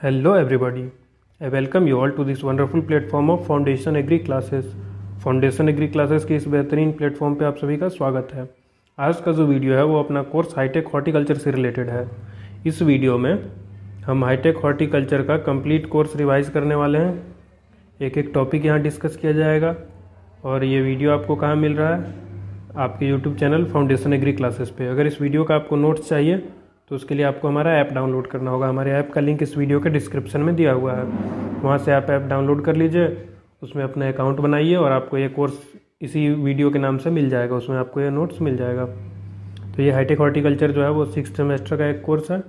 Hello everybody. I welcome you all to this wonderful platform of Foundation Agri Classes. Foundation Agri Classes के इस बेहतरीन platform पे आप सभी का स्वागत है। आज का जो वीडियो है वो अपना कोर्स हाईटेक हॉर्टिकल्चर से रिलेटेड है। इस वीडियो में हम हाईटेक हॉर्टिकल्चर का कंप्लीट कोर्स रिवाइज करने वाले हैं। एक एक टॉपिक यहाँ डिस्कस किया जाएगा और ये वीडियो आपको कहाँ मिल रहा है? आपके YouTube channel Foundation Agri Classes पे। अगर इस वीडियो का आपको नोट्स चाहिए तो उसके लिए आपको हमारा ऐप डाउनलोड करना होगा। हमारे ऐप का लिंक इस वीडियो के डिस्क्रिप्शन में दिया हुआ है, वहाँ से आप ऐप डाउनलोड कर लीजिए, उसमें अपना अकाउंट बनाइए और आपको ये कोर्स इसी वीडियो के नाम से मिल जाएगा। उसमें आपको ये नोट्स मिल जाएगा। तो ये हाईटेक हॉर्टिकल्चर जो है वो 6th सेमेस्टर का एक कोर्स है।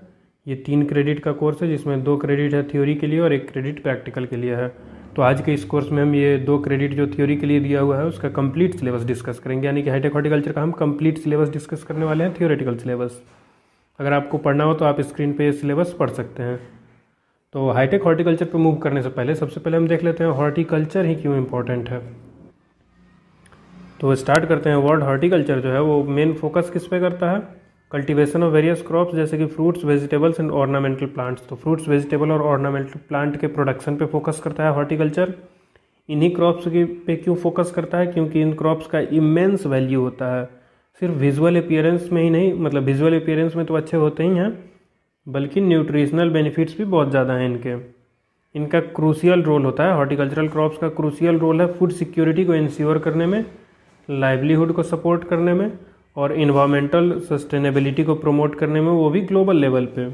ये 3 क्रेडिट का कोर्स है, जिसमें 2 क्रेडिट है थ्योरी के लिए और 1 क्रेडिट प्रैक्टिकल के लिए है। तो आज के इस कोर्स में हम ये 2 क्रेडिट जो थ्योरी के लिए दिया हुआ है उसका कंप्लीट सिलेबस डिस्कस करेंगे। यानी कि हाईटेक हॉर्टिकल्चर का हम कंप्लीट सिलेबस डिस्कस करने वाले हैं, थ्योरेटिकल सिलेबस। अगर आपको पढ़ना हो तो आप स्क्रीन पे ये सिलेबस पढ़ सकते हैं। तो हाईटेक हॉर्टिकल्चर पे मूव करने से पहले सबसे पहले हम देख लेते हैं हॉर्टिकल्चर ही क्यों इम्पोर्टेंट है। तो स्टार्ट करते हैं। वर्ड हॉर्टिकल्चर जो है वो मेन फोकस किस पे करता है? कल्टीवेशन ऑफ वेरियस क्रॉप्स, जैसे कि fruits, vegetables and ornamental plants. तो फ्रूट्स, वेजिटेबल और ऑर्नामेंटल प्लांट के प्रोडक्शन पे फोकस करता है हॉर्टिकल्चर। इन्हीं क्रॉप्स पे क्यों फोकस करता है? क्योंकि इन क्रॉप्स का इमेंस वैल्यू होता है। सिर्फ विजुअल अपीयरेंस में ही नहीं, मतलब विजुअल अपीयरेंस में तो अच्छे होते ही हैं, बल्कि न्यूट्रिशनल बेनिफिट्स भी बहुत ज़्यादा हैं इनके। इनका क्रूशियल रोल होता है, हॉर्टिकल्चरल क्रॉप्स का क्रूशियल रोल है फूड सिक्योरिटी को इंश्योर करने में, लाइवलीहुड को सपोर्ट करने में और इन्वायरमेंटल सस्टेनेबिलिटी को प्रमोट करने में, वो भी ग्लोबल लेवल पे।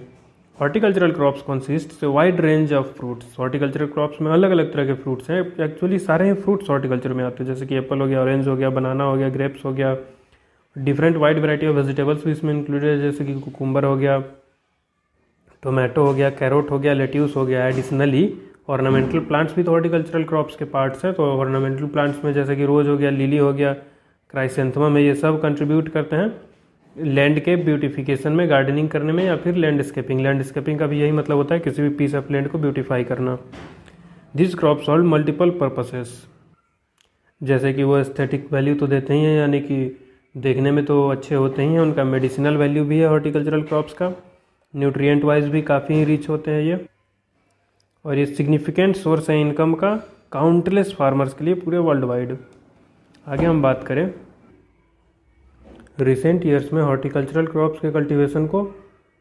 Horticultural crops consist wide range of fruits. Horticultural crops में अलग अलग तरह के फ्रूट्स हैं। एक्चुअली सारे ही फ्रूट्स हॉर्टिकल्चर में आते हैं, जैसे कि एप्पल हो गया, ऑरेंज हो गया, बनाना हो गया, ग्रेप्स हो गया। Different wide variety of vegetables भी इसमें इंक्लूडेड है, जैसे कि कुकुम्बर हो गया, टोमेटो हो गया, कैरोट हो गया, लेट्यूस हो गया। एडिशनली ऑर्नामेंटल प्लांट्स भी तो हॉर्टिकल्चरल क्रॉप्स के पार्ट्स हैं। तो ऑर्नामेंटल प्लांट्स में जैसे कि रोज हो गया, लिली हो गया, क्राइसेंथेमम है, ये सब कंट्रीब्यूट करते हैं लैंड के ब्यूटिफिकेशन में, गार्डनिंग करने में या फिर लैंडस्केपिंग। लैंडस्केपिंग का भी यही मतलब होता है, किसी भी पीस ऑफ लैंड को ब्यूटिफाई करना। This crop solve multiple purposes, जैसे कि वो एस्थेटिक वैल्यू तो देते ही हैं, यानी कि देखने में तो अच्छे होते ही हैं। उनका मेडिसिनल वैल्यू भी है हॉर्टिकल्चरल क्रॉप्स का। न्यूट्रिएंट वाइज भी काफ़ी रिच होते हैं ये, और ये सिग्निफिकेंट सोर्स है इनकम का काउंटलेस फार्मर्स के लिए पूरे वर्ल्ड वाइड। आगे हम बात करें, रिसेंट ईयर्स में हॉर्टिकल्चरल क्रॉप्स के कल्टीवेशन को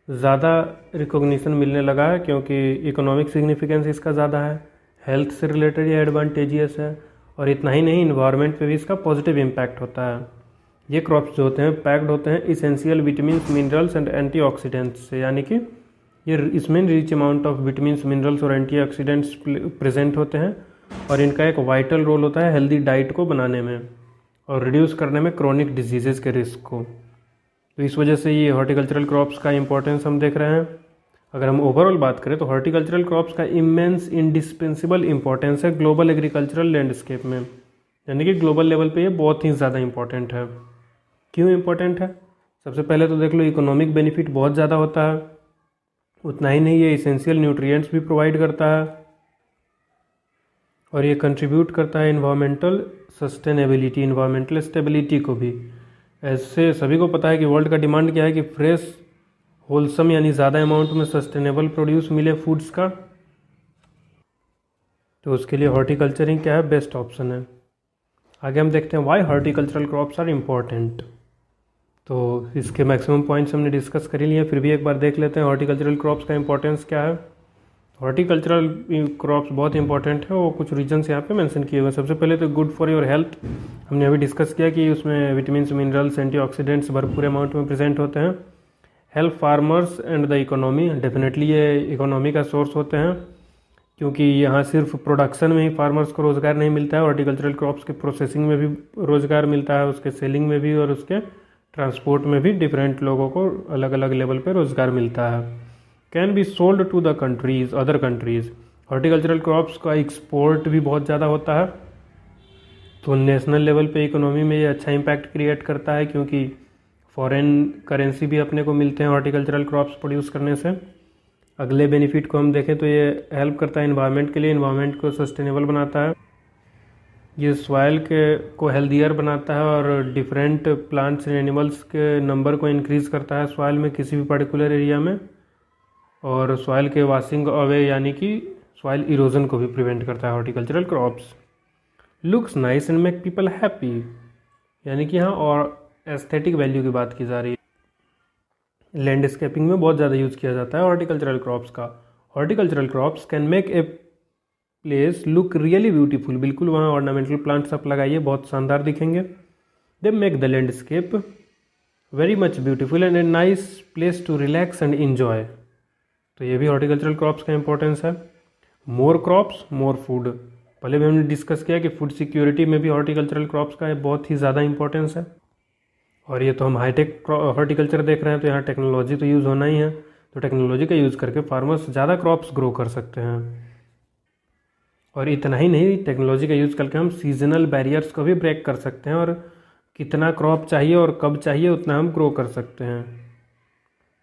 ज़्यादा रिकॉग्निशन मिलने लगा है, क्योंकि इकोनॉमिक सिग्निफिकेंस इसका ज़्यादा है, हेल्थ से रिलेटेड ये एडवांटेजियस है, और इतना ही नहीं, इन्वायरमेंट पे भी इसका पॉजिटिव इम्पैक्ट होता है। ये क्रॉप्स जो होते हैं पैक्ड होते हैं essential vitamins, minerals and antioxidants से, यानी कि ये इसमें rich amount of vitamins, minerals और एंटीऑक्सीडेंट्स प्रेजेंट होते हैं, और इनका एक वाइटल रोल होता है हेल्दी डाइट को बनाने में और रिड्यूस करने में क्रोनिक डिजीजेस के रिस्क को। तो इस वजह से ये हॉर्टिकल्चरल क्रॉप्स का इंपॉर्टेंस हम देख रहे हैं। अगर हम ओवरऑल बात करें तो हॉर्टिकल्चरल क्रॉप्स का इमेंस इंडिस्पेंसिबल इंपॉर्टेंस है ग्लोबल एग्रीकल्चरल लैंडस्केप में, यानी कि ग्लोबल लेवल पे ये बहुत ही ज़्यादा इंपॉर्टेंट है। क्यों इम्पोर्टेंट है? सबसे पहले तो देख लो, इकोनॉमिक बेनिफिट बहुत ज़्यादा होता है। उतना ही नहीं, ये इसेंशियल न्यूट्रिएंट्स भी प्रोवाइड करता है, और ये कंट्रीब्यूट करता है इन्वायरमेंटल सस्टेनेबिलिटी, इन्वायरमेंटल स्टेबिलिटी को भी। ऐसे सभी को पता है कि वर्ल्ड का डिमांड क्या है कि फ्रेश, होलसम यानी ज़्यादा अमाउंट में सस्टेनेबल प्रोड्यूस मिले फूड्स का। तो उसके लिए हॉर्टिकल्चरिंग क्या है? बेस्ट ऑप्शन है। आगे हम देखते हैं why horticultural crops are important. तो इसके मैक्सिमम पॉइंट्स हमने डिस्कस कर ही लिए, फिर भी एक बार देख लेते हैं हॉर्टिकल्चरल क्रॉप्स का इंपॉर्टेंस क्या है। हॉर्टिकल्चरल क्रॉप्स बहुत इंपॉर्टेंट है, वो कुछ रीजन्स यहाँ पे मेंशन किए हुए। सबसे पहले तो गुड फॉर योर हेल्थ, हमने अभी डिस्कस किया कि उसमें विटामिन्स, मिनरल्स, एंटीऑक्सीडेंट्स भरपूर अमाउंट में प्रेजेंट होते हैं। Help farmers and the economy, definitely ये इकोनॉमी का सोर्स होते हैं, क्योंकि यहाँ सिर्फ प्रोडक्शन में ही फार्मर्स को रोज़गार नहीं मिलता है, हॉर्टिकल्चरल क्रॉप्स के प्रोसेसिंग में भी रोज़गार मिलता है, उसके सेलिंग में भी और उसके ट्रांसपोर्ट में भी डिफरेंट लोगों को अलग अलग लेवल पे रोज़गार मिलता है। Can be sold to the countries, other countries. Horticultural crops का एक्सपोर्ट भी बहुत ज़्यादा होता है, तो नेशनल लेवल पे इकोनॉमी में ये अच्छा इम्पैक्ट क्रिएट करता है, क्योंकि फॉरेन करेंसी भी अपने को मिलते हैं हॉर्टिकल्चरल क्रॉप्स प्रोड्यूस करने से। अगले बेनिफिट को हम देखें तो ये हेल्प करता है इन्वायरमेंट के लिए, इन्वायरमेंट को सस्टेनेबल बनाता है, ये सॉइल के को हेल्दियर बनाता है और डिफरेंट प्लांट्स एंड एनिमल्स के नंबर को इंक्रीज़ करता है सॉइल में किसी भी पर्टिकुलर एरिया में। और सॉइल के वॉशिंग अवे यानी कि सॉइल इरोजन को भी प्रिवेंट करता है horticultural crops. Looks nice and make people happy, यानी कि यहाँ और एस्थेटिक वैल्यू की बात की जा रही है। लैंडस्केपिंग में बहुत ज़्यादा यूज़ किया जाता है हॉर्टिकल्चरल क्रॉप्स का। Horticultural crops can make a place look really beautiful, बिल्कुल वहाँ ऑर्नामेंटल प्लांट्स आप लगाइए बहुत शानदार दिखेंगे। They make the landscape very much beautiful and a nice place to relax and enjoy. तो ये भी हॉर्टिकल्चरल क्रॉप्स का इंपॉर्टेंस है। मोर क्रॉप्स मोर फूड, पहले भी हमने डिस्कस किया कि फूड सिक्योरिटी में भी हॉर्टिकल्चरल क्रॉप्स का बहुत ही ज़्यादा इंपॉर्टेंस है। और ये तो हम हाईटेक हॉर्टिकल्चर देख रहे हैं, तो यहाँ टेक्नोलॉजी तो यूज़ होना ही है। तो टेक्नोलॉजी का यूज़ करके फार्मर्स ज़्यादा क्रॉप्स ग्रो कर सकते हैं। और इतना ही नहीं, टेक्नोलॉजी का यूज़ करके हम सीजनल बैरियर्स को भी ब्रेक कर सकते हैं और कितना क्रॉप चाहिए और कब चाहिए उतना हम ग्रो कर सकते हैं।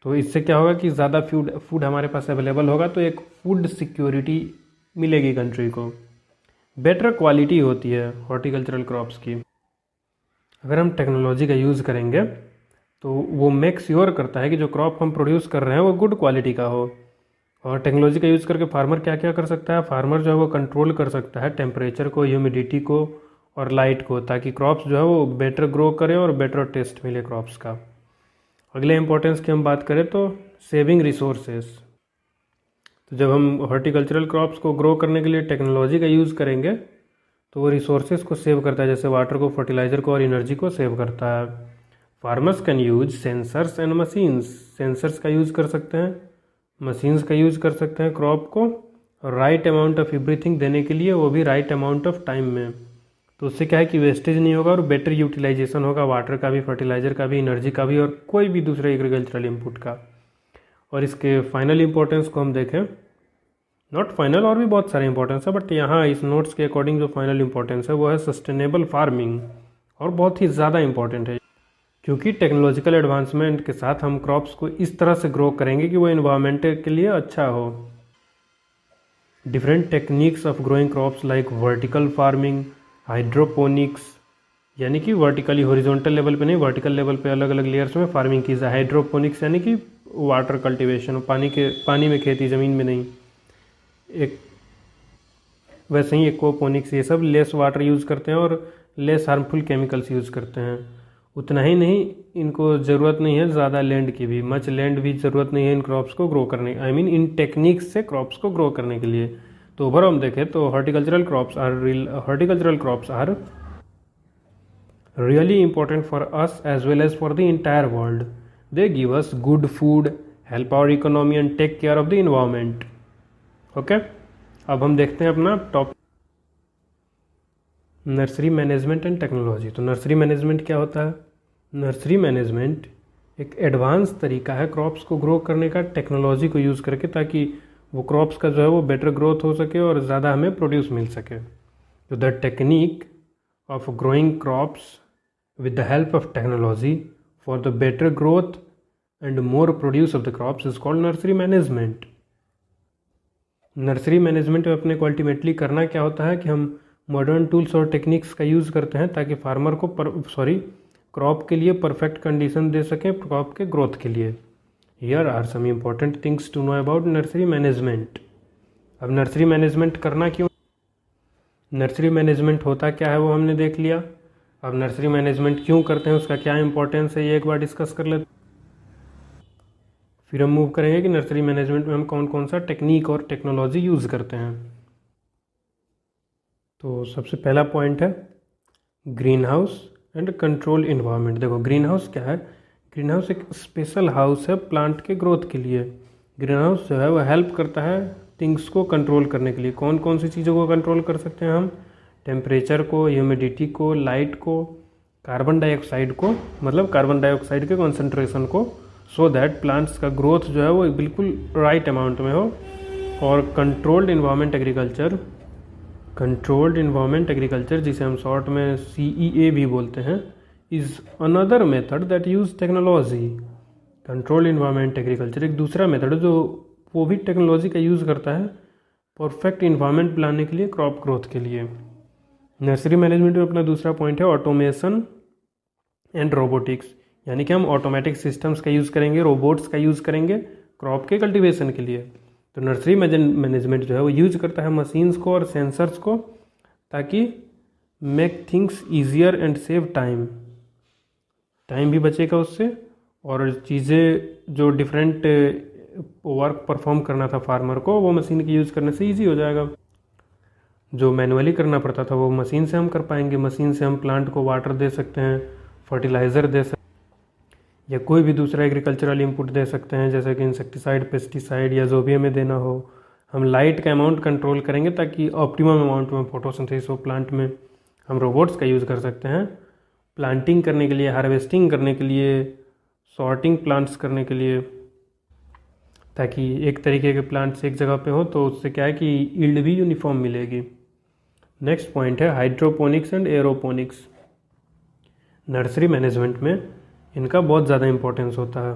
तो इससे क्या होगा कि ज़्यादा फूड हमारे पास अवेलेबल होगा, तो एक फूड सिक्योरिटी मिलेगी कंट्री को। बेटर क्वालिटी होती है हॉर्टिकल्चरल क्रॉप्स की। अगर हम टेक्नोलॉजी का यूज़ करेंगे तो वो मेक श्योर करता है कि जो क्रॉप हम प्रोड्यूस कर रहे हैं वो गुड क्वालिटी का हो। और टेक्नोलॉजी का यूज़ करके फार्मर क्या क्या कर सकता है, फार्मर जो है वो कंट्रोल कर सकता है टेम्परेचर को, ह्यूमिडिटी को और लाइट को, ताकि क्रॉप्स जो है वो बेटर ग्रो करें और बेटर टेस्ट मिले क्रॉप्स का। अगले इंपॉर्टेंस की हम बात करें तो सेविंग रिसोर्सेज। तो जब हम हॉर्टिकल्चरल क्रॉप्स को ग्रो करने के लिए टेक्नोलॉजी का यूज़ करेंगे तो वो रिसोर्सेज को सेव करता है, जैसे वाटर को, फर्टिलाइज़र को और एनर्जी को सेव करता है। Farmers can use sensors and machines, sensors का यूज़ कर सकते हैं, मशीन्स का यूज़ कर सकते हैं क्रॉप को राइट अमाउंट ऑफ एवरीथिंग देने के लिए, वो भी राइट अमाउंट ऑफ टाइम में। तो उससे क्या है कि वेस्टेज नहीं होगा और बेटर यूटिलाइजेशन होगा वाटर का भी, फर्टिलाइज़र का भी, एनर्जी का भी और कोई भी दूसरे एग्रीकल्चरल इनपुट का। और इसके फाइनल इंपॉर्टेंस को हम देखें, नॉट फाइनल और भी बहुत सारे इंपॉर्टेंस है, बट यहाँ इस नोट्स के अकॉर्डिंग जो फाइनल इंपॉर्टेंस है वो है सस्टेनेबल फार्मिंग, और बहुत ही ज़्यादा इंपॉर्टेंट है क्योंकि टेक्नोलॉजिकल एडवांसमेंट के साथ हम क्रॉप्स को इस तरह से ग्रो करेंगे कि वो इन्वायरमेंट के लिए अच्छा हो। Different techniques of growing crops like vertical farming, hydroponics, यानी कि वर्टिकली हॉरिजॉन्टल लेवल पे नहीं, वर्टिकल लेवल पे अलग अलग लेयर्स में फार्मिंग की जाए। हाइड्रोपोनिक्स यानी कि वाटर कल्टीवेशन, पानी में खेती, ज़मीन में नहीं। एक वैसे ही एक्वापोनिक्स, ये सब लेस वाटर यूज़ करते हैं और लेस हार्मफुल केमिकल्स यूज़ करते हैं। उतना ही नहीं, इनको ज़रूरत नहीं है ज़्यादा लैंड की भी, मच लैंड भी ज़रूरत नहीं है इन क्रॉप्स को ग्रो करने, इन टेक्निक्स से क्रॉप्स को ग्रो करने के लिए। तो ओवरऑल हम देखें तो horticultural crops are really important for us as well as for the entire world. They give us good food, help our economy and take care of the environment. Okay, अब हम देखते हैं अपना top nursery management and technology. तो nursery management क्या होता है? Nursery management एक एडवांस तरीका है क्रॉप्स को ग्रो करने का टेक्नोलॉजी को यूज़ करके, ताकि वो क्रॉप्स का जो है वो बेटर ग्रोथ हो सके और ज़्यादा हमें प्रोड्यूस मिल सके। तो the technique of growing crops with the help of technology for the better growth and more produce of the crops is called nursery management. Nursery management में अपने को अल्टीमेटली करना क्या होता है कि हम मॉडर्न टूल्स और टेक्निक्स का यूज़ करते हैं ताकि फार्मर को क्रॉप के लिए परफेक्ट कंडीशन दे सकें क्रॉप के ग्रोथ के लिए। Here are some important things to know about nursery management. अब नर्सरी मैनेजमेंट करना क्यों, नर्सरी मैनेजमेंट होता क्या है वो हमने देख लिया। अब नर्सरी मैनेजमेंट क्यों करते हैं, उसका क्या इंपॉर्टेंस है, ये एक बार डिस्कस कर लेते, फिर हम मूव करेंगे कि नर्सरी मैनेजमेंट में हम कौन कौन सा टेक्निक और टेक्नोलॉजी यूज़ करते हैं। तो सबसे पहला पॉइंट है green house and control environment. देखो ग्रीन हाउस क्या है, ग्रीन हाउस एक स्पेशल हाउस है प्लांट के ग्रोथ के लिए। ग्रीन हाउस जो है वो हेल्प करता है थिंग्स को कंट्रोल करने के लिए। कौन कौन सी चीज़ों को कंट्रोल कर सकते हैं हम? टेम्परेचर को, ह्यूमिडिटी को, लाइट को, कार्बन डाइऑक्साइड को, मतलब कार्बन डाइऑक्साइड के कॉन्सेंट्रेशन को, सो दैट प्लांट्स का ग्रोथ जो है वो बिल्कुल राइट अमाउंट में हो। और कंट्रोल्ड इन्वायरमेंट एग्रीकल्चर जिसे हम शॉर्ट में CEA भी बोलते हैं, is another method that use technology. Controlled environment agriculture एक दूसरा मेथड है जो वो भी टेक्नोलॉजी का यूज़ करता है परफेक्ट इन्वायरमेंट बनाने के लिए, क्रॉप ग्रोथ के लिए। नर्सरी मैनेजमेंट में अपना दूसरा पॉइंट है ऑटोमेशन एंड रोबोटिक्स, यानी कि हम ऑटोमेटिक सिस्टम्स का यूज़ करेंगे, रोबोट्स का यूज़ करेंगे क्रॉप के कल्टीवेशन के लिए। तो नर्सरी मैनेजमेंट जो है वो यूज करता है मशीन्स को और सेंसर्स को, ताकि make things easier and save time भी बचेगा उससे, और चीज़ें जो डिफरेंट वर्क परफॉर्म करना था फार्मर को, वो मशीन के यूज़ करने से ईजी हो जाएगा। जो मैनुअली करना पड़ता था वो मशीन से हम कर पाएंगे। मशीन से हम प्लांट को वाटर दे सकते हैं, फर्टिलाइज़र दे सकते हैं, या कोई भी दूसरा एग्रीकल्चरल इनपुट दे सकते हैं, जैसे कि इंसेक्टिसाइड, पेस्टिसाइड, या जो भी हमें देना हो। हम लाइट का अमाउंट कंट्रोल करेंगे ताकि ऑप्टिमम अमाउंट में फोटोसिंथेसिस हो प्लांट में। हम रोबोट्स का यूज़ कर सकते हैं प्लांटिंग करने के लिए, हार्वेस्टिंग करने के लिए, सॉर्टिंग प्लांट्स करने के लिए, ताकि एक तरीके के प्लांट्स एक जगह पे हो तो उससे क्या है कि यील्ड भी यूनिफॉर्म मिलेगी। नेक्स्ट पॉइंट है hydroponics and aeroponics. Nursery management में इनका बहुत ज़्यादा इंपॉर्टेंस होता है।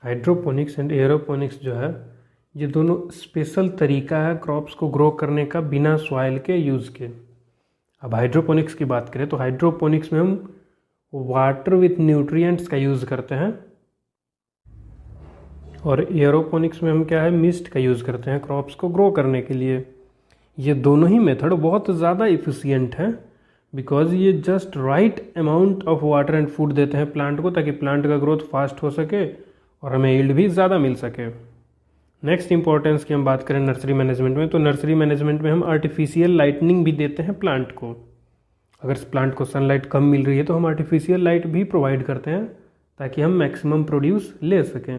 हाइड्रोपोनिक्स एंड एरोपोनिक्स जो है ये दोनों स्पेशल तरीका है क्रॉप्स को ग्रो करने का बिना सॉइल के यूज़ के। अब हाइड्रोपोनिक्स की बात करें तो हाइड्रोपोनिक्स में हम वाटर विथ न्यूट्रिएंट्स का यूज़ करते हैं, और एरोपोनिक्स में हम क्या है मिस्ट का यूज़ करते हैं क्रॉप्स को ग्रो करने के लिए। ये दोनों ही मेथड बहुत ज़्यादा इफ़िशियंट हैं, बिकॉज ये just right amount of water and food देते हैं प्लांट को, ताकि प्लांट का ग्रोथ फास्ट हो सके और हमें यील्ड भी ज़्यादा मिल सके। नेक्स्ट इंपॉर्टेंस की हम बात करें नर्सरी मैनेजमेंट में, तो नर्सरी मैनेजमेंट में हम आर्टिफिशियल लाइटनिंग भी देते हैं प्लांट को। अगर प्लांट को सनलाइट कम मिल रही है तो हम आर्टिफिशियल लाइट भी प्रोवाइड करते हैं, ताकि हम मैक्सिमम प्रोड्यूस ले सकें।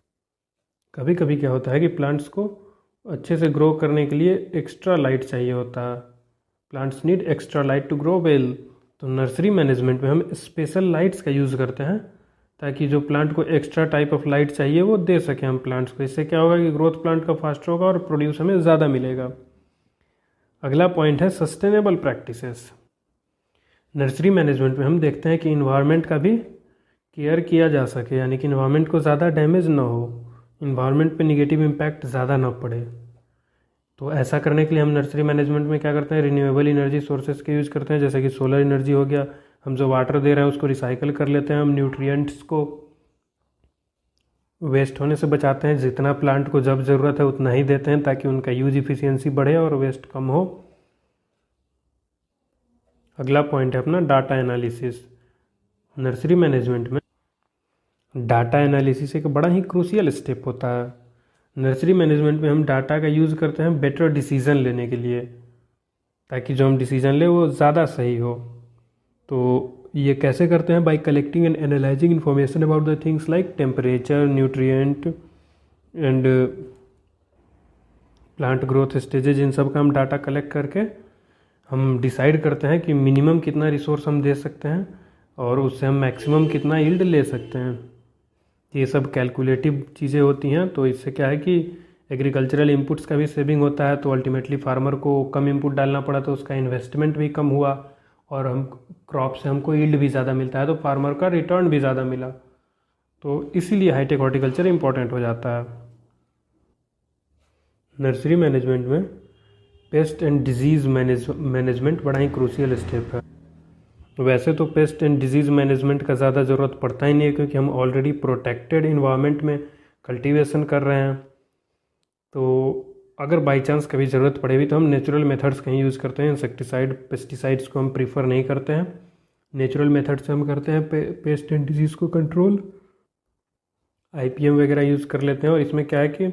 कभी कभी क्या होता है कि प्लांट्स को अच्छे से ग्रो करने के लिए एक्स्ट्रा लाइट चाहिए होता है। Plants need extra light to grow well. तो नर्सरी मैनेजमेंट में हम स्पेशल लाइट्स का यूज़ करते हैं, ताकि जो प्लांट को एक्स्ट्रा टाइप ऑफ लाइट चाहिए वो दे सकें हम प्लांट्स को। इससे क्या होगा कि ग्रोथ प्लांट का फास्ट होगा और प्रोड्यूस हमें ज़्यादा मिलेगा। अगला पॉइंट है सस्टेनेबल प्रैक्टिसेस। नर्सरी मैनेजमेंट में हम देखते हैं कि इन्वायरमेंट का भी केयर किया जा सके, यानी कि इन्वायरमेंट को ज़्यादा डैमेज ना हो, इन्वायरमेंट पे निगेटिव इम्पैक्ट ज़्यादा ना पड़े। तो ऐसा करने के लिए हम नर्सरी मैनेजमेंट में क्या करते हैं, रिन्यूएबल एनर्जी सोर्सेज के यूज़ करते हैं, जैसे कि सोलर एनर्जी हो गया। हम जो वाटर दे रहे हैं उसको रिसाइकल कर लेते हैं, हम न्यूट्रिएंट्स को वेस्ट होने से बचाते हैं। जितना प्लांट को जब ज़रूरत है उतना ही देते हैं, ताकि उनका यूज इफिशियंसी बढ़े और वेस्ट कम हो। अगला पॉइंट है अपना डाटा एनालिसिस। नर्सरी मैनेजमेंट में डाटा एनालिसिस एक बड़ा ही क्रूशियल स्टेप होता है। नर्सरी मैनेजमेंट में हम डाटा का यूज़ करते हैं बेटर डिसीज़न लेने के लिए, ताकि जो हम डिसीज़न ले वो ज़्यादा सही हो। तो ये कैसे करते हैं, by collecting and analysing information about the things like temperature, nutrient and plant growth stages. इन सब का हम डाटा कलेक्ट करके हम डिसाइड करते हैं कि मिनिमम कितना रिसोर्स हम दे सकते हैं और उससे हम मैक्सिमम कितना यील्ड ले सकते हैं। ये सब कैलकुलेटिव चीज़ें होती हैं। तो इससे क्या है कि एग्रीकल्चरल इनपुट्स का भी सेविंग होता है। तो अल्टीमेटली फार्मर को कम इनपुट डालना पड़ा तो उसका इन्वेस्टमेंट भी कम हुआ, और हम क्रॉप से हमको यील्ड भी ज़्यादा मिलता है, तो फार्मर का रिटर्न भी ज़्यादा मिला। तो इसीलिए हाईटेक हॉर्टिकल्चर इम्पॉर्टेंट हो जाता है। नर्सरी मैनेजमेंट में पेस्ट एंड डिजीज़ मैनेजमेंट बड़ा ही क्रूशियल स्टेप है। वैसे तो पेस्ट एंड डिजीज़ मैनेजमेंट का ज़्यादा ज़रूरत पड़ता ही नहीं है, क्योंकि हम ऑलरेडी प्रोटेक्टेड इन्वायरमेंट में कल्टीवेशन कर रहे हैं। तो अगर बाई चांस कभी ज़रूरत पड़ेगी तो हम नेचुरल मेथड्स कहीं यूज़ करते हैं। इंसेक्टिसाइड, पेस्टिसाइड्स को हम प्रीफर नहीं करते हैं। नेचुरल मेथड से हम करते हैं पेस्ट एंड डिजीज़ को कंट्रोल। IPM वगैरह यूज़ कर लेते हैं, और इसमें क्या है कि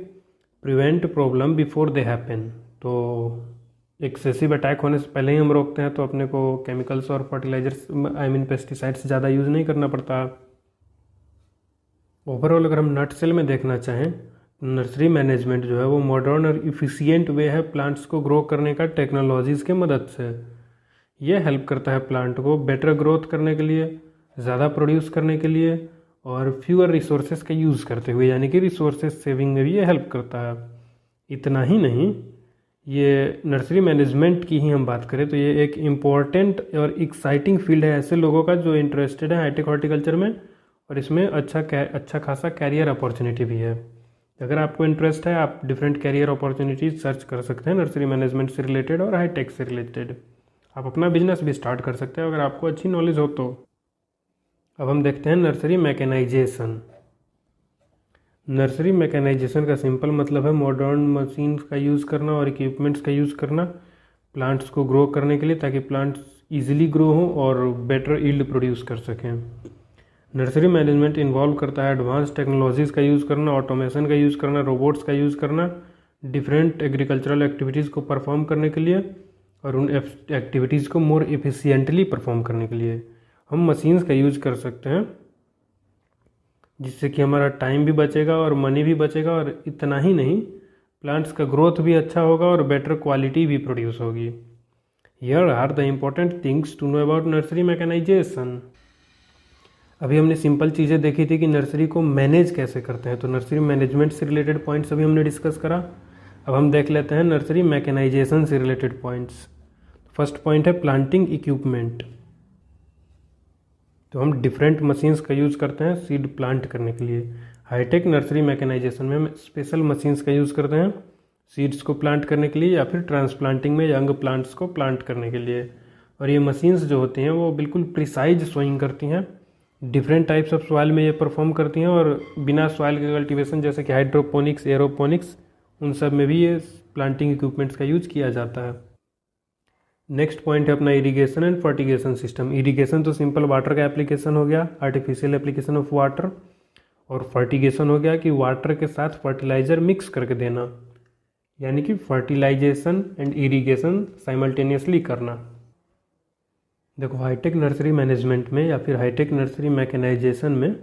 prevent problem before they happen. तो एक्सेसिव अटैक होने से पहले ही हम रोकते हैं, तो अपने को केमिकल्स और फर्टिलाइजर्स पेस्टिसाइड्स ज़्यादा यूज़ नहीं करना पड़ता। ओवरऑल अगर हम नटसेल में देखना चाहें, नर्सरी मैनेजमेंट जो है वो मॉडर्न और इफ़िशियंट वे है प्लांट्स को ग्रो करने का टेक्नोलॉजीज़ के मदद से। ये हेल्प करता है प्लांट को बेटर ग्रोथ करने के लिए, ज़्यादा प्रोड्यूस करने के लिए, और फ्यूअर रिसोर्सेज का यूज़ करते हुए, यानी कि रिसोर्सेज सेविंग में भी ये हेल्प करता है। इतना ही नहीं, ये नर्सरी मैनेजमेंट की ही हम बात करें तो ये एक इम्पॉर्टेंट और एक्साइटिंग फील्ड है ऐसे लोगों का जो इंटरेस्टेड है हाईटेक हॉर्टिकल्चर में, और इसमें अच्छा खासा कैरियर अपॉर्चुनिटी भी है। अगर आपको इंटरेस्ट है, आप डिफरेंट कैरियर अपॉर्चुनिटीज सर्च कर सकते हैं नर्सरी मैनेजमेंट से रिलेटेड और हाईटेक से रिलेटेड। आप अपना बिजनेस भी स्टार्ट कर सकते हैं अगर आपको अच्छी नॉलेज हो तो। अब हम देखते हैं नर्सरी मैकेनाइजेशन। नर्सरी मैकेनाइजेशन का सिंपल मतलब है मॉडर्न मशीन का यूज़ करना और इक्विपमेंट्स का यूज़ करना प्लांट्स को ग्रो करने के लिए, ताकि प्लांट्स इजीली ग्रो हों और बेटर यील्ड प्रोड्यूस कर सकें। नर्सरी मैनेजमेंट इन्वॉल्व करता है एडवांस टेक्नोलॉजीज़ का यूज़ करना, ऑटोमेशन का यूज़ करना, रोबोट्स का यूज़ करना डिफरेंट एग्रीकल्चरल एक्टिविटीज़ को परफॉर्म करने के लिए और उन एक्टिविटीज़ को मोर एफिशिएंटली परफॉर्म करने के लिए हम मशीन्स का यूज़ कर सकते हैं, जिससे कि हमारा टाइम भी बचेगा और मनी भी बचेगा, और इतना ही नहीं, प्लांट्स का ग्रोथ भी अच्छा होगा और बेटर क्वालिटी भी प्रोड्यूस होगी। Here are the important things to know about nursery mechanisation. अभी हमने सिंपल चीज़ें देखी थी कि नर्सरी को मैनेज कैसे करते हैं, तो नर्सरी मैनेजमेंट से रिलेटेड पॉइंट्स अभी हमने डिस्कस करा। अब हम देख लेते हैं नर्सरी मैकेनाइजेशन से रिलेटेड पॉइंट्स। फर्स्ट पॉइंट है प्लांटिंग इक्विपमेंट। तो हम डिफरेंट मशीन्स का यूज़ करते हैं सीड प्लांट करने के लिए। हाईटेक नर्सरी मैकेनाइजेशन में हम स्पेशल मशीन्स का यूज़ करते हैं सीड्स को प्लांट करने के लिए या फिर ट्रांसप्लांटिंग में यंग प्लांट्स को प्लांट करने के लिए। और ये मशीन्स जो होती हैं वो बिल्कुल प्रिसाइज सोइंग करती हैं, डिफरेंट टाइप्स ऑफ सॉइल में ये परफॉर्म करती हैं, और बिना सॉइल के कल्टीवेशन जैसे कि हाइड्रोपोनिक्स, एरोपोनिक्स, उन सब में भी ये प्लांटिंग इक्विपमेंट्स का यूज किया जाता है। नेक्स्ट पॉइंट है अपना irrigation and fertigation system. Irrigation तो सिंपल वाटर का एप्लीकेशन हो गया, आर्टिफिशियल एप्लीकेशन ऑफ वाटर, और फर्टिगेशन हो गया कि वाटर के साथ फर्टिलाइज़र मिक्स करके देना, यानी कि फर्टिलाइजेशन एंड इरिगेशन साइमल्टेनियसली करना। देखो हाईटेक नर्सरी मैनेजमेंट में या फिर हाईटेक नर्सरी मैकेनाइजेशन में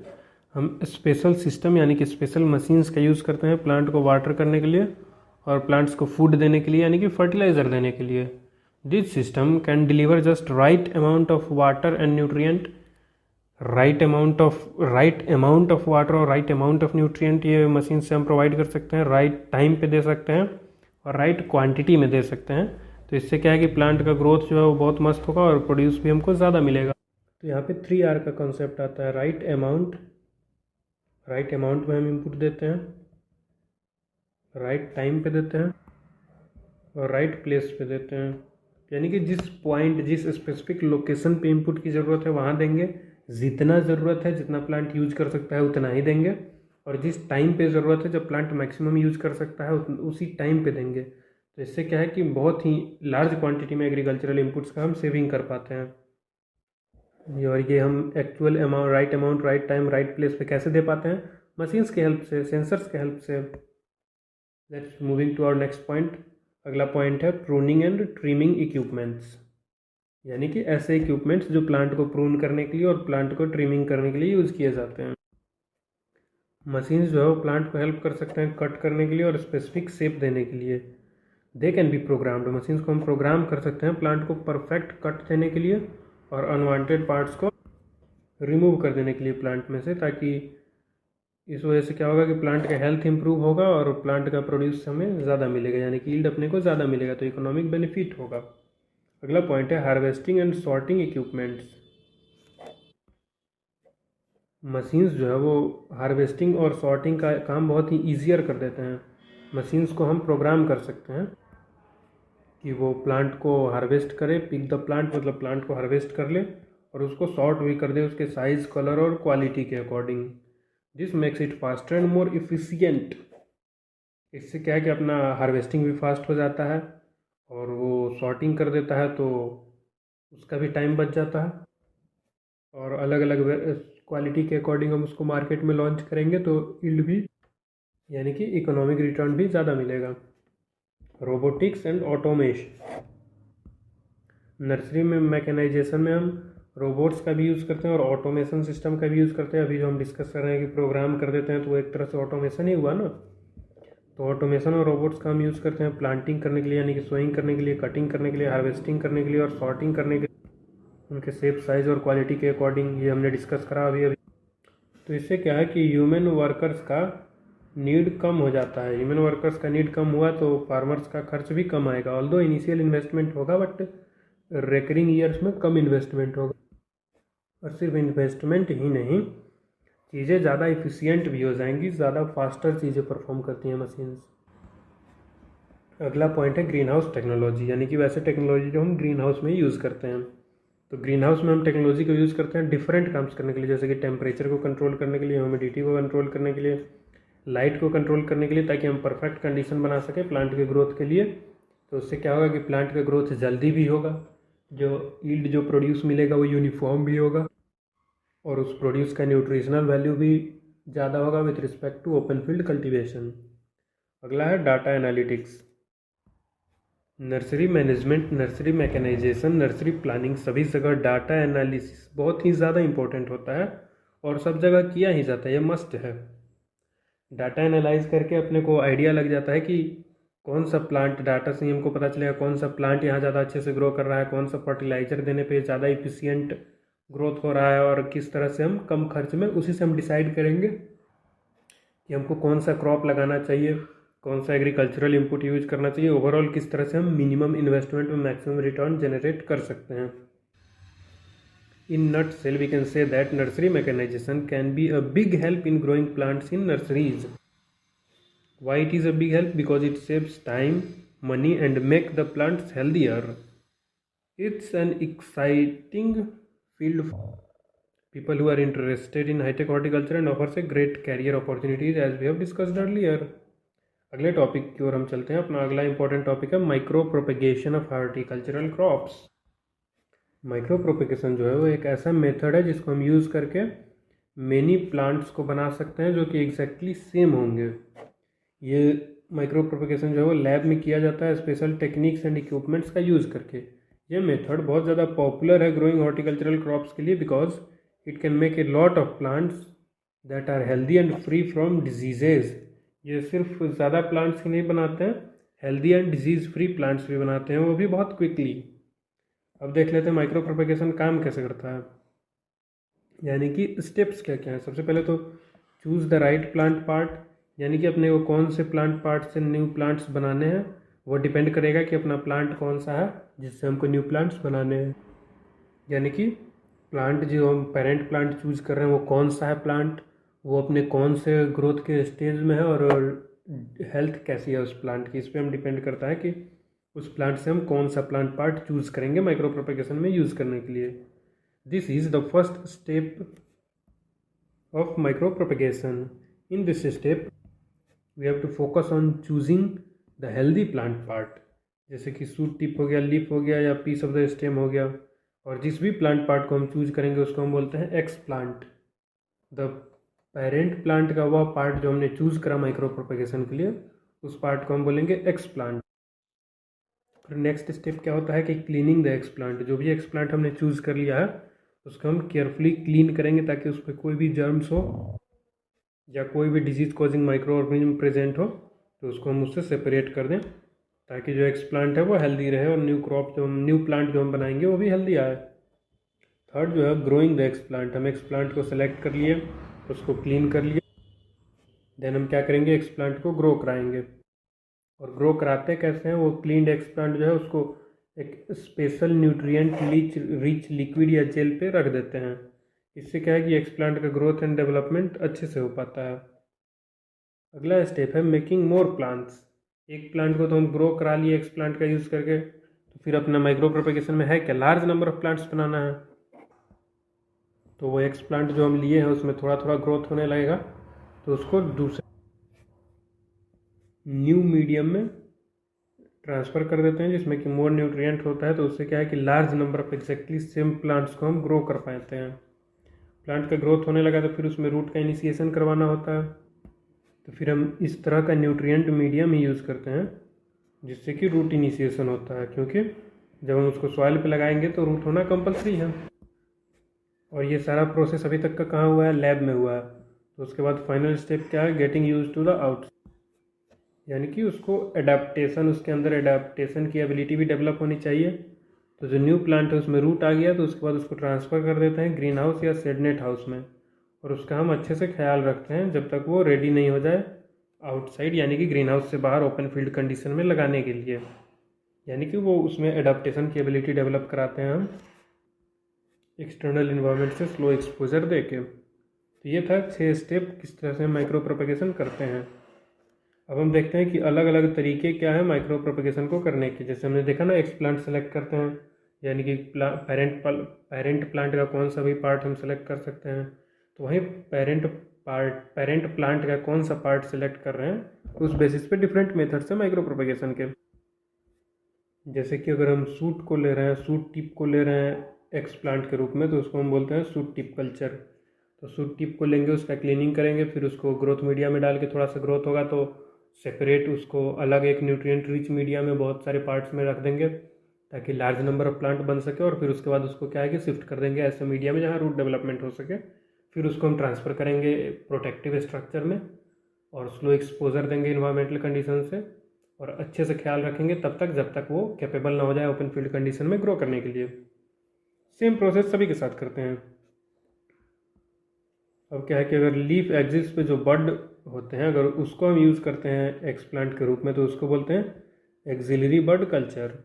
हम स्पेशल सिस्टम यानी कि स्पेशल मशीन्स का यूज़ करते हैं प्लांट को वाटर करने के लिए और प्लांट्स को फूड देने के लिए, यानी कि फर्टिलाइज़र देने के लिए। This system can deliver just right amount of water and nutrient, right amount of water और राइट अमाउंट ऑफ न्यूट्रिएंट ये मशीन से हम प्रोवाइड कर सकते हैं, राइट टाइम पे दे सकते हैं और राइट क्वांटिटी में दे सकते हैं। तो इससे क्या है कि प्लांट का ग्रोथ जो है वो बहुत मस्त होगा और प्रोड्यूस भी हमको ज़्यादा मिलेगा। तो यहाँ पे 3R का कॉन्सेप्ट आता है, राइट अमाउंट में हम इनपुट देते हैं, राइट टाइम पे देते हैं और राइट प्लेस पे देते हैं। यानी कि जिस पॉइंट, जिस स्पेसिफिक लोकेशन पे इनपुट की ज़रूरत है वहाँ देंगे, जितना ज़रूरत है, जितना प्लांट यूज कर सकता है उतना ही देंगे, और जिस टाइम पे ज़रूरत है जब प्लांट मैक्सिमम यूज कर सकता है उसी टाइम पे देंगे। तो इससे क्या है कि बहुत ही लार्ज क्वांटिटी में एग्रीकल्चरल इनपुट्स का हम सेविंग कर पाते हैं। और ये हम actual amount, right time, right place पे कैसे दे पाते हैं? मशीन्स के हेल्प से, सेंसर्स के हेल्प से। Let's moving to our next point. अगला पॉइंट है प्रूनिंग एंड ट्रिमिंग इक्विपमेंट्स, यानी कि ऐसे इक्विपमेंट्स जो प्लांट को प्रून करने के लिए और प्लांट को ट्रिमिंग करने के लिए यूज़ किए जाते हैं। मशीन्स जो है वो प्लांट को हेल्प कर सकते हैं कट करने के लिए और स्पेसिफिक शेप देने के लिए। They can be programmed, machines को हम प्रोग्राम कर सकते हैं प्लांट को परफेक्ट कट देने के लिए और अनवांटेड पार्ट्स को रिमूव कर देने के लिए प्लांट में से, ताकि इस वजह से क्या होगा कि प्लांट का हेल्थ इंप्रूव होगा और प्लांट का प्रोड्यूस हमें ज़्यादा मिलेगा, यानी कि यील्ड अपने को ज़्यादा मिलेगा, तो इकोनॉमिक बेनिफिट होगा। अगला पॉइंट है harvesting and sorting equipments. Machines जो है वो हार्वेस्टिंग और सॉर्टिंग का काम बहुत ही ईजियर कर देते हैं। मशीन्स को हम प्रोग्राम कर सकते हैं कि वो प्लांट को हार्वेस्ट करे, पिक द प्लांट मतलब प्लांट को हार्वेस्ट कर ले और उसको सॉर्ट भी कर दे उसके साइज़, कलर और क्वालिटी के according. This makes it faster and more efficient. इससे क्या है कि अपना हार्वेस्टिंग भी फास्ट हो जाता है और वो सॉर्टिंग कर देता है तो उसका भी टाइम बच जाता है, और अलग अलग क्वालिटी के अकॉर्डिंग हम उसको मार्केट में लॉन्च करेंगे तो यील्ड भी, यानी कि इकोनॉमिक रिटर्न भी ज़्यादा मिलेगा। Robotics and automation. नर्सरी में मैकेनाइजेशन में हम रोबोट्स का भी यूज़ करते हैं और ऑटोमेशन सिस्टम का भी यूज़ करते हैं। अभी जो हम डिस्कस कर रहे हैं कि प्रोग्राम कर देते हैं तो वो एक तरह से ऑटोमेशन ही हुआ ना। तो ऑटोमेशन और रोबोट्स का हम यूज़ करते हैं प्लांटिंग करने के लिए, यानी कि सोइंग करने के लिए, कटिंग करने के लिए, हार्वेस्टिंग करने के लिए और सॉर्टिंग करने के लिए, उनके शेप, साइज़ और क्वालिटी के अकॉर्डिंग। ये हमने डिस्कस करा अभी। तो इससे क्या है कि ह्यूमन वर्कर्स का नीड कम हो जाता है। ह्यूमन वर्कर्स का नीड कम हुआ तो फार्मर्स का खर्च भी कम आएगा। ऑल्दो इनिशियल इन्वेस्टमेंट होगा बट रेकरिंग ईयर्स में कम इन्वेस्टमेंट होगा। और सिर्फ इन्वेस्टमेंट ही नहीं, चीज़ें ज़्यादा इफ़िशियंट भी हो जाएंगी, ज़्यादा फास्टर चीज़ें परफॉर्म करती हैं मशीन्स। अगला पॉइंट है ग्रीन हाउस टेक्नोलॉजी, यानी कि वैसे टेक्नोलॉजी जो हम ग्रीन हाउस में यूज़ करते हैं। तो ग्रीन हाउस में हम टेक्नोलॉजी को यूज़ करते हैं डिफरेंट काम्स करने के लिए, जैसे कि टेम्परेचर को कंट्रोल करने के लिए, ह्यूमिडिटी को कंट्रोल करने के लिए, लाइट को कंट्रोल करने के लिए, ताकि हम परफेक्ट कंडीशन बना सकें प्लांट के ग्रोथ के लिए। तो उससे क्या होगा कि प्लांट का ग्रोथ जल्दी भी होगा, जो यील्ड जो प्रोड्यूस मिलेगा वो यूनिफॉर्म भी होगा, और उस प्रोड्यूस का न्यूट्रिशनल वैल्यू भी ज़्यादा होगा with respect to open field cultivation. अगला है data analytics. Nursery management, nursery mechanisation, nursery planning, सभी जगह डाटा एनालिसिस बहुत ही ज़्यादा इंपॉर्टेंट होता है और सब जगह किया ही जाता है, ये मस्ट है। डाटा एनालाइज करके अपने को आइडिया लग जाता है कि कौन सा प्लांट, डाटा से हमको पता चलेगा कौन सा प्लांट यहाँ ज़्यादा अच्छे से ग्रो कर रहा है, कौन सा फर्टिलाइजर देने पे ज़्यादा इफिशियंट ग्रोथ हो रहा है, और किस तरह से हम कम खर्च में, उसी से हम डिसाइड करेंगे कि हमको कौन सा क्रॉप लगाना चाहिए, कौन सा एग्रीकल्चरल इनपुट यूज करना चाहिए, ओवरऑल किस तरह से हम मिनिमम इन्वेस्टमेंट में मैक्सिमम रिटर्न जनरेट कर सकते हैं। In nutshell, we can say that nursery mechanization can be a big help in growing plants in nurseries. Why it is a big help? Because it saves time, money, and make the plants healthier. It's an exciting field for people who are interested in high-tech horticulture and offers a great career opportunities as we have discussed earlier. अगले topic की ओर हम चलते हैं। अपना अगला important topic है micro propagation of horticultural crops. Micro propagation जो है वो एक ऐसा मेथड है जिसको हम यूज़ करके मेनी प्लांट्स को बना सकते हैं जो कि एग्जैक्टली सेम होंगे। ये माइक्रो प्रोपेगेशन जो है वो लैब में किया जाता है स्पेशल टेक्निक्स एंड इक्विपमेंट्स का यूज़ करके। ये मेथड बहुत ज़्यादा पॉपुलर है ग्रोइंग हॉर्टिकल्चरल क्रॉप्स के लिए, because it can make a lot of plants that are healthy and free from diseases. ये सिर्फ ज़्यादा प्लांट्स ही नहीं बनाते हैं, healthy and disease free plants भी बनाते हैं, वो भी बहुत क्विकली। अब देख लेते हैं माइक्रो प्रोपेगेशन काम कैसे करता है, यानी कि स्टेप्स क्या क्या है। सबसे पहले तो choose the right plant part, यानी कि अपने को कौन से प्लांट पार्ट से न्यू प्लांट्स बनाने हैं, वो डिपेंड करेगा कि अपना प्लांट कौन सा है जिससे हमको न्यू प्लांट्स बनाने हैं। यानी कि प्लांट जो हम पेरेंट प्लांट चूज़ कर रहे हैं वो कौन सा है प्लांट, वो अपने कौन से ग्रोथ के स्टेज में है, और हेल्थ कैसी है उस प्लांट की, इस पर हम डिपेंड करता है कि उस प्लांट से हम कौन सा प्लांट पार्ट चूज़ करेंगे माइक्रो प्रोपेगेशन में यूज़ करने के लिए। This is the first step of micro propagation. In this step we have to focus on choosing the healthy plant part, जैसे कि सूट टिप हो गया, लीफ हो गया, या पीस ऑफ द स्टेम हो गया। और जिस भी प्लांट पार्ट को हम चूज करेंगे उसको हम बोलते हैं x plant. The parent plant का वह पार्ट जो हमने चूज करा माइक्रो प्रोपेगेशन के लिए, उस पार्ट को हम बोलेंगे एक्स प्लांट। फिर नेक्स्ट स्टेप क्या होता है कि क्लीनिंग द एक्स प्लांट। जो भी एक्स प्लांट हमने चूज कर लिया है उसको हम केयरफुली क्लीन करेंगे ताकि उस पर कोई भी जर्म्स हो या कोई भी disease causing micro organism present हो तो उसको हम उससे सेपरेट कर दें, ताकि जो एक्स प्लांट है वो हेल्दी रहे और न्यू क्रॉप जो न्यू प्लांट जो हम बनाएंगे वो भी हेल्दी आए। थर्ड जो है ग्रोइंग द एक्स प्लांट। हम एक्स प्लांट को सेलेक्ट कर लिए, उसको क्लीन कर लिए, देन हम क्या करेंगे, एक्स प्लांट को ग्रो कराएंगे। और ग्रो कराते कैसे हैं, वो क्लीन एक्स प्लांट जो है उसको एक स्पेशल न्यूट्रिएंट रिच लिक्विड या जेल पे रख देते हैं। इससे क्या है कि एक्स प्लांट का ग्रोथ एंड डेवलपमेंट अच्छे से हो पाता है। अगला स्टेप है मेकिंग मोर प्लांट्स। एक प्लांट को तो हम ग्रो करा लिए एक्स प्लांट का यूज़ करके, तो फिर अपना माइक्रो प्रोपेगेशन में है क्या, लार्ज नंबर ऑफ प्लांट्स बनाना है। तो वो एक्स प्लांट जो हम लिए हैं उसमें थोड़ा थोड़ा ग्रोथ होने लगेगा, तो उसको दूसरे न्यू मीडियम में ट्रांसफ़र कर देते हैं जिसमें कि मोर न्यूट्रिएंट होता है। तो उससे क्या है कि large number of exactly same plants को हम ग्रो कर पाते हैं। प्लांट का ग्रोथ होने लगा तो फिर उसमें रूट का इनिशिएशन करवाना होता है, तो फिर हम इस तरह का न्यूट्रिएंट मीडियम ही यूज़ करते हैं जिससे कि रूट इनिशिएशन होता है, क्योंकि जब हम उसको सॉइल पे लगाएंगे तो रूट होना कंपलसरी है। और ये सारा प्रोसेस अभी तक का कहाँ हुआ है, लैब में हुआ है। तो उसके बाद फाइनल स्टेप क्या है, getting use to the out, यानी कि उसको एडाप्टेशन, उसके अंदर एडाप्टेशन की एबिलिटी भी डेवलप होनी चाहिए। तो जो न्यू प्लांट है उसमें रूट आ गया तो उसके बाद उसको ट्रांसफ़र कर देते हैं ग्रीन हाउस या शेडनेट हाउस में, और उसका हम अच्छे से ख्याल रखते हैं जब तक वो रेडी नहीं हो जाए आउटसाइड, यानी कि ग्रीन हाउस से बाहर ओपन फील्ड कंडीशन में लगाने के लिए। यानी कि वो उसमें एडाप्टेशन की एबिलिटी डेवलप कराते हैं हम एक्सटर्नल इन्वायरमेंट से स्लो एक्सपोजर दे के। तो ये था 6 स्टेप किस तरह से माइक्रो प्रोपेगेशन करते हैं। अब हम देखते हैं कि अलग अलग तरीके क्या है माइक्रो प्रोपेगेशन को करने के। जैसे हमने देखा ना, एक्स प्लांट सेलेक्ट करते हैं, यानी कि पेरेंट प्लांट का कौन सा भी पार्ट हम सेलेक्ट कर सकते हैं। तो वहीं पेरेंट पार्ट पेरेंट प्लांट का कौन सा पार्ट सेलेक्ट कर रहे हैं, उस बेसिस पे डिफरेंट मेथड्स है माइक्रो प्रोपेगेशन के। जैसे कि अगर हम सूट को ले रहे हैं, सूट टिप को ले रहे हैं एक्स प्लांट के रूप में, तो उसको हम बोलते हैं सूट टिप कल्चर। तो सूट टिप को लेंगे, उसका क्लीनिंग करेंगे, फिर उसको ग्रोथ मीडिया में डाल के थोड़ा सा ग्रोथ होगा तो सेपरेट उसको अलग एक न्यूट्रिएंट रिच मीडिया में बहुत सारे पार्ट्स में रख देंगे ताकि लार्ज नंबर ऑफ प्लांट बन सके। और फिर उसके बाद उसको क्या है कि शिफ्ट कर देंगे ऐसे मीडिया में जहाँ रूट डेवलपमेंट हो सके। फिर उसको हम ट्रांसफ़र करेंगे प्रोटेक्टिव स्ट्रक्चर में और स्लो एक्सपोजर देंगे इन्वायरमेंटल कंडीशन से, और अच्छे से ख्याल रखेंगे तब तक जब तक वो कैपेबल ना हो जाए ओपन फील्ड कंडीशन में ग्रो करने के लिए। सेम प्रोसेस सभी के साथ करते हैं। अब क्या है कि अगर लीफ एक्सिस पे जो बड होते हैं, अगर उसको हम यूज़ करते हैं एक्सप्लांट के रूप में, तो उसको बोलते हैं एक्सिलरी बड कल्चर।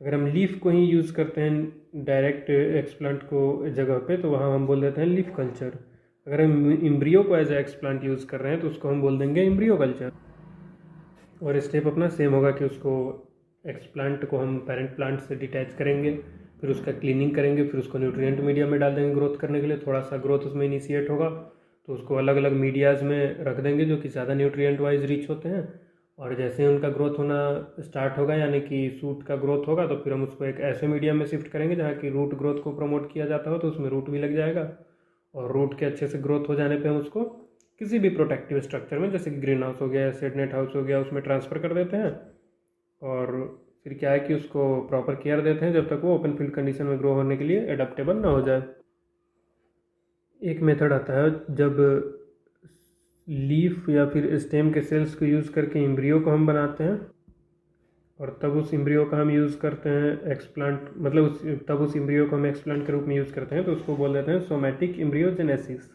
अगर हम लीफ को ही यूज़ करते हैं डायरेक्ट एक्सप्लांट को जगह पे, तो वहाँ हम बोल देते हैं लीफ कल्चर। अगर हम इम्ब्रियो को एज ए एक्सप्लांट यूज़ कर रहे हैं तो उसको हम बोल देंगे इम्ब्रियो कल्चर। और स्टेप अपना सेम होगा कि उसको एक्सप्लांट को हम पेरेंट प्लांट से डिटैच करेंगे, फिर उसका क्लीनिंग करेंगे, फिर उसको न्यूट्रिएंट मीडिया में डाल देंगे ग्रोथ करने के लिए। थोड़ा सा ग्रोथ उसमें इनिशिएट होगा तो उसको अलग अलग मीडियाज़ में रख देंगे जो कि ज़्यादा न्यूट्रिएंट वाइज रिच होते हैं। और जैसे ही उनका ग्रोथ होना स्टार्ट होगा, यानी कि सूट का ग्रोथ होगा, तो फिर हम उसको एक ऐसे मीडियम में शिफ्ट करेंगे जहाँ की रूट ग्रोथ को प्रमोट किया जाता हो, तो उसमें रूट भी लग जाएगा। और रूट के अच्छे से ग्रोथ हो जाने पे हम उसको किसी भी प्रोटेक्टिव स्ट्रक्चर में, जैसे कि ग्रीन हाउस हो गया, शेड नेट हाउस हो गया, उसमें ट्रांसफ़र कर देते हैं। और फिर क्या है कि उसको प्रॉपर केयर देते हैं जब तक वो ओपन फील्ड कंडीशन में ग्रो होने के लिए एडाप्टेबल ना हो जाए। एक मेथड आता है जब लीफ या फिर स्टेम के सेल्स को यूज़ करके एम्ब्रियो को हम बनाते हैं, और तब उस एम्ब्रियो का हम यूज़ करते हैं एक्सप्लांट, मतलब तब उस एम्ब्रियो को हम एक्सप्लांट के रूप में यूज़ करते हैं, तो उसको बोल देते हैं सोमैटिक एम्ब्रियोजेनेसिस।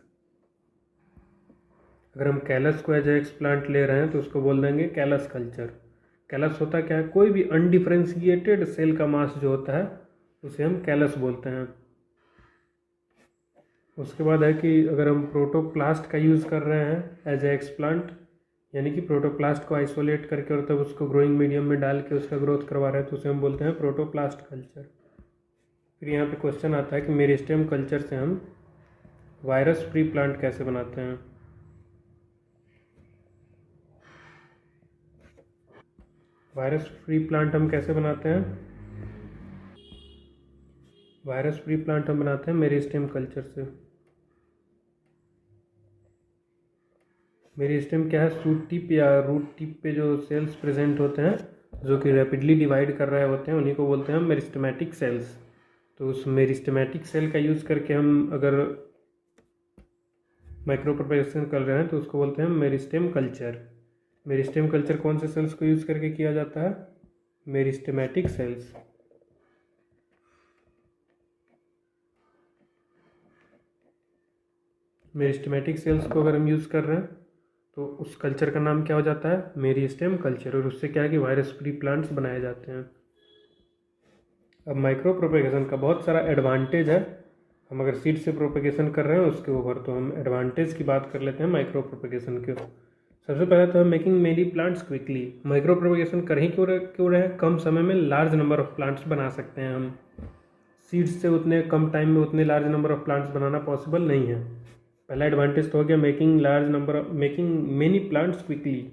अगर हम कैलस को एज ए एक्सप्लांट ले रहे हैं तो उसको बोल देंगे कैलस कल्चर। कैलस होता क्या है, कोई भी अनडिफरेंशिएटेड सेल का मास जो होता है उसे हम कैलस बोलते हैं। उसके बाद है कि अगर हम प्रोटोप्लास्ट का यूज़ कर रहे हैं एज ए एक्सप्लांट, यानी कि प्रोटोप्लास्ट को आइसोलेट करके और तब उसको ग्रोइंग मीडियम में डाल के उसका ग्रोथ करवा रहे हैं, तो उसे हम बोलते हैं प्रोटोप्लास्ट कल्चर। फिर यहाँ पे क्वेश्चन आता है कि मेरिस्टेम कल्चर से हम वायरस फ्री प्लांट कैसे बनाते हैं। वायरस फ्री प्लांट हम कैसे बनाते हैं? वायरस फ्री प्लांट हम बनाते हैं मेरिस्टेम कल्चर से। मेरिस्टेम क्या है, सूट टिप या रूट टिप पे जो सेल्स प्रेजेंट होते हैं जो कि रैपिडली डिवाइड कर रहे होते हैं, उन्हीं को बोलते हैं मेरिस्टेमेटिक सेल्स। तो उस मेरिस्टेमेटिक सेल का यूज़ करके हम अगर माइक्रो प्रोपेगेशन कर रहे हैं तो उसको बोलते हैं मेरिस्टेम कल्चर। मेरिस्टेम कल्चर कौन से सेल्स को यूज़ करके किया जाता है? Meristematic cells. मेरिस्टेमेटिक सेल्स को अगर हम यूज़ कर रहे हैं तो उस कल्चर का नाम क्या हो जाता है? Meristem culture. और उससे क्या है कि वायरस फ्री प्लांट्स बनाए जाते हैं। अब माइक्रो प्रोपेगेशन का बहुत सारा एडवांटेज है। हम अगर सीड से प्रोपेगेशन कर रहे हैं उसके ऊपर, तो हम एडवांटेज की बात कर लेते हैं माइक्रो प्रोपेगेशन के। सबसे पहले तो हम making many plants quickly. Micro propagation कर ही क्यों रहे हैं? कम समय में लार्ज नंबर ऑफ प्लांट्स बना सकते हैं हम। सीड्स से उतने कम टाइम में उतने लार्ज नंबर ऑफ प्लांट्स बनाना पॉसिबल नहीं है। पहला एडवांटेज तो हो गया मेकिंग मेनी प्लांट्स क्विकली।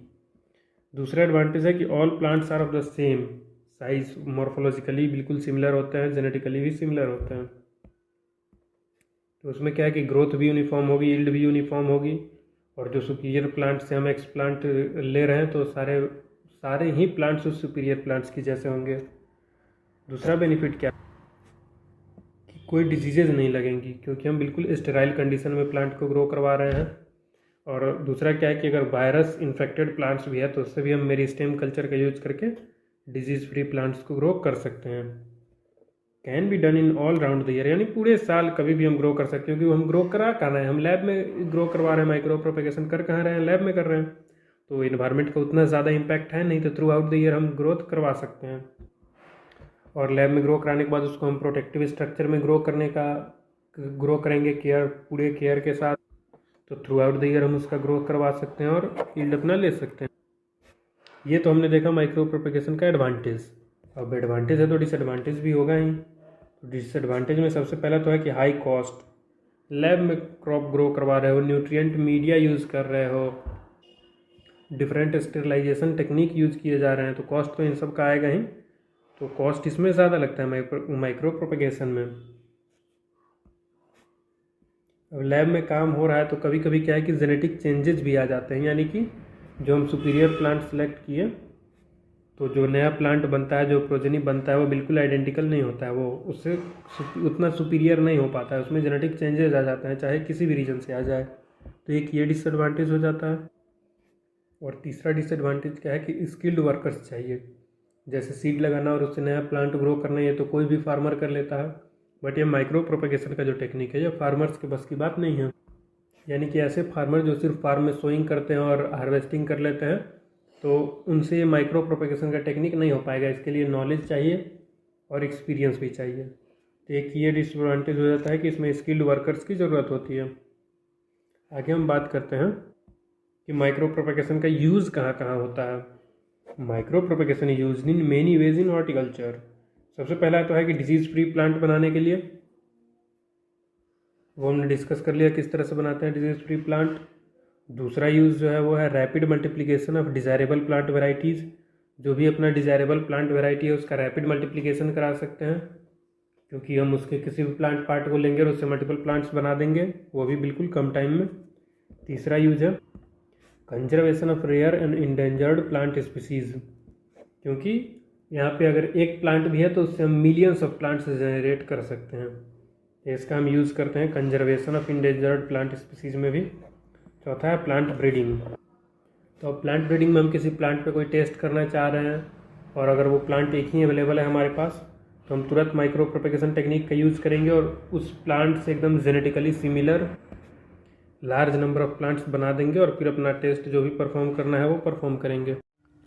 दूसरा एडवांटेज है कि all plants are of the same size, morphologically बिल्कुल सिमिलर होते हैं, जेनेटिकली भी सिमिलर होते हैं। तो उसमें क्या है कि ग्रोथ भी यूनिफॉर्म होगी, यील्ड भी यूनिफॉर्म होगी। और जो सुपीरियर प्लांट से हम एक्सप्लांट ले रहे हैं तो सारे ही प्लांट्स उस सुपीरियर प्लांट्स की जैसे होंगे। दूसरा बेनिफिट क्या, कि कोई डिजीजेज नहीं लगेंगी क्योंकि हम बिल्कुल स्टेराइल कंडीशन में प्लांट को ग्रो करवा रहे हैं। और दूसरा क्या है कि अगर वायरस इन्फेक्टेड प्लांट्स भी है तो उससे भी हम मेरिस्टेम कल्चर का यूज करके डिजीज फ्री प्लांट्स को ग्रो कर सकते हैं। Can be done in all round the year, यानी पूरे साल कभी भी हम ग्रो कर सकते हैं, क्योंकि हम ग्रो करा कहाँ रहे हैं, हम लैब में ग्रो करवा रहे हैं। माइक्रो प्रोपेगेशन कर कहाँ रहे हैं? लैब में कर रहे हैं। तो इन्वायरमेंट का उतना ज़्यादा इम्पैक्ट है नहीं, तो थ्रू आउट द ईयर हम ग्रोथ करवा सकते हैं। और लैब में ग्रो कराने के बाद उसको हम प्रोटेक्टिव स्ट्रक्चर में ग्रो करेंगे पूरे केयर के साथ, तो थ्रू आउट द ईयर हम उसका ग्रोथ करवा सकते हैं और यील्ड अपना ले सकते हैं। ये तो हमने देखा माइक्रो प्रोपेगेशन का एडवांटेज। अब एडवांटेज है तो डिसएडवांटेज भी होगा ही। तो डिसएडवांटेज में सबसे पहला तो है कि हाई कॉस्ट। लैब में क्रॉप ग्रो करवा रहे हो, न्यूट्रिएंट मीडिया यूज़ कर रहे हो, डिफरेंट स्टेरिलाइजेशन टेक्निक यूज़ किए जा रहे हैं, तो कॉस्ट तो इन सब का आएगा ही। तो कॉस्ट इसमें ज़्यादा लगता है माइक्रो प्रोपेगेशन में। अब लैब में काम हो रहा है तो कभी कभी क्या है कि जेनेटिक चेंजेस भी आ जाते हैं, यानी कि जो हम सुपीरियर प्लांट सेलेक्ट किए तो जो नया प्लांट बनता है, जो प्रोजेनी बनता है, वो बिल्कुल आइडेंटिकल नहीं होता है, वो उससे उतना सुपीरियर नहीं हो पाता है, उसमें जेनेटिक चेंजेस आ जाते हैं, चाहे किसी भी रीजन से आ जाए। तो एक ये डिसएडवांटेज हो जाता है। और तीसरा डिसएडवांटेज क्या है कि स्किल्ड वर्कर्स चाहिए। जैसे सीड लगाना और उससे नया प्लांट ग्रो करना, ये तो कोई भी फार्मर कर लेता है, बट ये माइक्रो प्रोपेगेशन का जो टेक्निक है ये फार्मर्स के बस की बात नहीं है। यानी कि ऐसे फार्मर जो सिर्फ फार्म में सोइंग करते हैं और हार्वेस्टिंग कर लेते हैं, तो उनसे माइक्रो प्रोपेगेशन का टेक्निक नहीं हो पाएगा। इसके लिए नॉलेज चाहिए और एक्सपीरियंस भी चाहिए। तो एक ये डिसएडवांटेज हो जाता है कि इसमें स्किल्ड वर्कर्स की ज़रूरत होती है। आगे हम बात करते हैं कि माइक्रो प्रोपेगेशन का यूज़ कहाँ कहाँ होता है। Micro propagation use in many ways in horticulture. सबसे पहला तो है कि डिजीज़ फ्री प्लांट बनाने के लिए, वो हमने डिस्कस कर लिया किस तरह से बनाते हैं डिजीज़ फ्री प्लांट। दूसरा यूज़ जो है वो है rapid multiplication of desirable plant varieties. जो भी अपना डिज़ायरेबल प्लांट वेराइटी है उसका रैपिड मल्टीप्लिकेशन करा सकते हैं, क्योंकि हम उसके किसी भी प्लांट पार्ट को लेंगे और उससे मल्टीपल प्लांट्स बना देंगे, वो भी बिल्कुल कम टाइम में। तीसरा यूज है conservation of rare and endangered plant species, क्योंकि यहाँ पे अगर एक प्लांट भी है तो उससे हम मिलियंस ऑफ प्लांट्स जनरेट कर सकते हैं। इसका हम यूज़ करते हैं conservation of endangered plant species में भी। चौथा है प्लांट ब्रीडिंग। तो अब प्लांट ब्रीडिंग में हम किसी प्लांट पे कोई टेस्ट करना चाह रहे हैं और अगर वो प्लांट एक ही अवेलेबल है हमारे पास, तो हम तुरंत माइक्रो प्रोपेगेशन टेक्निक का यूज़ करेंगे और उस प्लांट से एकदम genetically similar large number of plants बना देंगे और फिर अपना टेस्ट जो भी परफॉर्म करना है वो परफॉर्म करेंगे।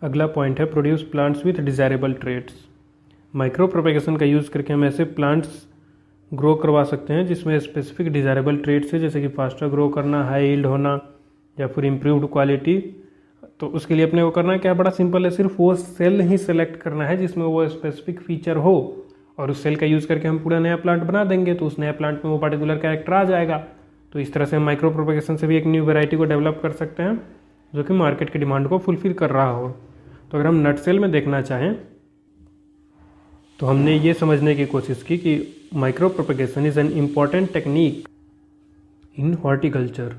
अगला पॉइंट है produce plants with desirable traits. Micro propagation का यूज़ करके हम ऐसे प्लांट्स ग्रो करवा सकते हैं जिसमें स्पेसिफिक डिज़ायरेबल ट्रेट्स है, जैसे कि फास्टर ग्रो करना, हाई यील्ड होना या फिर इम्प्रूव्ड क्वालिटी। तो उसके लिए अपने को करना क्या है, बड़ा सिंपल है, सिर्फ वो सेल ही सेलेक्ट करना है जिसमें वो स्पेसिफिक फीचर हो और उस सेल का यूज़ करके हम पूरा नया प्लांट बना देंगे, तो उस नया प्लांट में वो पर्टिकुलर कैरेक्टर आ जाएगा। तो इस तरह से हम माइक्रो प्रोपेगेशन से भी एक न्यू वैरायटी को डेवलप कर सकते हैं जो कि मार्केट की डिमांड को फुलफिल कर रहा हो। तो अगर हम नट सेल में देखना चाहें तो हमने ये समझने की कोशिश की कि micro propagation is an important technique in horticulture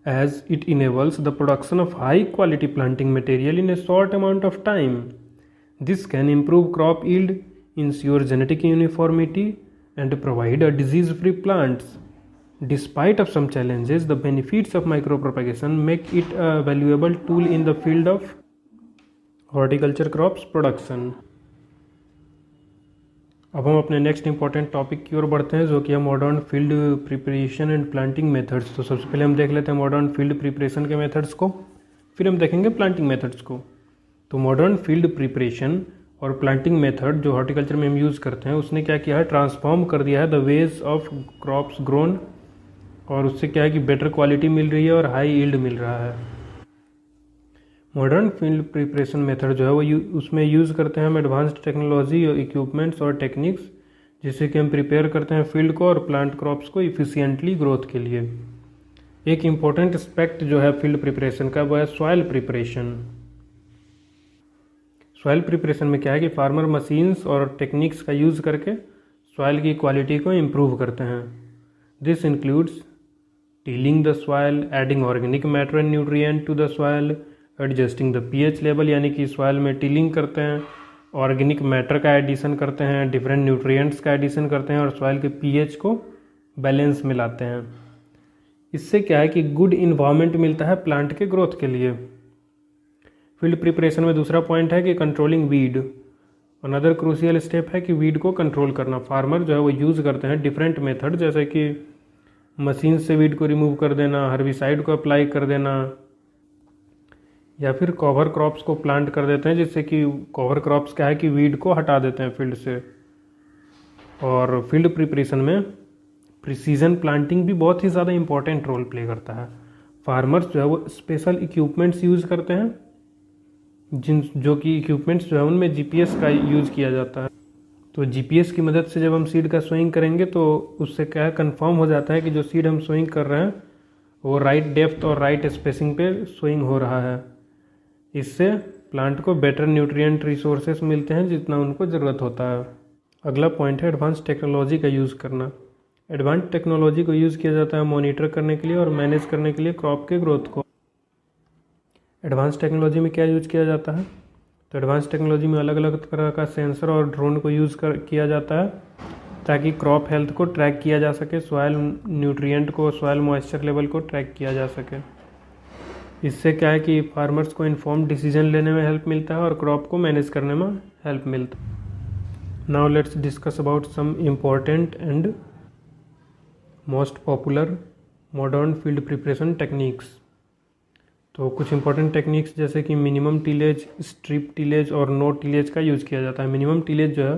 as it enables the production of high quality planting material in a short amount of time. This can improve crop yield, ensure genetic uniformity, and provide a disease-free plants. Despite of some challenges, the benefits of micropropagation make it a valuable tool in the field of horticulture crops production. अब हम अपने next important topic की ओर बढ़ते हैं, जो कि है modern field preparation and planting methods. तो सबसे पहले हम देख लेते हैं मॉडर्न फील्ड प्रिपरेशन के मेथड्स को, फिर हम देखेंगे प्लांटिंग मेथड्स को। तो मॉडर्न फील्ड प्रिपरेशन और प्लांटिंग मेथड जो हॉर्टिकल्चर में हम यूज़ करते हैं, उसने क्या किया है, ट्रांसफॉर्म कर दिया है the ways of crops grown, और उससे क्या है कि बेटर क्वालिटी मिल रही है और हाई यील्ड मिल रहा है। मॉडर्न फील्ड प्रिपरेशन मेथड जो है वो उसमें यूज़ करते हैं हम एडवांस्ड टेक्नोलॉजी और इक्विपमेंट्स और टेक्निक्स, जिससे कि हम प्रिपेयर करते हैं फील्ड को और प्लांट क्रॉप्स को इफ़िशियंटली ग्रोथ के लिए। एक इम्पॉर्टेंट एस्पेक्ट जो है फील्ड प्रिपरेशन का वो है सॉइल प्रिपरेशन। सॉइल प्रिपरेशन में क्या है कि फार्मर मशीन्स और टेक्निक्स का यूज़ करके सॉइल की क्वालिटी को इम्प्रूव करते हैं। This includes tilling the soil, adding organic matter and nutrient to the soil, adjusting the pH level, यानी कि सॉइल में टीलिंग करते हैं, ऑर्गेनिक मैटर का एडिशन करते हैं, डिफरेंट न्यूट्रिएंट्स का एडिशन करते हैं और सॉइल के पीएच को बैलेंस में लाते हैं। इससे क्या है कि गुड इन्वायरमेंट मिलता है प्लांट के ग्रोथ के लिए। फील्ड प्रिपरेशन में दूसरा पॉइंट है कि controlling weed. Another crucial step है कि वीड को कंट्रोल करना। फार्मर जो है वो यूज़ करते हैं डिफरेंट मेथड, जैसे कि मशीन से वीड को रिमूव कर देना, हर्बिसाइड को अप्लाई कर देना, या फिर कवर क्रॉप्स को प्लांट कर देते हैं, जिससे कि कवर क्रॉप्स क्या है कि वीड को हटा देते हैं फील्ड से। और फील्ड प्रिपरेशन में प्रिसीजन प्लांटिंग भी बहुत ही ज़्यादा इंपॉर्टेंट रोल प्ले करता है। फार्मर्स जो है वो स्पेशल इक्विपमेंट्स यूज़ करते हैं, जो कि इक्विपमेंट्स जो है उनमें जीपीएस का यूज़ किया जाता है। तो जीपीएस की मदद से जब हम सीड का सोइंग करेंगे तो उससे क्या है, कंफर्म हो जाता है कि जो सीड हम सोइंग कर रहे हैं वो राइट डेप्थ और राइट स्पेसिंग पे सोइंग हो रहा है। इससे प्लांट को बेटर न्यूट्रिएंट रिसोर्सेस मिलते हैं जितना उनको ज़रूरत होता है। अगला पॉइंट है एडवांस टेक्नोलॉजी का यूज़ करना। एडवांस टेक्नोलॉजी को यूज़ किया जाता है मॉनिटर करने के लिए और मैनेज करने के लिए क्रॉप के ग्रोथ को। एडवांस टेक्नोलॉजी में क्या यूज़ किया जाता है, तो एडवांस टेक्नोलॉजी में अलग अलग तरह का सेंसर और ड्रोन को किया जाता है ताकि क्रॉप हेल्थ को ट्रैक किया जा सके, सॉयल न्यूट्रिएंट को, सॉयल मॉइस्चर लेवल को ट्रैक किया जा सके। इससे क्या है कि फार्मर्स को इन्फॉर्म्ड डिसीजन लेने में हेल्प मिलता है और क्रॉप को मैनेज करने में हेल्प मिलता है। Now let's discuss about some important and most popular modern field preparation techniques. तो कुछ इंपॉर्टेंट टेक्निक्स जैसे कि मिनिमम टिलेज, स्ट्रिप टिलेज और नो टिलेज का यूज़ किया जाता है। मिनिमम टिलेज जो है,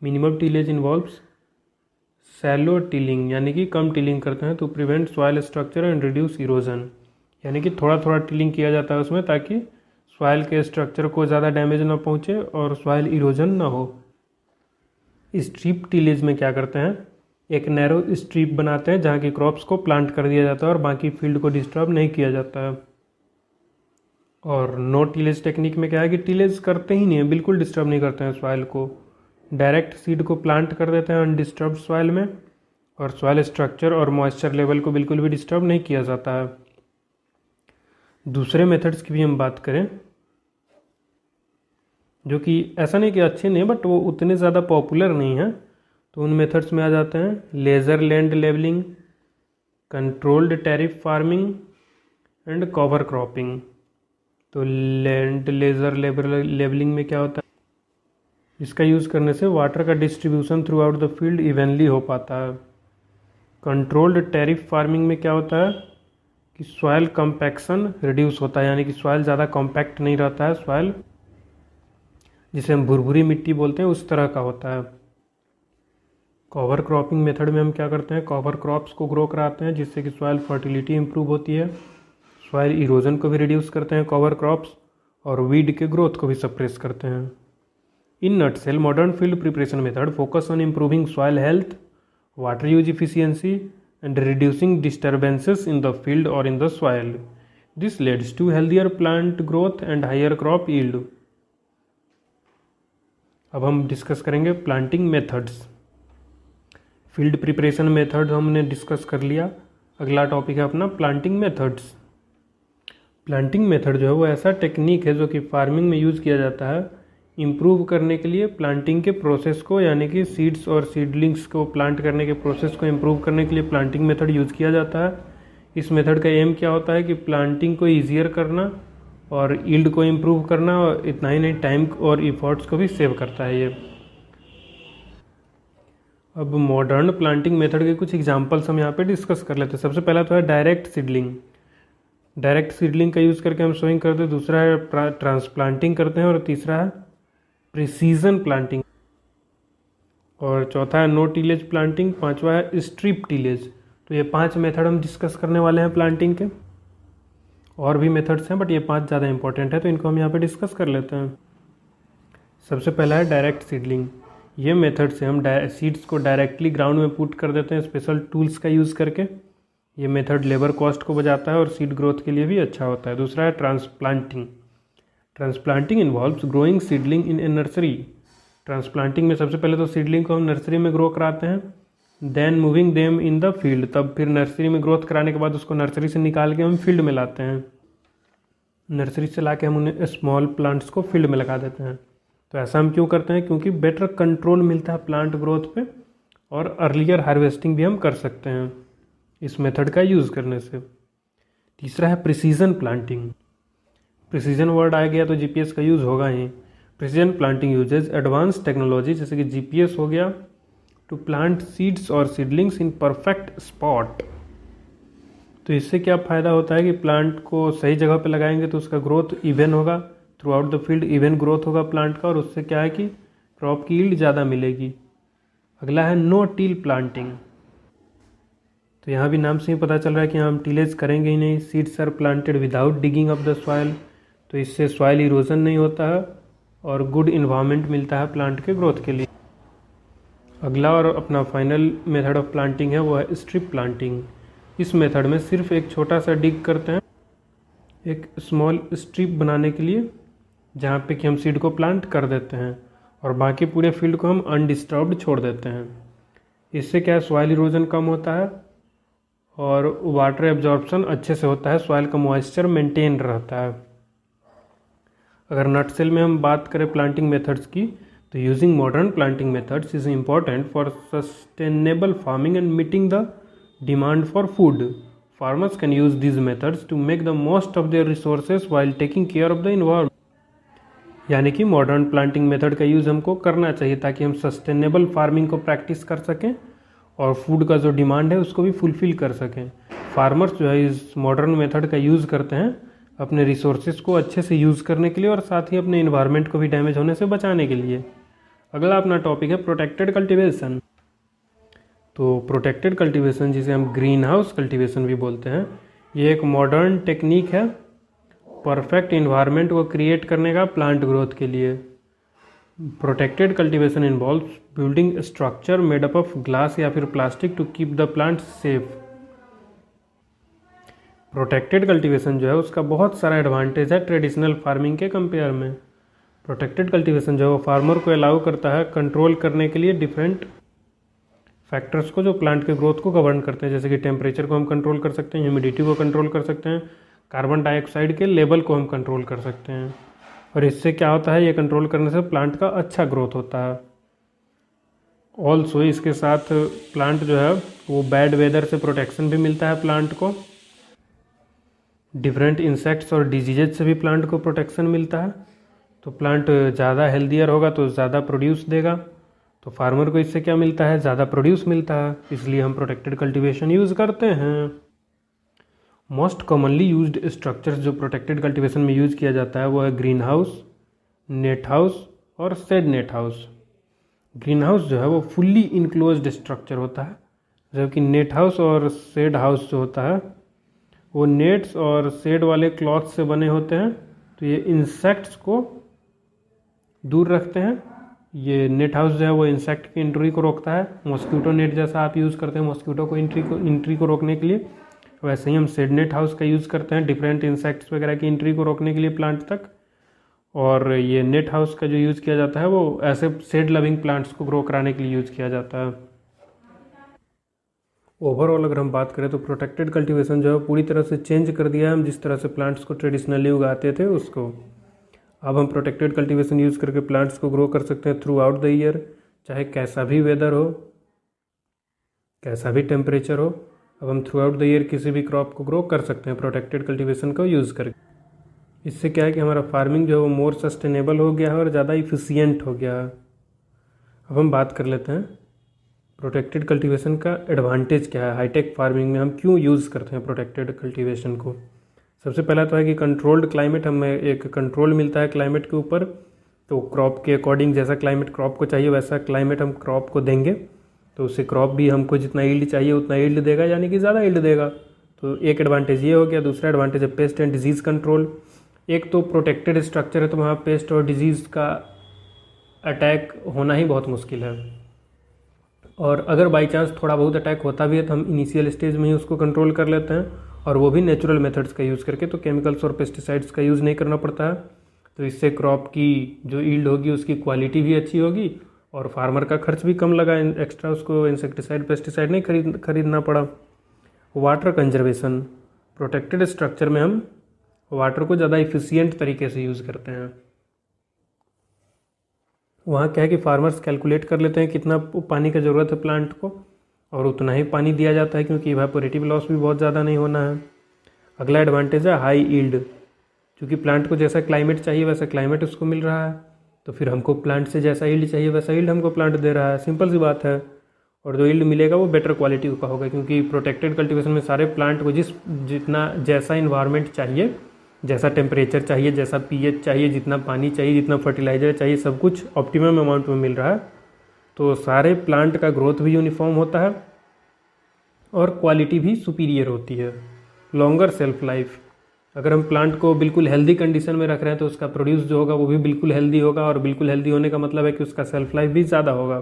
minimum tillage involves shallow tilling, यानी कि कम टिलिंग करते हैं to prevent soil structure and reduce erosion, यानी कि थोड़ा थोड़ा टिलिंग किया जाता है उसमें ताकि सॉयल के स्ट्रक्चर को ज़्यादा डैमेज ना पहुँचे और सॉयल इरोजन ना हो। स्ट्रिप टिलेज में क्या करते हैं, एक नैरो स्ट्रिप बनाते हैं जहाँ की क्रॉप्स को प्लांट कर दिया जाता है और बाकी फील्ड को डिस्टर्ब नहीं किया जाता है। और नो टिलेज टेक्निक में क्या है कि टिलेज करते ही नहीं है, बिल्कुल डिस्टर्ब नहीं करते हैं सॉइल को, डायरेक्ट सीड को प्लांट कर देते हैं अनडिस्टर्ब सॉइल में और सॉइल स्ट्रक्चर और मॉइस्चर लेवल को बिल्कुल भी डिस्टर्ब नहीं किया जाता है। दूसरे मेथड्स की भी हम बात करें जो कि ऐसा नहीं कि अच्छे नहीं बट वो उतने ज़्यादा पॉपुलर नहीं हैं, तो उन मेथड्स में आ जाते हैं laser land levelling, controlled traffic farming and cover cropping. तो लैंड लेज़र लेवलिंग में क्या होता है, इसका यूज़ करने से वाटर का distribution through out the field evenly हो पाता है। कंट्रोल्ड टेरिफ फार्मिंग में क्या होता है कि सॉयल कम्पैक्शन रिड्यूस होता है, यानी कि सॉयल ज़्यादा कॉम्पैक्ट नहीं रहता है, सॉयल जिसे हम भुरभुरी मिट्टी बोलते हैं उस तरह का होता है। कवर क्रॉपिंग मेथड में हम क्या करते हैं, कवर क्रॉप्स को ग्रो कराते हैं जिससे कि सॉयल फर्टिलिटी इंप्रूव होती है, सॉयल इरोजन को भी रिड्यूस करते हैं कवर क्रॉप्स और वीड के ग्रोथ को भी सप्रेस करते हैं। In nutshell modern field preparation method focus on improving soil health, water use efficiency and reducing disturbances in the field और in the soil. This leads to healthier plant growth and higher crop yield. अब हम discuss करेंगे planting methods. Field preparation method हमने discuss कर लिया, अगला topic है अपना प्लांटिंग मेथड्स। प्लांटिंग मेथड जो है वो ऐसा टेक्निक है जो कि फार्मिंग में यूज़ किया जाता है इम्प्रूव करने के लिए प्लांटिंग के प्रोसेस को, यानी कि सीड्स और सीडलिंग्स को प्लांट करने के प्रोसेस को इम्प्रूव करने के लिए प्लांटिंग मेथड यूज़ किया जाता है। इस मेथड का एम क्या होता है कि प्लांटिंग को ईजियर करना और यील्ड को इम्प्रूव करना, और इतना ही नहीं टाइम और इफर्ट्स को भी सेव करता है ये। अब मॉडर्न प्लांटिंग मेथड के कुछ एग्जांपल्स हम यहाँ पे डिस्कस कर लेते हैं। सबसे पहला तो है डायरेक्ट सीडलिंग। डायरेक्ट सीडलिंग का यूज़ करके हम सोइंग करते हैं, दूसरा है ट्रांसप्लांटिंग करते हैं और तीसरा है प्रिसीजन प्लांटिंग और चौथा है नो टिलेज प्लांटिंग, पांचवा है स्ट्रिप टिलेज। तो ये 5 मेथड हम डिस्कस करने वाले हैं प्लांटिंग के। और भी मेथड्स हैं बट ये 5 ज़्यादा इंपॉर्टेंट है तो इनको हम यहाँ पे डिस्कस कर लेते हैं। सबसे पहला है डायरेक्ट सीडलिंग। ये मेथड से हम सीड्स को डायरेक्टली ग्राउंड में पुट कर देते हैं स्पेशल टूल्स का यूज़ करके। ये मेथड लेबर कॉस्ट को बचाता है और सीड ग्रोथ के लिए भी अच्छा होता है। दूसरा है transplanting. Transplanting involves growing seedling in a nursery. Transplanting में सबसे पहले तो सीडलिंग को हम नर्सरी में ग्रो कराते हैं, then moving them in the field. तब फिर नर्सरी में ग्रोथ कराने के बाद उसको नर्सरी से निकाल के हम फील्ड में लाते हैं। नर्सरी से ला के हम उन्हें स्मॉल प्लांट्स को फील्ड में लगा देते हैं। तो ऐसा हम क्यों करते हैं, क्योंकि बेटर कंट्रोल मिलता है प्लांट ग्रोथ पे और अर्लियर हार्वेस्टिंग भी हम कर सकते हैं इस मेथड का यूज़ करने से। तीसरा है प्रिसीजन प्लांटिंग। प्रिसीजन वर्ड आ गया तो जीपीएस का यूज़ होगा ही। Precision planting uses advance technology जैसे कि जीपीएस हो गया टू प्लांट सीड्स और सीडलिंग्स इन परफेक्ट स्पॉट। तो इससे क्या फ़ायदा होता है कि प्लांट को सही जगह पे लगाएंगे तो उसका ग्रोथ इवन होगा, through out the field even growth होगा प्लांट का और उससे क्या है कि क्रॉप की यील्ड ज़्यादा मिलेगी। अगला है नो टिल प्लांटिंग। तो यहाँ भी नाम से ही पता चल रहा है कि हम टिलेज करेंगे ही नहीं। Seeds are planted without digging up the soil, तो इससे सॉइल इरोजन नहीं होता है और गुड इन्वायरमेंट मिलता है प्लांट के ग्रोथ के लिए। अगला और अपना फाइनल मेथड ऑफ प्लांटिंग है वो है स्ट्रिप प्लांटिंग। इस मेथड में सिर्फ एक छोटा सा डिग करते हैं एक स्मॉल स्ट्रिप बनाने के लिए, जहाँ पे कि हम सीड को प्लांट कर देते हैं और बाकी पूरे फील्ड को हम अनडिस्टर्ब्ड छोड़ देते हैं। इससे क्या है, सॉइल इरोजन कम होता है और वाटर एब्जॉर्प्शन अच्छे से होता है, सॉइल का मॉइस्चर मेंटेन रहता है। अगर नटसेल में हम बात करें प्लांटिंग मेथड्स की, तो using modern planting methods is important for sustainable farming and meeting the demand for food. Farmers can use these methods to make the most of their resources while taking care of the environment. यानी कि modern planting method का use हमको करना चाहिए ताकि हम sustainable farming को practice कर सकें और फूड का जो डिमांड है उसको भी फुलफ़िल कर सकें। फार्मर्स जो है इस मॉडर्न मेथड का यूज़ करते हैं अपने रिसोर्सेज को अच्छे से यूज़ करने के लिए और साथ ही अपने इन्वायरमेंट को भी डैमेज होने से बचाने के लिए। अगला अपना टॉपिक है प्रोटेक्टेड कल्टीवेशन। तो प्रोटेक्टेड कल्टीवेशन, जिसे हम ग्रीन हाउस कल्टीवेशन भी बोलते हैं, ये एक मॉडर्न टेक्निक है परफेक्ट इन्वायरमेंट को क्रिएट करने का प्लांट ग्रोथ के लिए। Protected cultivation involves building structure made up of glass या फिर plastic to keep the plant safe. Protected cultivation जो है उसका बहुत सारा एडवांटेज है ट्रेडिशनल फार्मिंग के कंपेयर में। प्रोटेक्टेड कल्टीवेशन जो है वो फार्मर को अलाउ करता है कंट्रोल करने के लिए डिफरेंट फैक्टर्स को जो प्लांट के ग्रोथ को गवर्न करते हैं, जैसे कि टेम्परेचर को हम कंट्रोल कर सकते हैं, ह्यूमिडिटी को कंट्रोल कर सकते हैं, कार्बन डाइऑक्साइड के लेवल को हम कंट्रोल कर सकते हैं। और इससे क्या होता है, ये कंट्रोल करने से प्लांट का अच्छा ग्रोथ होता है। ऑल्सो इसके साथ प्लांट जो है वो बैड वेदर से प्रोटेक्शन भी मिलता है प्लांट को, डिफरेंट इंसेक्ट्स और डिजीजेज से भी प्लांट को प्रोटेक्शन मिलता है। तो प्लांट ज़्यादा हेल्दियर होगा तो ज़्यादा प्रोड्यूस देगा, तो फार्मर को इससे क्या मिलता है, ज़्यादा प्रोड्यूस मिलता है। इसलिए हम प्रोटेक्टेड कल्टीवेशन यूज़ करते हैं। मोस्ट कॉमनली यूज्ड स्ट्रक्चर्स जो प्रोटेक्टेड कल्टीवेशन में यूज़ किया जाता है वो है ग्रीन हाउस, नेट हाउस और shade net house. Green house जो है वो फुल्ली इनक्लोज्ड स्ट्रक्चर होता है, जबकि नेट हाउस और शेड हाउस जो होता है वो नेट्स और शेड वाले क्लॉथ से बने होते हैं। तो ये इंसेक्ट्स को दूर रखते हैं। ये नेट हाउस जो है वो इंसेक्ट की एंट्री को रोकता है, मॉस्किटो नेट जैसा आप यूज़ करते हैं मॉस्किटो को एंट्री को रोकने के लिए, वैसे ही हम शेड नेट हाउस का यूज़ करते हैं डिफरेंट इंसेक्ट्स वगैरह की एंट्री को रोकने के लिए प्लांट तक। और ये नेट हाउस का जो यूज़ किया जाता है वो ऐसे शेड लविंग प्लांट्स को ग्रो कराने के लिए यूज़ किया जाता है। ओवरऑल अगर हम बात करें तो प्रोटेक्टेड कल्टीवेशन जो है पूरी तरह से चेंज कर दिया है हम जिस तरह से प्लांट्स को ट्रेडिशनली उगाते थे उसको। अब हम प्रोटेक्टेड कल्टीवेशन यूज़ करके प्लांट्स को ग्रो कर सकते हैं थ्रू आउट द ईयर, चाहे कैसा भी वेदर हो, कैसा भी टेम्परेचर हो। अब हम थ्रू आउट द ईयर किसी भी क्रॉप को ग्रो कर सकते हैं प्रोटेक्टेड कल्टीवेशन को यूज़ करके। इससे क्या है कि हमारा फार्मिंग जो है वो मोर सस्टेनेबल हो गया है और ज़्यादा इफिशियंट हो गया है। अब हम बात कर लेते हैं प्रोटेक्टेड कल्टीवेशन का एडवांटेज क्या है, हाईटेक फार्मिंग में हम क्यों यूज़ करते हैं प्रोटेक्टेड कल्टीवेशन को। सबसे पहला तो है कि कंट्रोल्ड क्लाइमेट, हमें एक कंट्रोल मिलता है क्लाइमेट के ऊपर। तो क्रॉप के अकॉर्डिंग जैसा क्लाइमेट क्रॉप को चाहिए वैसा क्लाइमेट हम क्रॉप को देंगे, तो उससे क्रॉप भी हमको जितना ईल्ड चाहिए उतना ईल्ड देगा, यानी कि ज़्यादा ईल्ड देगा। तो एक एडवांटेज ये हो गया। दूसरा एडवांटेज है पेस्ट एंड डिजीज़ कंट्रोल। एक तो प्रोटेक्टेड स्ट्रक्चर है तो वहाँ पेस्ट और डिजीज़ का अटैक होना ही बहुत मुश्किल है, और अगर बाई चांस थोड़ा बहुत अटैक होता भी है तो हम इनिशियल स्टेज में ही उसको कंट्रोल कर लेते हैं, और वो भी नेचुरल मेथड्स का यूज़ करके। तो केमिकल्स और पेस्टिसाइड्स का यूज़ नहीं करना पड़ता है। तो इससे क्रॉप की जो ईल्ड होगी उसकी क्वालिटी भी अच्छी होगी और फार्मर का खर्च भी कम लगा, एक्स्ट्रा उसको इंसेक्टिसाइड पेस्टिसाइड नहीं खरीदना पड़ा। वाटर कंजर्वेशन, प्रोटेक्टेड स्ट्रक्चर में हम वाटर को ज़्यादा इफ़िशियंट तरीके से यूज़ करते हैं। वहाँ क्या है कि फार्मर्स कैलकुलेट कर लेते हैं कितना पानी का ज़रूरत है प्लांट को, और उतना ही पानी दिया जाता है क्योंकि इवेपोरेटिव लॉस भी बहुत ज़्यादा नहीं होना है। अगला एडवांटेज है हाई ईल्ड, क्योंकि प्लांट को जैसा क्लाइमेट चाहिए वैसा क्लाइमेट उसको मिल रहा है, तो फिर हमको प्लांट से जैसा ईल्ड चाहिए वैसा ईल्ड हमको प्लांट दे रहा है। सिंपल सी बात है। और जो ईल्ड मिलेगा वो बेटर क्वालिटी का होगा, क्योंकि प्रोटेक्टेड कल्टीवेशन में सारे प्लांट को जितना जैसा इन्वायरमेंट चाहिए, जैसा टेम्परेचर चाहिए, जैसा पीएच चाहिए, जितना पानी चाहिए, जितना फर्टिलाइजर चाहिए, सब कुछ ऑप्टिमम अमाउंट में मिल रहा है। तो सारे प्लांट का ग्रोथ भी यूनिफॉर्म होता है और क्वालिटी भी सुपीरियर होती है। लॉन्गर सेल्फ लाइफ, अगर हम प्लांट को बिल्कुल हेल्दी कंडीशन में रख रहे हैं तो उसका प्रोड्यूस जो होगा वो भी बिल्कुल हेल्दी होगा, और बिल्कुल हेल्दी होने का मतलब है कि उसका सेल्फ लाइफ भी ज़्यादा होगा।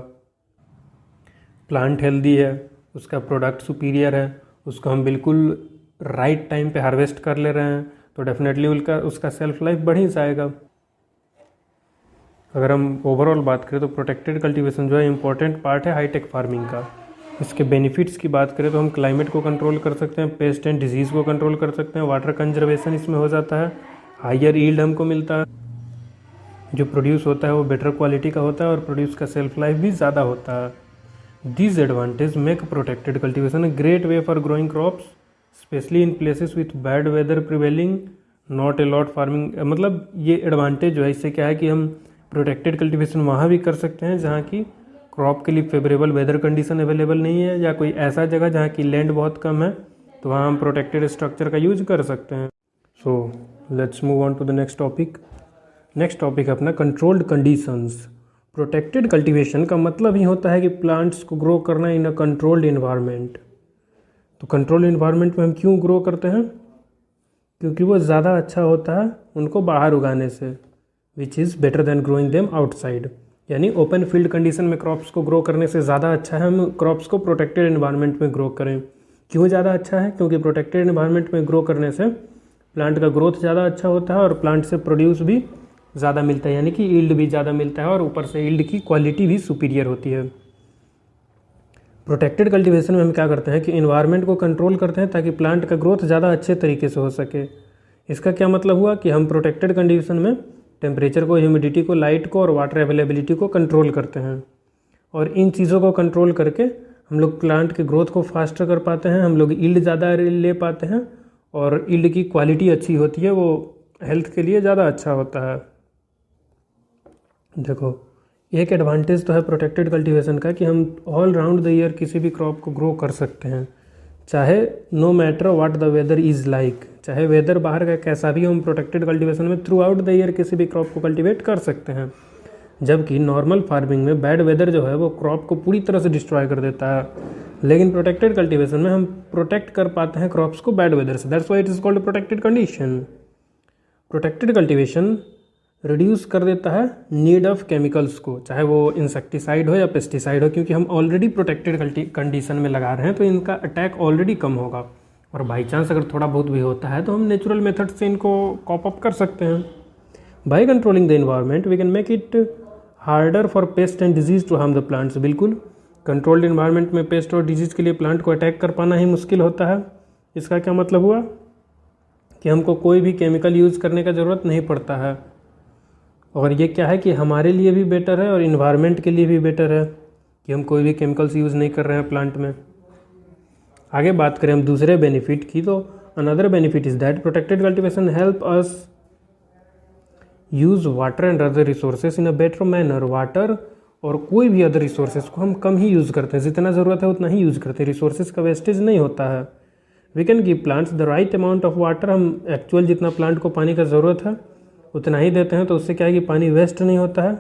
प्लांट हेल्दी है, उसका प्रोडक्ट सुपीरियर है, उसको हम बिल्कुल राइट टाइम पे हार्वेस्ट कर ले रहे हैं, तो डेफिनेटली उसका सेल्फ लाइफ बढ़ ही जाएगा। अगर हम ओवरऑल बात करें तो प्रोटेक्टेड कल्टीवेशन जो है इम्पॉर्टेंट पार्ट है हाईटेक फार्मिंग का। इसके बेनिफिट्स की बात करें तो हम क्लाइमेट को कंट्रोल कर सकते हैं, पेस्ट एंड डिजीज़ को कंट्रोल कर सकते हैं, वाटर कंजर्वेशन इसमें हो जाता है, हायर यील्ड हमको मिलता है, जो प्रोड्यूस होता है वो बेटर क्वालिटी का होता है और प्रोड्यूस का सेल्फ लाइफ भी ज़्यादा होता है। These advantages make protected cultivation a great way for growing crops, especially in places with bad weather prevailing, not a lot farming। मतलब ये एडवांटेज जो है इससे क्या है कि हम प्रोटेक्टेड कल्टीवेशन वहाँ भी कर सकते हैं जहाँ की क्रॉप के लिए फेवरेबल वेदर कंडीशन अवेलेबल नहीं है, या कोई ऐसा जगह जहाँ की लैंड बहुत कम है, तो वहाँ हम प्रोटेक्टेड स्ट्रक्चर का यूज कर सकते हैं। So let's move on to the next topic. Next topic है अपना कंट्रोल्ड कंडीशंस। प्रोटेक्टेड कल्टीवेशन का मतलब ही होता है कि प्लांट्स को ग्रो करना इन अ कंट्रोल्ड इन्वायरमेंट। तो कंट्रोल्ड इन्वायरमेंट में हम क्यों ग्रो करते हैं? क्योंकि वो ज़्यादा अच्छा होता है उनको बाहर उगाने से, which is better than growing them outside. यानी ओपन फील्ड कंडीशन में क्रॉप्स को ग्रो करने से ज़्यादा अच्छा है हम क्रॉप्स को प्रोटेक्टेड इन्वायरमेंट में ग्रो करें। क्यों ज़्यादा अच्छा है? क्योंकि प्रोटेक्टेड इन्वायरमेंट में ग्रो करने से प्लांट का ग्रोथ ज़्यादा अच्छा होता है और प्लांट से प्रोड्यूस भी ज़्यादा मिलता है, यानी कि यील्ड भी ज़्यादा मिलता है और ऊपर से यील्ड की क्वालिटी भी सुपीरियर होती है। प्रोटेक्टेड कल्टीवेशन में हम क्या करते हैं कि इन्वायरमेंट को कंट्रोल करते हैं ताकि प्लांट का ग्रोथ ज़्यादा अच्छे तरीके से हो सके। इसका क्या मतलब हुआ कि हम प्रोटेक्टेड कंडीशन में टेम्परेचर को, ह्यूमिडिटी को, लाइट को और वाटर अवेलेबिलिटी को कंट्रोल करते हैं, और इन चीज़ों को कंट्रोल करके हम लोग प्लांट के ग्रोथ को फास्टर कर पाते हैं, हम लोग यील्ड ज़्यादा ले पाते हैं और यील्ड की क्वालिटी अच्छी होती है, वो हेल्थ के लिए ज़्यादा अच्छा होता है। देखो एक एडवांटेज तो है प्रोटेक्टेड कल्टीवेशन का कि हम ऑल राउंड द ईयर किसी भी क्रॉप को ग्रो कर सकते हैं, चाहे no matter what the weather is like, चाहे वेदर बाहर का कैसा भी हो, हम प्रोटेक्टेड कल्टीवेशन में थ्रू आउट द ईयर किसी भी क्रॉप को कल्टीवेट कर सकते हैं। जबकि नॉर्मल फार्मिंग में बैड वेदर जो है वो क्रॉप को पूरी तरह से डिस्ट्रॉय कर देता है, लेकिन प्रोटेक्टेड कल्टीवेशन में हम प्रोटेक्ट कर पाते हैं क्रॉप्स को बैड वेदर से। That's why it is called protected condition. Protected cultivation reduce कर देता है नीड ऑफ केमिकल्स को, चाहे वो इंसेक्टिसाइड हो या पेस्टिसाइड हो, क्योंकि हम ऑलरेडी प्रोटेक्टेड कंडीशन में लगा रहे हैं तो इनका अटैक ऑलरेडी कम होगा, और बाई चांस अगर थोड़ा बहुत भी होता है तो हम नेचुरल मेथड से इनको कॉप अप कर सकते हैं। By controlling the environment we can make it harder for pest and disease to harm the plants. बिल्कुल, कंट्रोल्ड इन्वायरमेंट में पेस्ट और डिजीज़ के लिए प्लांट को अटैक कर पाना ही मुश्किल होता है। इसका क्या मतलब हुआ कि हमको कोई भी केमिकल यूज़ करने का ज़रूरत नहीं पड़ता है, और ये क्या है कि हमारे लिए भी बेटर है और इन्वायरमेंट के लिए भी बेटर है कि हम कोई भी केमिकल्स यूज़ नहीं कर रहे हैं प्लांट में। आगे बात करें हम दूसरे बेनिफिट की, तो another benefit is that protected cultivation help us use water and other resources in a better manner. Water और कोई भी अदर रिसोर्सेज को हम कम ही यूज़ करते हैं, जितना ज़रूरत है उतना ही यूज़ करते हैं, रिसोर्सेज का वेस्टेज नहीं होता है। We can give plants the right amount of water. हम एक्चुअल जितना प्लांट को पानी का ज़रूरत है उतना ही देते हैं, तो उससे क्या है कि पानी वेस्ट नहीं होता है।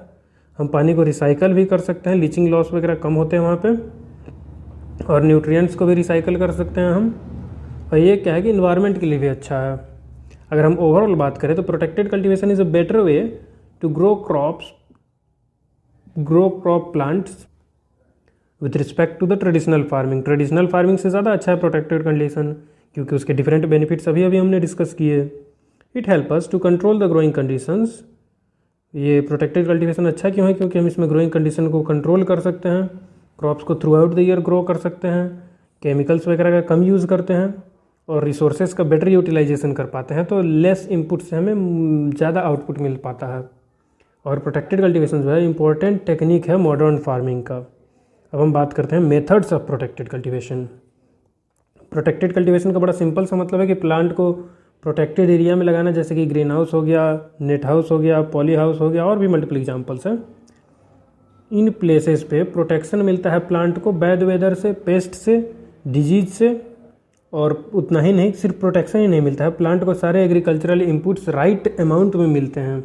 हम पानी को रिसाइकल भी कर सकते हैं, लीचिंग लॉस वगैरह कम होते हैं वहाँ पे, और न्यूट्रिएंट्स को भी रिसाइकल कर सकते हैं हम, और ये क्या है कि इन्वायरमेंट के लिए भी अच्छा है। अगर हम ओवरऑल बात करें तो protected cultivation is a better way to grow crop plants with respect to the traditional farming. Traditional farming से ज़्यादा अच्छा है प्रोटेक्टेड कंडीशन, क्योंकि उसके डिफरेंट बेनिफिट्स अभी हमने डिस्कस किए। It help us to control the growing conditions. ये प्रोटेक्टेड कल्टीवेशन अच्छा क्यों है? क्योंकि हम इसमें ग्रोइंग कंडीशन को कंट्रोल कर सकते हैं, क्रॉप्स को through out the year grow कर सकते हैं, केमिकल्स वगैरह का कम यूज़ करते हैं, और रिसोर्सेज का बेटर यूटिलाइजेशन कर पाते हैं, तो लेस इनपुट से हमें ज़्यादा आउटपुट मिल पाता है। और प्रोटेक्टेड कल्टीवेशन जो है इंपॉर्टेंट टेक्निक है मॉडर्न फार्मिंग का। अब हम बात करते हैं methods of protected cultivation. Protected cultivation का बड़ा सिंपल सा मतलब है कि प्लांट को प्रोटेक्टेड एरिया में लगाना, जैसे कि ग्रीन हाउस हो गया, नेट हाउस हो गया, पॉली हाउस हो गया, और भी मल्टीपल एग्जांपल्स हैं। इन प्लेसेस पे प्रोटेक्शन मिलता है प्लांट को बैड वेदर से, पेस्ट से, डिजीज से, और उतना ही नहीं, सिर्फ प्रोटेक्शन ही नहीं मिलता है, प्लांट को सारे एग्रीकल्चरल इनपुट्स राइट अमाउंट में मिलते हैं,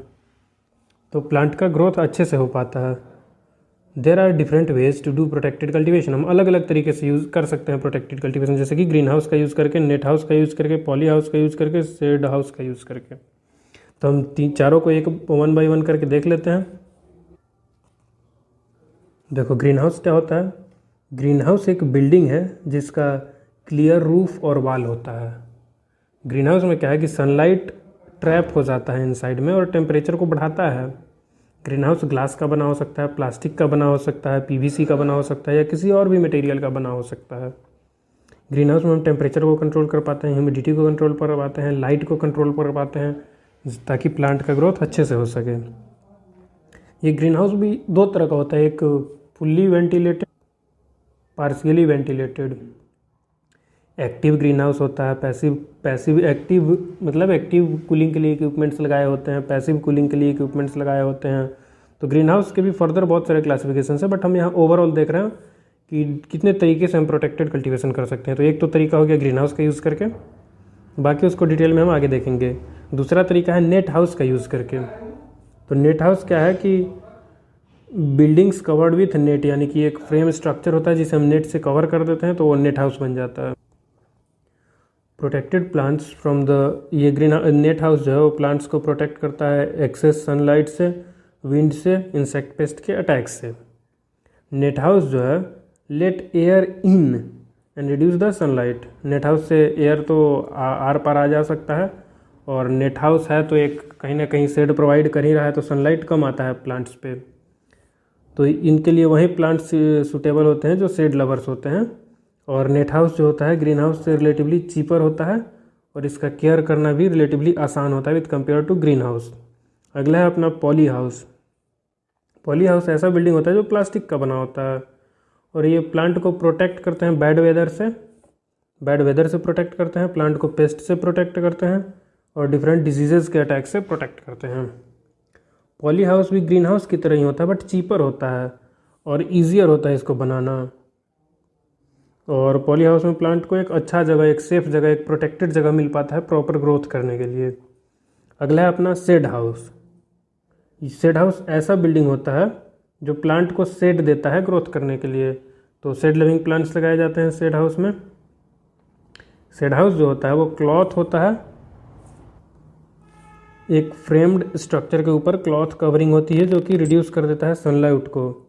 तो प्लांट का ग्रोथ अच्छे से हो पाता है। There are different ways to do protected cultivation. हम अलग अलग तरीके से यूज़ कर सकते हैं प्रोटेक्टेड कल्टीवेशन, जैसे कि ग्रीन हाउस का यूज़ करके, नेट हाउस का यूज़ करके, पॉली हाउस का यूज़ करके, शेड हाउस का यूज़ करके। तो हम चारों को एक 1 बाय 1 करके देख लेते हैं। देखो ग्रीन हाउस क्या होता है? ग्रीन हाउस एक बिल्डिंग है जिसका क्लियर रूफ और वॉल होता है। ग्रीन हाउस में क्या है कि सनलाइट ट्रैप हो जाता है इनसाइड में और टेम्परेचर को बढ़ाता है। ग्रीन हाउस ग्लास का बना हो सकता है, प्लास्टिक का बना हो सकता है, पीवीसी का बना हो सकता है या किसी और भी मटेरियल का बना हो सकता है। ग्रीन हाउस में हम टेम्परेचर को कंट्रोल कर पाते हैं, ह्यूमिडिटी को कंट्रोल कर पाते हैं, लाइट को कंट्रोल कर पाते हैं ताकि प्लांट का ग्रोथ अच्छे से हो सके। ये ग्रीन हाउस भी दो तरह का होता है, एक fully ventilated, partially ventilated. Active green house होता है, पैसिव एक्टिव मतलब एक्टिव कूलिंग के लिए इक्विपमेंट्स लगाए होते हैं, पैसिव कूलिंग के लिए इक्विपमेंट्स लगाए होते हैं। तो ग्रीन हाउस के भी फर्दर बहुत सारे क्लासिफिकेशन है, बट हम यहाँ ओवरऑल देख रहे हैं कि कितने तरीके से हम प्रोटेक्टेड कल्टीवेशन कर सकते हैं। तो एक तो तरीका हो गया ग्रीन हाउस का यूज़ करके, बाकी उसको डिटेल में हम आगे देखेंगे। दूसरा तरीका है नेट हाउस का यूज़ करके। तो नेट हाउस क्या है कि बिल्डिंग्स कवर्ड विथ नेट, यानी कि एक फ्रेम स्ट्रक्चर होता है जिसे हम नेट से कवर कर देते हैं तो वो नेट हाउस बन जाता है। प्रोटेक्टेड प्लांट्स फ्रॉम द, ये ग्रीन नेट हाउस जो है वो प्लांट्स को प्रोटेक्ट करता है एक्सेस सनलाइट से, विंड से, इंसेक्ट पेस्ट के अटैक से। नेट हाउस जो है let air in and reduce the sunlight. Net house से एयर तो आर पार आ जा सकता है, और नेट हाउस है तो एक कहीं ना कहीं शेड प्रोवाइड कर ही रहा है, तो सनलाइट कम आता है प्लांट्स पे। तो इनके लिए वही प्लांट्स सूटेबल होते हैं जो शेड लवर्स होते हैं। और नेट हाउस जो होता है ग्रीन हाउस से रिलेटिवली चीपर होता है और इसका केयर करना भी रिलेटिवली आसान होता है with compare to green house. अगला है अपना पॉली हाउस। पॉली हाउस ऐसा बिल्डिंग होता है जो प्लास्टिक का बना होता है और ये प्लांट को प्रोटेक्ट करते हैं बैड वेदर से प्रोटेक्ट करते हैं, प्लांट को पेस्ट से प्रोटेक्ट करते हैं और डिफरेंट डिजीजेस के अटैक से प्रोटेक्ट करते हैं। पॉली हाउस भी ग्रीन हाउस की तरह ही होता है बट चीपर होता है और ईजियर होता है इसको बनाना। और पॉली हाउस में प्लांट को एक अच्छा जगह, एक सेफ जगह, एक प्रोटेक्टेड जगह मिल पाता है प्रॉपर ग्रोथ करने के लिए। अगला है अपना शेड हाउस। शेड हाउस ऐसा बिल्डिंग होता है जो प्लांट को शेड देता है ग्रोथ करने के लिए। तो शेड लिविंग प्लांट्स लगाए जाते हैं शेड हाउस में। शेड हाउस जो होता है वो क्लॉथ होता है, एक फ्रेम्ड स्ट्रक्चर के ऊपर क्लॉथ कवरिंग होती है जो कि रिड्यूस कर देता है सनलाइट को।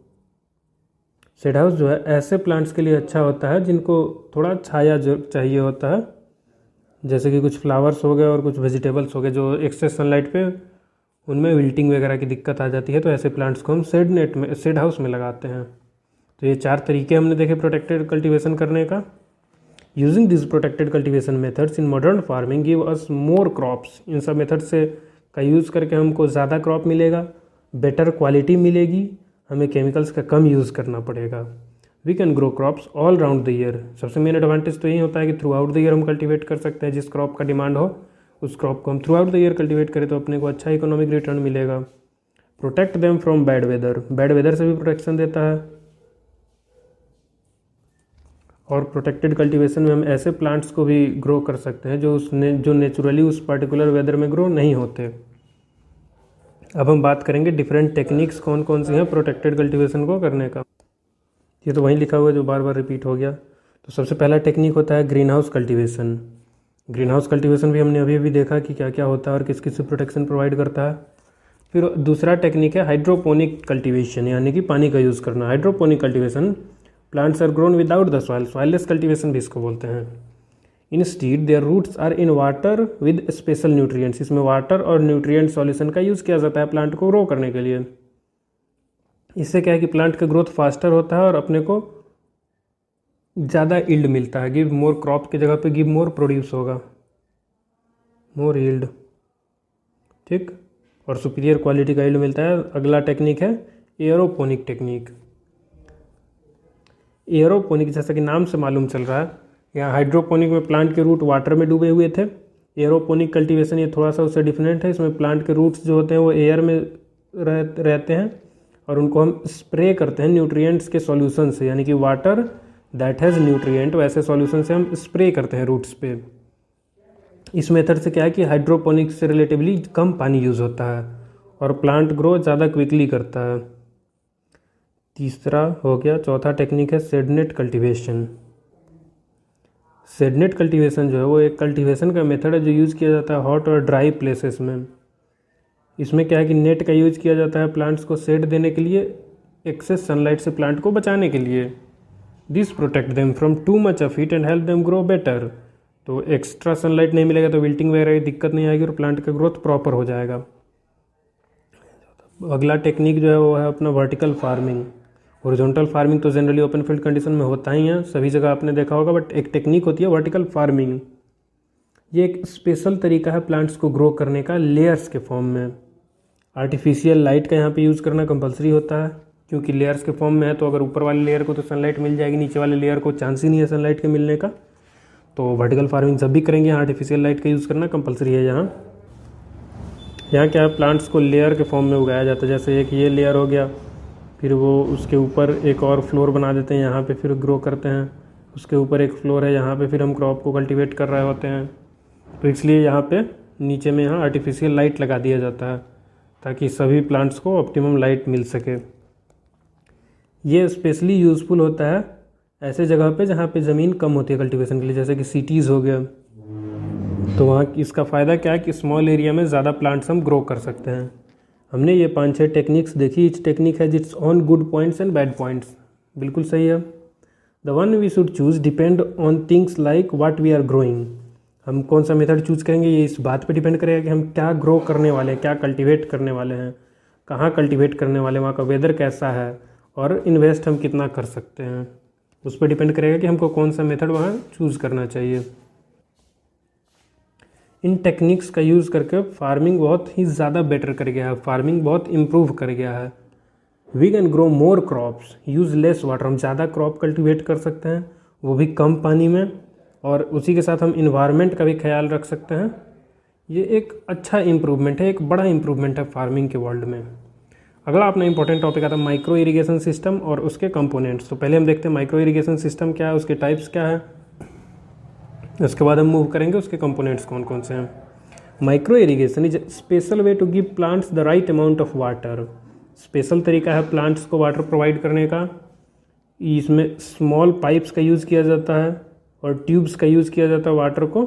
शेड हाउस जो है ऐसे प्लांट्स के लिए अच्छा होता है जिनको थोड़ा छाया जो चाहिए होता है, जैसे कि कुछ फ्लावर्स हो गए और कुछ वेजिटेबल्स हो गए जो एक्सेस सनलाइट पे उनमें विल्टिंग वगैरह की दिक्कत आ जाती है, तो ऐसे प्लांट्स को हम शेड हाउस में लगाते हैं। तो ये 4 तरीके हमने देखे प्रोटेक्टेड कल्टीवेशन करने का। Using this protected cultivation methods in modern farming give us more crops. इन सब मेथड से का यूज़ करके हमको ज़्यादा क्रॉप मिलेगा, बेटर क्वालिटी मिलेगी, हमें केमिकल्स का कम यूज़ करना पड़ेगा। We can grow crops all round the year. सबसे मेन एडवांटेज तो यही होता है कि थ्रू आउट द ईयर हम कल्टीवेट कर सकते हैं। जिस क्रॉप का डिमांड हो उस क्रॉप को हम throughout the year cultivate करें तो अपने को अच्छा इकोनॉमिक रिटर्न मिलेगा। Protect them from bad weather से भी प्रोटेक्शन देता है। और प्रोटेक्टेड कल्टीवेशन में हम ऐसे प्लांट्स को भी ग्रो कर सकते हैं जो नेचुरली उस पर्टिकुलर वेदर में ग्रो नहीं होते। अब हम बात करेंगे डिफरेंट टेक्निक्स कौन कौन सी हैं प्रोटेक्टेड कल्टीवेशन को करने का। ये तो वहीं लिखा हुआ है जो बार बार रिपीट हो गया। तो सबसे पहला टेक्निक होता है green house cultivation. Green house cultivation भी हमने अभी अभी देखा कि क्या क्या होता है और किस किस से प्रोटेक्शन प्रोवाइड करता है। फिर दूसरा टेक्निक है हाइड्रोपोनिक कल्टीवेशन, यानी कि पानी का यूज़ करना। Hydroponic cultivation plants are grown without the soil, soilless cultivation भी इसको बोलते हैं। Instead their roots are in water with special nutrients. इसमें वाटर और न्यूट्रिएंट सॉल्यूशन का यूज़ किया जाता है प्लांट को ग्रो करने के लिए। इससे क्या है कि प्लांट का ग्रोथ फास्टर होता है और अपने को ज़्यादा यील्ड मिलता है। गिव मोर क्रॉप की जगह पे गिव मोर प्रोड्यूस होगा, मोर यील्ड, ठीक, और सुपीरियर क्वालिटी का यील्ड मिलता है। अगला टेक्निक है एयरोपोनिक टेक्निक। एयरोपोनिक जैसा कि नाम से मालूम चल रहा है, यहाँ हाइड्रोपोनिक में प्लांट के रूट वाटर में डूबे हुए थे। एयरोपोनिक कल्टीवेशन ये थोड़ा सा उससे डिफरेंट है। इसमें प्लांट के रूट्स जो होते हैं वो एयर में रहते हैं और उनको हम स्प्रे करते हैं न्यूट्रिएंट्स के सॉल्यूशन से, यानी कि वाटर दैट हैज़ न्यूट्रिएंट, वैसे सॉल्यूशन से हम स्प्रे करते हैं रूट्स पे। इस मेथड से क्या है कि हाइड्रोपोनिक से रिलेटिवली कम पानी यूज़ होता है और प्लांट ग्रो ज़्यादा क्विकली करता है। तीसरा हो गया, चौथा टेक्निक है शेडनेट कल्टीवेशन। शेडनेट कल्टीवेशन जो है वो एक कल्टीवेशन का मेथड है जो यूज़ किया जाता है हॉट और ड्राई प्लेसेस में। इसमें क्या है कि नेट का यूज़ किया जाता है प्लांट्स को शेड देने के लिए, एक्सेस सनलाइट से प्लांट को बचाने के लिए। This protect them from too much of heat and help them grow better. तो एक्स्ट्रा सनलाइट नहीं मिलेगा तो विल्टिंग वगैरह की दिक्कत नहीं आएगी और प्लांट का ग्रोथ प्रॉपर हो जाएगा। अगला टेक्निक जो है वो है अपना वर्टिकल फार्मिंग। हॉरिजॉन्टल फार्मिंग तो जनरली ओपन फील्ड कंडीशन में होता ही है, सभी जगह आपने देखा होगा, बट एक टेक्निक होती है वर्टिकल फार्मिंग। ये एक स्पेशल तरीका है प्लांट्स को ग्रो करने का लेयर्स के फॉर्म में। आर्टिफिशियल लाइट का यहाँ पे यूज़ करना कंपलसरी होता है, क्योंकि लेयर्स के फॉर्म में है तो अगर ऊपर वाले लेयर को तो सनलाइट मिल जाएगी, नीचे वाले लेयर को चांस ही नहीं है सनलाइट के मिलने का। तो वर्टिकल फार्मिंग जब भी करेंगे आर्टिफिशियल लाइट का यूज़ करना कंपलसरी है। यहाँ क्या है, प्लांट्स को लेयर के फॉर्म में उगाया जाता है। जैसे एक ये लेयर हो गया, फिर वो उसके ऊपर एक और फ्लोर बना देते हैं, यहाँ पे फिर ग्रो करते हैं। उसके ऊपर एक फ्लोर है, यहाँ पे फिर हम क्रॉप को कल्टीवेट कर रहे होते हैं। तो इसलिए यहाँ पे नीचे में यहाँ आर्टिफिशियल लाइट लगा दिया जाता है ताकि सभी प्लांट्स को ऑप्टिमम लाइट मिल सके। ये स्पेशली यूज़फुल होता है ऐसे जगह पे जहाँ पे ज़मीन कम होती है कल्टीवेशन के लिए, जैसे कि सिटीज़ हो गया। तो वहाँ इसका फ़ायदा क्या है कि स्मॉल एरिया में ज़्यादा प्लांट्स हम ग्रो कर सकते हैं। हमने ये 5-6 टेक्निक्स देखी। Each technique has its own good points and bad points. बिल्कुल सही है। The one we should choose depend on things like what we are growing. हम कौन सा मेथड चूज़ करेंगे ये इस बात पे डिपेंड करेगा कि हम क्या ग्रो करने वाले हैं, क्या कल्टीवेट करने वाले हैं, कहाँ कल्टीवेट करने वाले हैं, वहाँ का वेदर कैसा है और इन्वेस्ट हम कितना कर सकते हैं। उस पर डिपेंड करेगा कि हमको कौन सा मेथड वहाँ चूज़ करना चाहिए। इन टेक्निक्स का यूज़ करके फार्मिंग बहुत ही ज़्यादा बेटर कर गया है, फार्मिंग बहुत इम्प्रूव कर गया है। We can grow more crops, use less water. हम ज़्यादा क्रॉप कल्टीवेट कर सकते हैं, वो भी कम पानी में, और उसी के साथ हम इन्वायरमेंट का भी ख्याल रख सकते हैं। ये एक अच्छा इम्प्रूवमेंट है, एक बड़ा इम्प्रूवमेंट है फार्मिंग के वर्ल्ड में। अगला अपना इंपॉर्टेंट टॉपिक आता है माइक्रो इरिगेशन सिस्टम और उसके कंपोनेंट्स। तो पहले हम देखते हैं माइक्रो इरिगेशन सिस्टम क्या है, उसके टाइप्स क्या है, उसके बाद हम मूव करेंगे उसके कंपोनेंट्स कौन कौन से हैं। Micro irrigation is special way to give plants the right amount of water. Special तरीका है प्लांट्स को वाटर प्रोवाइड करने का। इसमें स्मॉल पाइप्स का यूज़ किया जाता है और ट्यूब्स का यूज़ किया जाता है वाटर को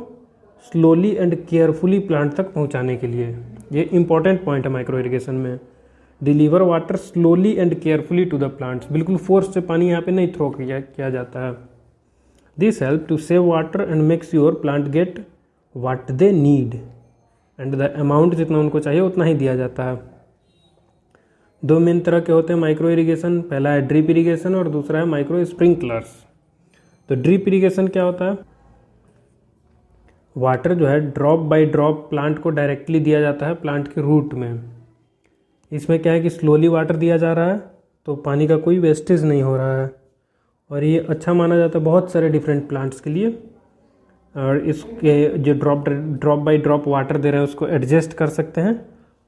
स्लोली एंड केयरफुली प्लांट तक पहुंचाने के लिए। ये इंपॉर्टेंट पॉइंट है माइक्रो इरिगेशन में। Deliver water slowly and carefully to the plants. बिल्कुल फोर्स से पानी यहाँ पे नहीं थ्रो किया जाता है। This help to save water and makes your plant get what they need and the amount जितना उनको चाहिए उतना ही दिया जाता है। दो मेन तरह के होते हैं माइक्रो इरिगेशन। पहला है ड्रिप इरिगेशन और दूसरा है माइक्रो स्प्रिंकलर्स। तो ड्रिप इरिगेशन क्या होता है, वाटर जो है ड्रॉप बाय ड्रॉप प्लांट को डायरेक्टली दिया जाता है प्लांट के रूट में। इसमें क्या है कि स्लोली वाटर दिया जा रहा है तो पानी का कोई वेस्टेज नहीं हो रहा है, और ये अच्छा माना जाता है बहुत सारे डिफरेंट प्लांट्स के लिए। और इसके जो ड्रॉप बाय ड्रॉप वाटर दे रहे हैं उसको एडजस्ट कर सकते हैं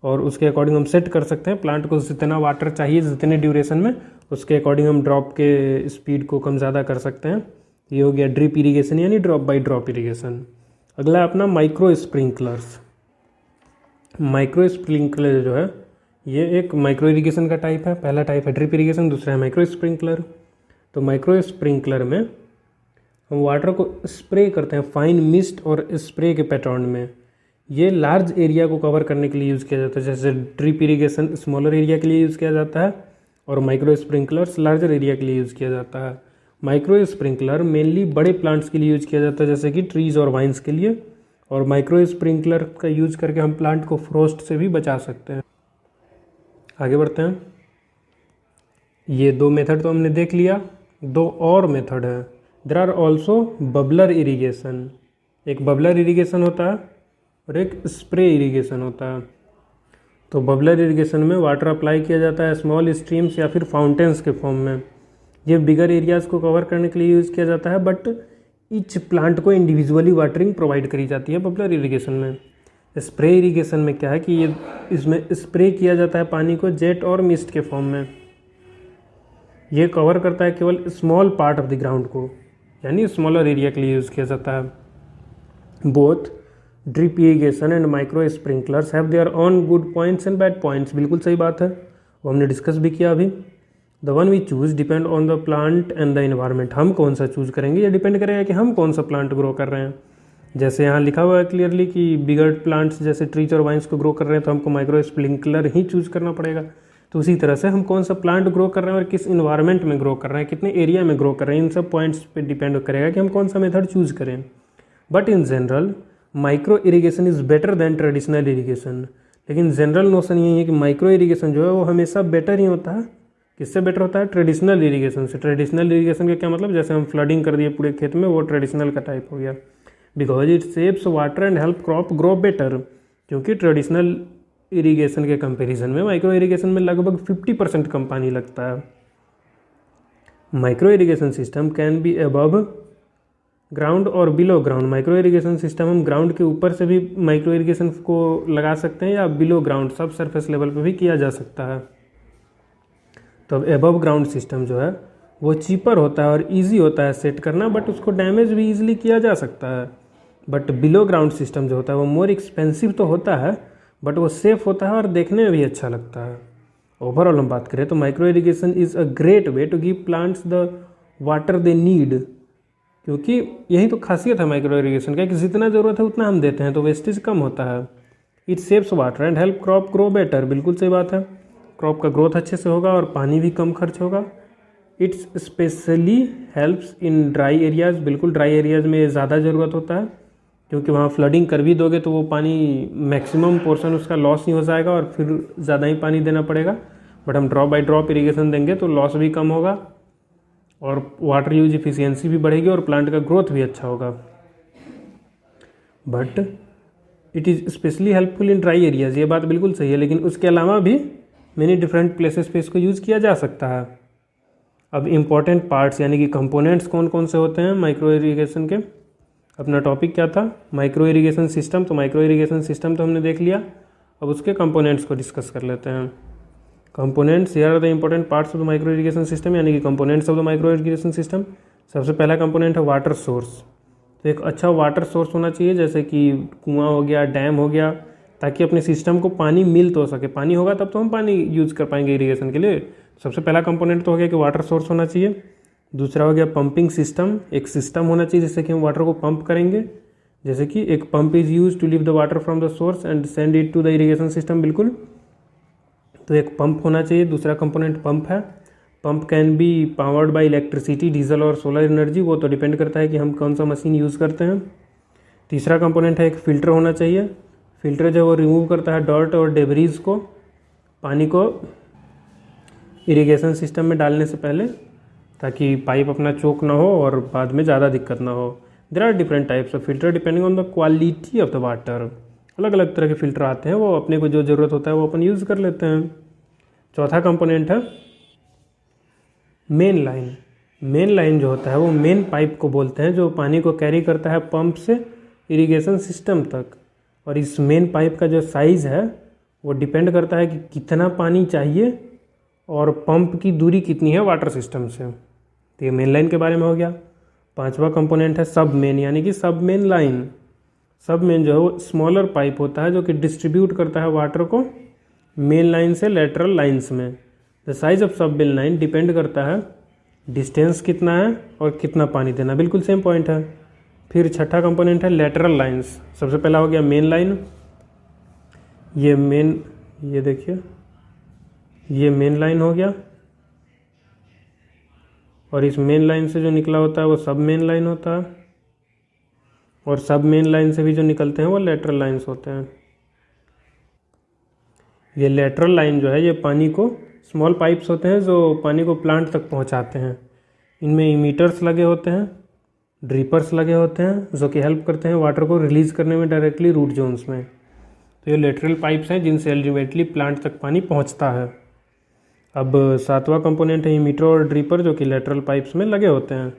और उसके अकॉर्डिंग हम सेट कर सकते हैं प्लांट को जितना वाटर चाहिए जितने ड्यूरेशन में, उसके अकॉर्डिंग हम ड्रॉप के स्पीड को कम ज़्यादा कर सकते हैं। ये हो गया ड्रिप इरिगेशन यानी ड्रॉप बाय ड्रॉप इरिगेशन। अगला है अपना माइक्रो स्प्रिंकलर्स। माइक्रो स्प्रिंकलर जो है ये एक माइक्रो इरिगेशन का टाइप है। पहला टाइप है ड्रिप इरिगेशन, दूसरा है माइक्रो स्प्रिंकलर। तो माइक्रो स्प्रिंकलर में हम वाटर को स्प्रे करते हैं फाइन मिस्ट और स्प्रे के पैटर्न में। ये लार्ज एरिया को कवर करने के लिए यूज़ किया जाता है। जैसे ड्रिप इरिगेशन स्मॉलर एरिया के लिए यूज़ किया जाता है और माइक्रो स्प्रिंकलर्स लार्जर एरिया के लिए यूज़ किया जाता है। माइक्रो स्प्रिंकलर मेनली बड़े प्लांट्स के लिए यूज़ किया जाता है जैसे कि ट्रीज़ और वाइन्स के लिए, और माइक्रो स्प्रिंकलर का यूज़ करके हम प्लांट को फ्रोस्ट से भी बचा सकते हैं। आगे बढ़ते हैं। ये दो मेथड तो हमने देख लिया, दो और मेथड है। There are also bubbler irrigation. एक बबलर इरिगेशन होता है और एक स्प्रे इरिगेशन होता है। तो बबलर इरिगेशन में वाटर अप्लाई किया जाता है स्मॉल स्ट्रीम्स या फिर फाउंटेन्स के फॉर्म में। ये बिगर एरियाज़ को कवर करने के लिए यूज़ किया जाता है, बट ईच प्लांट को इंडिविजुअली वाटरिंग प्रोवाइड करी जाती है बबलर इरिगेशन में। स्प्रे इरिगेशन में क्या है कि ये इसमें स्प्रे किया जाता है पानी को जेट और मिस्ट के फॉर्म में। ये कवर करता है केवल small part of the ground को, यानी स्मॉलर एरिया के लिए यूज़ किया जाता है। Both drip irrigation and micro sprinklers have their on good points and bad points. बिल्कुल सही बात है, वो हमने डिस्कस भी किया अभी। The one we choose depend on the plant and the environment. हम कौन सा चूज़ करेंगे ये डिपेंड करेगा कि हम कौन सा प्लांट ग्रो कर रहे हैं। जैसे यहाँ लिखा हुआ है क्लियरली कि बिगर प्लांट्स जैसे ट्रीज और वाइन्स को ग्रो कर रहे हैं तो हमको माइक्रो स्प्रिंकलर ही चूज़ करना पड़ेगा। तो उसी तरह से हम कौन सा प्लांट ग्रो कर रहे हैं और किस इन्वायरमेंट में ग्रो कर रहे हैं, कितने एरिया में ग्रो कर रहे हैं, इन सब पॉइंट्स पे डिपेंड करेगा कि हम कौन सा मेथड चूज करें। But in general micro irrigation is better than traditional irrigation. लेकिन जनरल नोशन यही है कि माइक्रो इरिगेशन जो है वो हमेशा बेटर ही होता है। किससे बेटर होता है? ट्रेडिशनल इरिगेशन से। ट्रेडिशनल इरिगेशन का क्या मतलब? जैसे हम फ्लडिंग कर दिए पूरे खेत में, वो ट्रेडिशनल का टाइप हो गया। Because it saves water and help crop grow better. क्योंकि ट्रेडिशनल इरिगेशन के कंपैरिजन में माइक्रो इरिगेशन में लगभग 50% कम पानी लगता है। Micro irrigation system can be above ground और below ground. Micro irrigation system हम ग्राउंड के ऊपर से भी माइक्रो इरिगेशन को लगा सकते हैं या बिलो ग्राउंड सब सरफेस लेवल पे भी किया जा सकता है। तो एबव ग्राउंड सिस्टम जो है वो चीपर होता है और इजी होता है सेट करना, बट उसको डैमेज भी इजीली किया जा सकता है। बट बिलो ग्राउंड सिस्टम जो होता है वो मोर एक्सपेंसिव तो होता है, बट वो सेफ होता है और देखने में भी अच्छा लगता है। ओवरऑल हम बात करें तो micro irrigation is a great way to give plants the water they need. क्योंकि यही तो खासियत है माइक्रो इरिगेशन का कि जितना ज़रूरत है उतना हम देते हैं तो वेस्टेज कम होता है। It saves water and help crop grow better. बिल्कुल सही बात है, क्रॉप का ग्रोथ अच्छे से होगा और पानी भी कम खर्च होगा। It's specially helps in dry areas. बिल्कुल ड्राई एरियाज़ में ज़्यादा ज़रूरत होता है क्योंकि वहाँ फ्लडिंग कर भी दोगे तो वो पानी मैक्सिमम पोर्शन उसका लॉस ही हो जाएगा और फिर ज़्यादा ही पानी देना पड़ेगा। बट हम ड्रॉप बाई ड्रॉप इरिगेशन देंगे तो लॉस भी कम होगा और वाटर यूज इफिशियंसी भी बढ़ेगी और प्लांट का ग्रोथ भी अच्छा होगा। But it is specially helpful in dry areas. ये बात बिल्कुल सही है, लेकिन उसके अलावा भी मेनी डिफरेंट प्लेसेस पे इसको यूज़ किया जा सकता है। अब इम्पॉर्टेंट पार्ट्स यानी कि कंपोनेंट्स कौन कौन से होते हैं माइक्रो इरिगेशन के। अपना टॉपिक क्या था? Micro irrigation system. तो माइक्रो इरिगेशन सिस्टम तो हमने देख लिया, अब उसके कंपोनेंट्स को डिस्कस कर लेते हैं। Components, here are the important parts of the micro irrigation system, यानी कि components of the micro irrigation system. सबसे पहला कंपोनेंट है वाटर सोर्स। तो एक अच्छा वाटर सोर्स होना चाहिए, जैसे कि कुआं हो गया, डैम हो गया, ताकि अपने सिस्टम को पानी मिल तो सके। पानी होगा तब तो हम पानी यूज कर पाएंगे इरिगेशन के लिए। सबसे पहला कंपोनेंट तो हो गया कि वाटर सोर्स होना चाहिए। दूसरा हो गया पंपिंग सिस्टम। एक सिस्टम होना चाहिए जिससे कि हम वाटर को पंप करेंगे, जैसे कि एक pump is use to lift the water from the source and send it to the irrigation system. बिल्कुल, तो एक पंप होना चाहिए। दूसरा कंपोनेंट पंप है। Pump can be powered by electricity, diesel और सोलर एनर्जी। वो तो डिपेंड करता है कि हम कौन सा मशीन यूज़ करते हैं। तीसरा कंपोनेंट है एक फ़िल्टर होना चाहिए। फ़िल्टर जो वो रिमूव करता है डर्ट और डेबरीज को, पानी को इरिगेशन सिस्टम में डालने से पहले, ताकि पाइप अपना चोक ना हो और बाद में ज़्यादा दिक्कत ना हो। There are different types of filter depending on the quality of the water. अलग अलग तरह के फ़िल्टर आते हैं, वो अपने को जो ज़रूरत होता है वो अपन यूज़ कर लेते हैं। चौथा कंपोनेंट है मेन लाइन। मेन लाइन जो होता है वो मेन पाइप को बोलते हैं, जो पानी को कैरी करता है पंप से इरिगेशन सिस्टम तक। और इस मेन पाइप का जो साइज़ है वो डिपेंड करता है कि कितना पानी चाहिए और पंप की दूरी कितनी है वाटर सिस्टम से। तो ये मेन लाइन के बारे में हो गया। पांचवा कंपोनेंट है सब मेन, यानी कि सब मेन लाइन। सब मेन जो है वो स्मॉलर पाइप होता है जो कि डिस्ट्रीब्यूट करता है वाटर को मेन लाइन से लेटरल लाइंस में। द साइज ऑफ सब मेन लाइन डिपेंड करता है डिस्टेंस कितना है और कितना पानी देना। बिल्कुल सेम पॉइंट है। फिर छठा कंपोनेंट है लेटरल लाइंस। सबसे पहला हो गया मेन लाइन। ये देखिए, ये मेन लाइन हो गया और इस मेन लाइन से जो निकला होता है वो सब मेन लाइन होता है, और सब मेन लाइन से भी जो निकलते हैं वो लेटरल लाइंस होते हैं। ये लेटरल लाइन जो है ये पानी को, स्मॉल पाइप्स होते हैं जो पानी को प्लांट तक पहुंचाते हैं। इनमें इमीटर्स लगे होते हैं, ड्रिपर्स लगे होते हैं जो कि हेल्प करते हैं वाटर को रिलीज करने में डायरेक्टली रूट जोन्स में। तो ये लेटरल पाइप्स हैं जिनसे अल्टीमेटली प्लांट तक पानी पहुंचता है। अब सातवां कंपोनेंट है इमीटर और ड्रिपर, जो कि लेटरल पाइप्स में लगे होते हैं।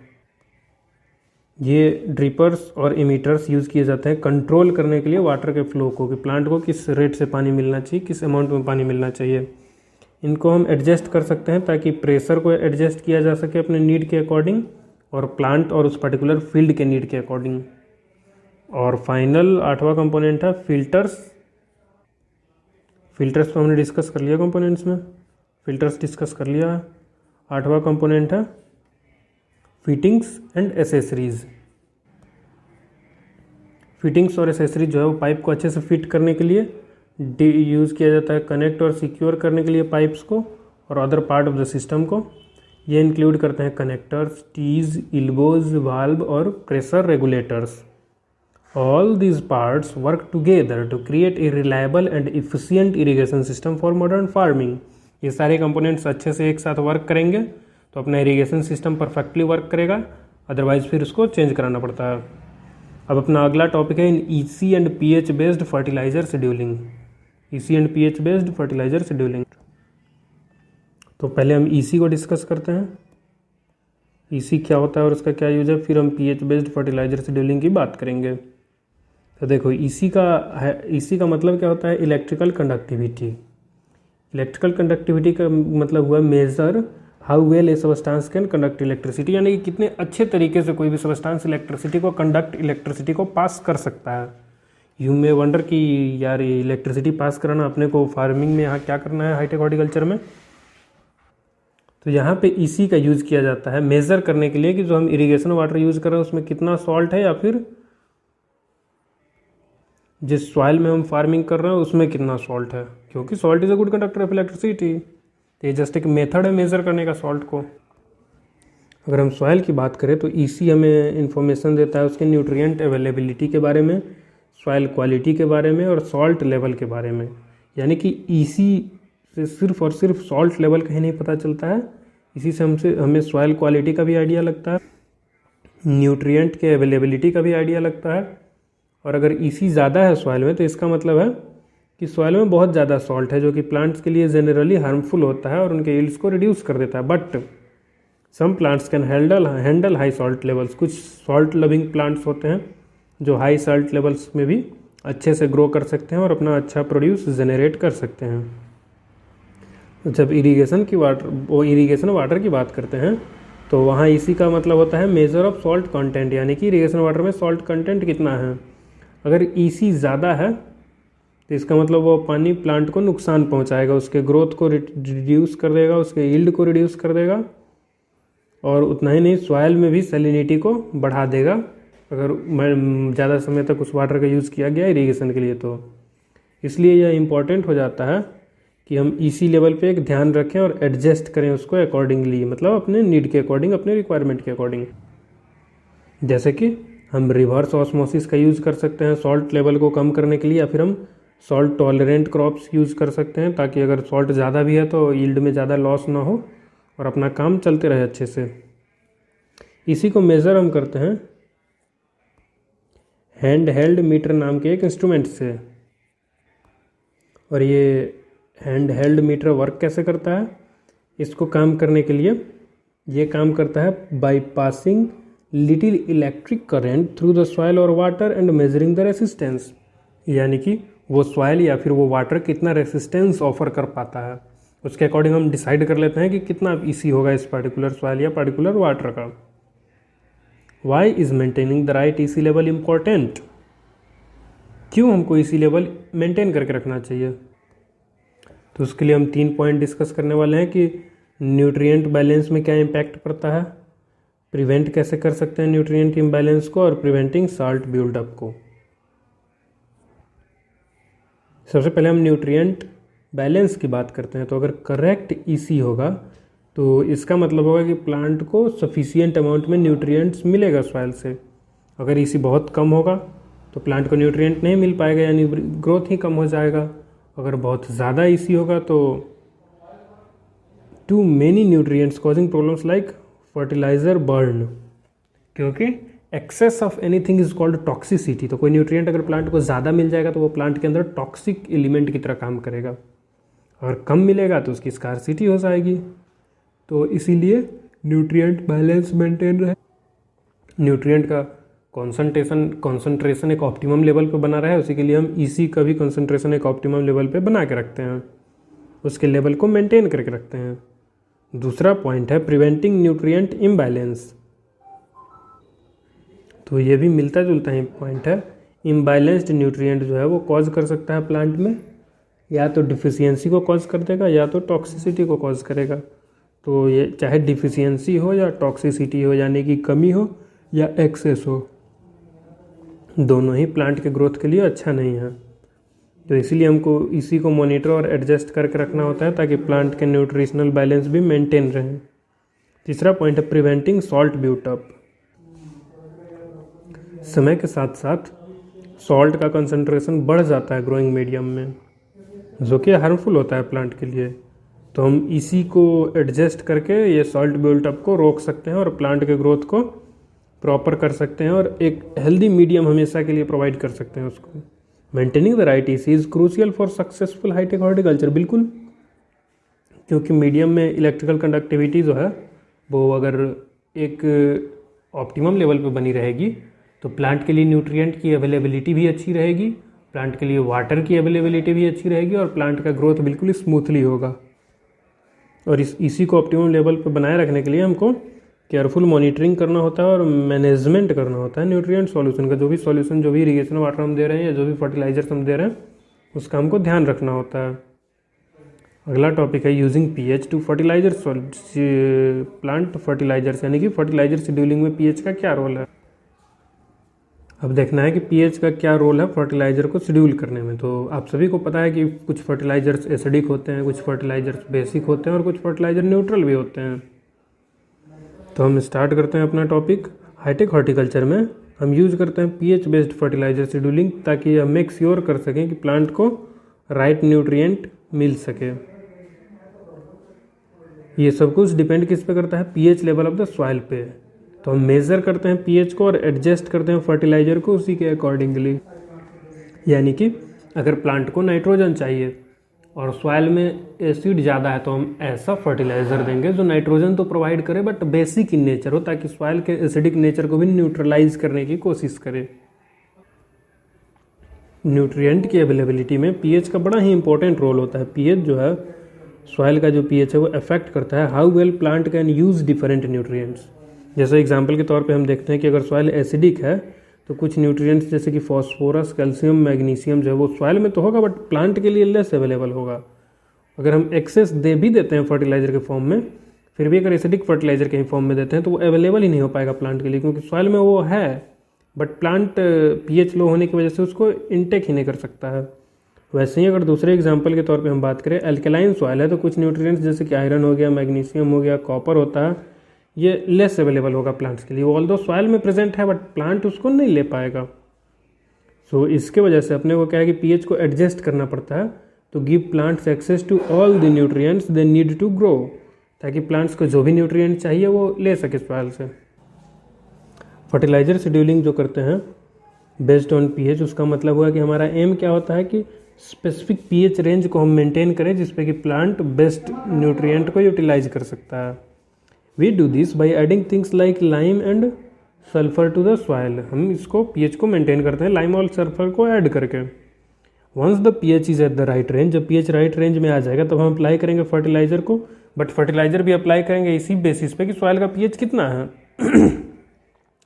ये ड्रिपर्स और इमीटर्स यूज़ किए जाते हैं कंट्रोल करने के लिए वाटर के फ्लो को, कि प्लांट को किस रेट से पानी मिलना चाहिए, किस अमाउंट में पानी मिलना चाहिए। इनको हम एडजस्ट कर सकते हैं ताकि प्रेशर को एडजस्ट किया जा सके अपने नीड के अकॉर्डिंग, और प्लांट और उस पर्टिकुलर फील्ड के नीड के अकॉर्डिंग। और फाइनल आठवां कंपोनेंट है फिल्टर्स। फिल्टर्स को हमने डिस्कस कर लिया कंपोनेंट्स में, फिल्टर्स डिस्कस कर लिया। आठवां कंपोनेंट है फिटिंग्स एंड एसेसरीज। फिटिंग्स और एसेसरीज जो है वो पाइप को अच्छे से फिट करने के लिए यूज़ किया जाता है कनेक्ट और सिक्योर करने के लिए पाइप्स को और other part of the system को। ये इंक्लूड करते हैं कनेक्टर्स, टीज, इल्बोज, वाल्व और pressure regulators. All these parts work together to create a reliable and efficient irrigation system for modern farming. ये सारे कंपोनेंट्स अच्छे से एक साथ वर्क करेंगे तो अपना इरीगेशन सिस्टम परफेक्टली वर्क करेगा, अदरवाइज फिर उसको चेंज कराना पड़ता है। अब अपना अगला टॉपिक है इन EC and pH based fertiliser scheduling. EC and pH based fertiliser scheduling. तो पहले हम ईसी को डिस्कस करते हैं, ईसी क्या होता है और उसका क्या यूज है, फिर हम पीएच बेस्ड फर्टिलाइजर शेड्यूलिंग की बात करेंगे। तो देखो ईसी का मतलब क्या होता है, इलेक्ट्रिकल कंडक्टिविटी। इलेक्ट्रिकल कंडक्टिविटी का मतलब हुआ major how well A substance can conduct electricity, यानी कि कितने अच्छे तरीके से कोई भी सबस्टांस इलेक्ट्रिसिटी को पास कर सकता है। यू मे वंडर कि यार ये इलेक्ट्रिसिटी पास कराना अपने को फार्मिंग में यहाँ क्या करना है हाईटेक हॉर्टिकल्चर में। तो यहाँ पे ईसी का यूज़ किया जाता है मेज़र करने के लिए कि जो हम इरिगेशन वाटर यूज़ कर रहे हैं उसमें कितना सॉल्ट है, या फिर जिस सॉइल में हम फार्मिंग कर रहे हैं उसमें कितना सॉल्ट है, क्योंकि salt is a good conductor of electricity. तो ये जस्ट एक मेथड है मेज़र करने का सॉल्ट को। अगर हम सॉइल की बात करें तो ईसी हमें इंफॉर्मेशन देता है उसके न्यूट्रिएंट अवेलेबिलिटी के बारे में, सॉइल क्वालिटी के बारे में और सॉल्ट लेवल के बारे में। यानी कि ईसी से सिर्फ और सिर्फ सॉल्ट लेवल का ही नहीं पता चलता है, इसी से हमें सॉइल क्वालिटी का भी आइडिया लगता है, न्यूट्रिएंट के अवेलेबिलिटी का भी आइडिया लगता है। और अगर ईसी ज़्यादा है सॉइल में तो इसका मतलब है कि सॉइल में बहुत ज़्यादा सॉल्ट है, जो कि प्लांट्स के लिए जनरली हार्मफुल होता है और उनके यील्ड्स को रिड्यूस कर देता है। But some plants can handle high salt levels. कुछ सॉल्ट लविंग प्लांट्स होते हैं जो हाई सॉल्ट लेवल्स में भी अच्छे से ग्रो कर सकते हैं और अपना अच्छा प्रोड्यूस जनरेट कर सकते हैं। जब इरीगेशन वाटर की बात करते हैं तो वहाँ इसी का मतलब होता है मेजर ऑफ सॉल्ट कंटेंट, यानी कि इरीगेशन वाटर में सॉल्ट कंटेंट कितना है। अगर ईसी ज़्यादा है तो इसका मतलब वो पानी प्लांट को नुकसान पहुंचाएगा, उसके ग्रोथ को रिड्यूस कर देगा, उसके यील्ड को रिड्यूस कर देगा, और उतना ही नहीं सॉइल में भी सैलिनिटी को बढ़ा देगा अगर ज़्यादा समय तक उस वाटर का यूज़ किया गया इरीगेशन के लिए। तो इसलिए यह इम्पॉर्टेंट हो जाता है कि हम ईसी लेवल पे एक ध्यान रखें और एडजस्ट करें उसको अकॉर्डिंगली, मतलब अपने नीड के अकॉर्डिंग, अपने रिक्वायरमेंट के अकॉर्डिंग। जैसे कि हम रिवर्स ऑस्मोसिस का यूज़ कर सकते हैं सॉल्ट लेवल को कम करने के लिए, या फिर हम सॉल्ट टॉलरेंट क्रॉप्स यूज़ कर सकते हैं ताकि अगर सॉल्ट ज़्यादा भी है तो यील्ड में ज़्यादा लॉस ना हो और अपना काम चलते रहे अच्छे से। इसी को मेज़र हम करते हैं हैंड हेल्ड मीटर नाम के एक इंस्ट्रूमेंट से। और ये हैंड हेल्ड मीटर वर्क कैसे करता है, इसको काम करने के लिए ये काम करता है by passing little electric current through the soil और water and measuring the resistance. यानी कि वो सॉइल या फिर वो वाटर कितना रेसिस्टेंस ऑफर कर पाता है, उसके अकॉर्डिंग हम डिसाइड कर लेते हैं कि कितना ईसी होगा इस पर्टिकुलर सॉइल या पर्टिकुलर वाटर का। Why is maintaining the right EC level important, क्यों हमको ईसी लेवल मेंटेन करके रखना चाहिए। तो उसके लिए हम 3 पॉइंट डिस्कस करने वाले हैं कि न्यूट्रिएंट बैलेंस में क्या इम्पैक्ट पड़ता है, प्रिवेंट कैसे कर सकते हैं न्यूट्रिएंट इम्बैलेंस को, और प्रिवेंटिंग साल्ट बिल्डअप को। सबसे पहले हम न्यूट्रिएंट बैलेंस की बात करते हैं। तो अगर करेक्ट ईसी होगा तो इसका मतलब होगा कि प्लांट को सफिशिएंट अमाउंट में न्यूट्रिएंट्स मिलेगा सॉइल से। अगर ईसी बहुत कम होगा तो प्लांट को न्यूट्रिएंट नहीं मिल पाएगा, यानी ग्रोथ ही कम हो जाएगा। अगर बहुत ज़्यादा ईसी होगा तो too many nutrients causing problems like fertiliser burn, क्योंकि excess of anything is called toxicity. तो कोई न्यूट्रिएंट अगर प्लांट को ज़्यादा मिल जाएगा तो वो प्लांट के अंदर टॉक्सिक एलिमेंट की तरह काम करेगा, और कम मिलेगा तो उसकी स्कार्सिटी हो जाएगी। तो इसीलिए न्यूट्रिएंट बैलेंस मेंटेन रहे, न्यूट्रिएंट का कॉन्सेंट्रेशन एक ऑप्टिमम लेवल पे बना रहे, उसी के लिए हम ईसी का भी कॉन्सेंट्रेशन एक ऑप्टिमम लेवल पे बना के रखते हैं, उसके लेवल को मेंटेन करके रखते हैं। दूसरा पॉइंट है प्रिवेंटिंग न्यूट्रिएंट इम्बैलेंस। तो ये भी मिलता जुलता ही पॉइंट है। इम्बैलेंस्ड न्यूट्रिएंट जो है वो कॉज कर सकता है प्लांट में, या तो डिफिशियंसी को कॉज कर देगा या तो टॉक्सिसिटी को कॉज करेगा। तो ये चाहे डिफिशियंसी हो या टॉक्सिसिटी हो, यानी कि कमी हो या एक्सेस हो, दोनों ही प्लांट के ग्रोथ के लिए अच्छा नहीं है। तो इसीलिए हमको इसी को मॉनिटर और एडजस्ट करके रखना होता है ताकि प्लांट के न्यूट्रिशनल बैलेंस भी मेंटेन रहे। तीसरा पॉइंट है प्रिवेंटिंग सॉल्ट ब्यूटअप। समय के साथ साथ सॉल्ट का कंसंट्रेशन बढ़ जाता है ग्रोइंग मीडियम में, जो कि हार्मफुल होता है प्लांट के लिए। तो हम इसी को एडजस्ट करके ये सॉल्ट बिल्टअप को रोक सकते हैं और प्लांट के ग्रोथ को प्रॉपर कर सकते हैं और एक हेल्दी मीडियम हमेशा के लिए प्रोवाइड कर सकते हैं उसको। Maintaining the right EC is crucial for successful high tech horticulture. बिल्कुल, क्योंकि मीडियम में इलेक्ट्रिकल कंडक्टिविटी जो है वो अगर एक ऑप्टिमम लेवल पे बनी रहेगी तो प्लांट के लिए न्यूट्रिएंट की अवेलेबिलिटी भी अच्छी रहेगी, प्लांट के लिए वाटर की अवेलेबिलिटी भी अच्छी रहेगी और प्लांट का ग्रोथ बिल्कुल स्मूथली होगा। और इसी को ऑप्टिमम लेवल पर बनाए रखने के लिए हमको केयरफुल मॉनिटरिंग करना होता है और मैनेजमेंट करना होता है न्यूट्रिएंट सॉल्यूशन का। जो भी सॉल्यूशन, जो भी इरीगेशन वाटर हम दे रहे हैं या जो भी फर्टिलाइजर्स हम दे रहे हैं, उसका हमको ध्यान रखना होता है। अगला टॉपिक है using pH to fertiliser plant fertilisers, यानी कि फर्टिलाइजर शेड्यूलिंग में पीएच का क्या रोल है। अब देखना है कि पीएच का क्या रोल है फर्टिलाइज़र को शेड्यूल करने में। तो आप सभी को पता है कि कुछ फर्टिलाइजर्स एसिडिक होते हैं, कुछ फर्टिलाइजर्स बेसिक होते हैं और कुछ फर्टिलाइजर न्यूट्रल भी होते हैं। तो हम स्टार्ट करते हैं अपना टॉपिक। हाईटेक हॉर्टिकल्चर में हम यूज करते हैं पीएच बेस्ड फर्टिलाइजर शेड्यूलिंग, ताकि हम मेक श्योर कर सकें कि प्लांट को राइट न्यूट्रिएंट मिल सके। ये सब कुछ डिपेंड किस पे करता है, pH level of the soil पे। तो हम मेज़र करते हैं पीएच को और एडजस्ट करते हैं फर्टिलाइज़र को उसी के अकॉर्डिंगली। यानी कि अगर प्लांट को नाइट्रोजन चाहिए और सॉइल में एसिड ज़्यादा है तो हम ऐसा फर्टिलाइज़र देंगे जो नाइट्रोजन तो प्रोवाइड करे बट बेसिक इन नेचर हो, ताकि सॉइल के एसिडिक नेचर को भी न्यूट्रलाइज करने की कोशिश करे। न्यूट्रिएंट की अवेलेबिलिटी में पीएच का बड़ा ही इंपॉर्टेंट रोल होता है। पीएच जो है, सॉइल का जो पीएच है वो अफेक्ट करता है how well plant can use different nutrients. जैसे एग्जांपल के तौर पे हम देखते हैं कि अगर सॉइल एसिडिक है तो कुछ न्यूट्रिएंट्स जैसे कि फॉस्फोरस, कैल्शियम, मैग्नीशियम जो है वो सॉइल में तो होगा बट प्लांट के लिए लेस अवेलेबल होगा। अगर हम एक्सेस दे भी देते हैं फर्टिलाइजर के फॉर्म में, फिर भी अगर एसिडिक फर्टिलाइजर के ही फॉर्म में देते हैं तो वो अवेलेबल ही नहीं हो पाएगा प्लांट के लिए, क्योंकि सॉइल में वो है बट प्लांट पीएच लो होने की वजह से उसको इनटेक ही नहीं कर सकता है। वैसे ही अगर दूसरे एग्जाम्पल के तौर पर हम बात करें, अल्कलाइन सॉइल है तो कुछ न्यूट्रिएंट्स जैसे कि आयरन हो गया, मैग्नीशियम हो गया, कॉपर होता है, ये लेस अवेलेबल होगा प्लांट्स के लिए। ऑल्दो सॉइल में प्रेजेंट है बट प्लांट उसको नहीं ले पाएगा। सो इसके वजह से अपने को क्या है कि पीएच को एडजस्ट करना पड़ता है तो give plants access to all the nutrients they need to grow, ताकि प्लांट्स को जो भी न्यूट्रिएंट चाहिए वो ले सके सॉइल से। फर्टिलाइजर शेड्यूलिंग जो करते हैं बेस्ड ऑन पीएच, उसका मतलब हुआ कि हमारा एम क्या होता है कि स्पेसिफिक पीएच रेंज को हम मेंटेन करें जिसपे कि प्लांट बेस्ट न्यूट्रिएंट को यूटिलाइज कर सकता है। We do this by adding things like lime and sulfur to the soil। हम इसको pH को मेंटेन करते हैं लाइम और सल्फर को ऐड करके। Once the pH is at the right range, जब pH राइट रेंज में आ जाएगा तब हम अप्लाई करेंगे फर्टिलाइजर को, बट फर्टिलाइजर भी अप्लाई करेंगे इसी बेसिस पे कि सॉइल का pH कितना है।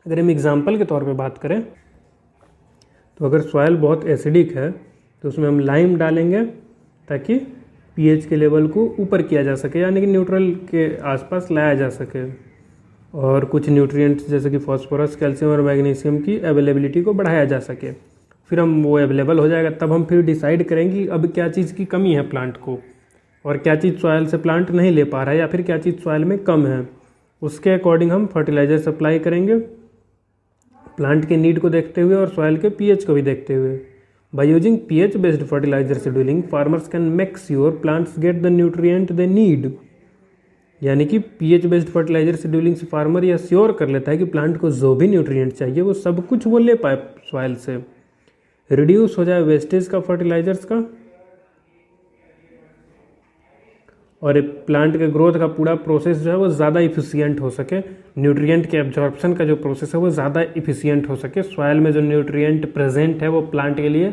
अगर हम एग्जाम्पल के तौर पे बात करें तो अगर सॉइल बहुत एसिडिक है तो उसमें हम लाइम डालेंगे ताकि पीएच के लेवल को ऊपर किया जा सके, यानी कि न्यूट्रल के आसपास लाया जा सके, और कुछ न्यूट्रिएंट्स जैसे कि फास्फोरस, कैल्शियम और मैग्नीशियम की अवेलेबिलिटी को बढ़ाया जा सके। फिर हम वो अवेलेबल हो जाएगा तब हम फिर डिसाइड करेंगे अब क्या चीज़ की कमी है प्लांट को और क्या चीज़ सॉइल से प्लांट नहीं ले पा रहा है या फिर क्या चीज़ सॉइल में कम है। उसके अकॉर्डिंग हम फर्टिलाइजर सप्लाई करेंगे प्लांट के नीड को देखते हुए और सॉइल के पीएच को भी देखते हुए। By using pH-based fertilizer scheduling, farmers can make sure plants get the nutrient they need। यानी कि pH बेस्ड फर्टिलाइजर शेड्यूलिंग से फार्मर यह श्योर कर लेता है कि प्लांट को जो भी न्यूट्रिएंट चाहिए वो सब कुछ वो ले पाए सॉइल से, रिड्यूस हो जाए वेस्टेज का फर्टिलाइजर्स का, और प्लांट के ग्रोथ का पूरा प्रोसेस जो है वो ज़्यादा इफिशियंट हो सके, न्यूट्रिएंट के एब्जॉर्प्शन का जो प्रोसेस है वो ज़्यादा इफिशियंट हो सके, सॉइल में जो न्यूट्रिएंट प्रेजेंट है वो प्लांट के लिए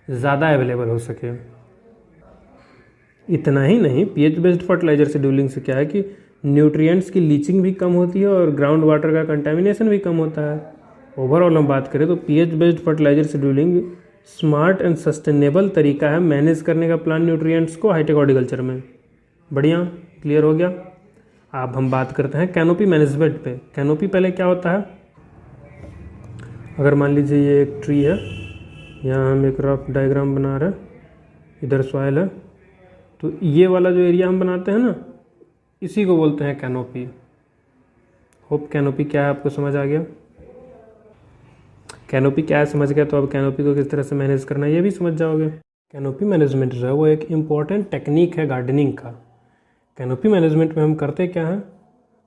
ज़्यादा अवेलेबल हो सके। इतना ही नहीं, पीएच बेस्ड फर्टिलाइजर शेड्यूलिंग से क्या है कि न्यूट्रिएंट्स की लीचिंग भी कम होती है और ग्राउंड वाटर का कंटेमिनेशन भी कम होता है। ओवरऑल हम बात करें तो pH based fertiliser scheduling smart and sustainable तरीका है मैनेज करने का प्लांट न्यूट्रिएंट्स को हाईटेक हॉर्टिकल्चर में। बढ़िया, क्लियर हो गया। अब हम बात करते हैं कैनोपी मैनेजमेंट पे। कैनोपी पहले क्या होता है, अगर मान लीजिए ये एक ट्री है, यहाँ हम एक रफ डायग्राम बना रहे हैं, इधर सॉइल है, तो ये वाला जो एरिया हम बनाते हैं ना, इसी को बोलते हैं कैनोपी। होप कैनोपी क्या है आपको समझ आ गया। कैनोपी क्या है समझ गया, तो अब कैनोपी को किस तरह से मैनेज करना है ये भी समझ जाओगे। कैनोपी मैनेजमेंट जो है वो एक इम्पॉर्टेंट टेक्निक है गार्डनिंग का। कैनोपी मैनेजमेंट में हम करते क्या हैं,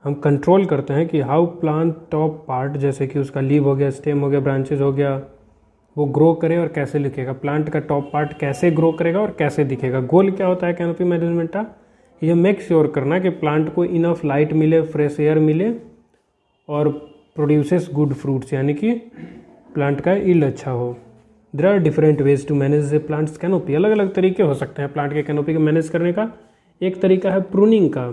हम कंट्रोल करते हैं कि हाउ प्लांट टॉप पार्ट, जैसे कि उसका लीव हो गया, स्टेम हो गया, ब्रांचेज हो गया, वो ग्रो करे और कैसे दिखेगा। प्लांट का टॉप पार्ट कैसे ग्रो करेगा और कैसे दिखेगा। गोल क्या होता है कैनोपी मैनेजमेंट का, ये मेक श्योर करना कि प्लांट को इनफ लाइट मिले, फ्रेश एयर मिले और प्रोड्यूसेस गुड फ्रूट्स, यानी कि प्लांट का ईल्ड अच्छा हो। There are different ways to manage the plants canopy. अलग अलग तरीके हो सकते हैं प्लांट के कैनोपी को मैनेज करने का। एक तरीका है प्रूनिंग का,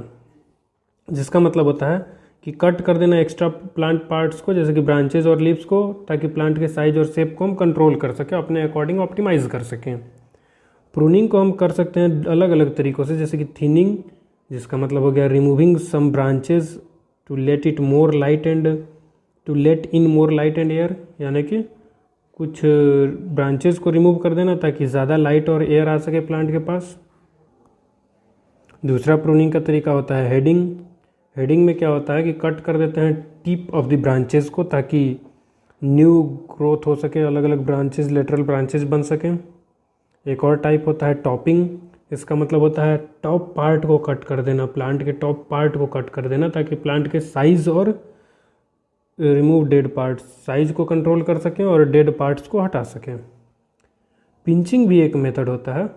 जिसका मतलब होता है कि कट कर देना एक्स्ट्रा प्लांट पार्ट्स को, जैसे कि ब्रांचेज और लीव्स को, ताकि प्लांट के साइज और शेप को हम कंट्रोल कर सकें, अपने अकॉर्डिंग ऑप्टिमाइज कर सकें। प्रूनिंग को हम कर सकते हैं अलग अलग तरीक़ों से, जैसे कि थिनिंग, जिसका मतलब हो गया removing some branches to let it more light and to let in more light and air, यानी कि कुछ ब्रांचेज को रिमूव कर देना ताकि ज़्यादा लाइट और एयर आ सके प्लांट के पास। दूसरा प्रूनिंग का तरीका होता है हेडिंग। हेडिंग में क्या होता है कि कट कर देते हैं टिप ऑफ द ब्रांचेस को, ताकि न्यू ग्रोथ हो सके, अलग अलग ब्रांचेस, लेटरल ब्रांचेस बन सकें। एक और टाइप होता है टॉपिंग। इसका मतलब होता है टॉप पार्ट को कट कर देना, प्लांट के टॉप पार्ट को कट कर देना, ताकि प्लांट के साइज और रिमूव डेड पार्ट्स, साइज को कंट्रोल कर सकें और डेड पार्ट्स को हटा सकें। पिंचिंग भी एक मेथड होता है।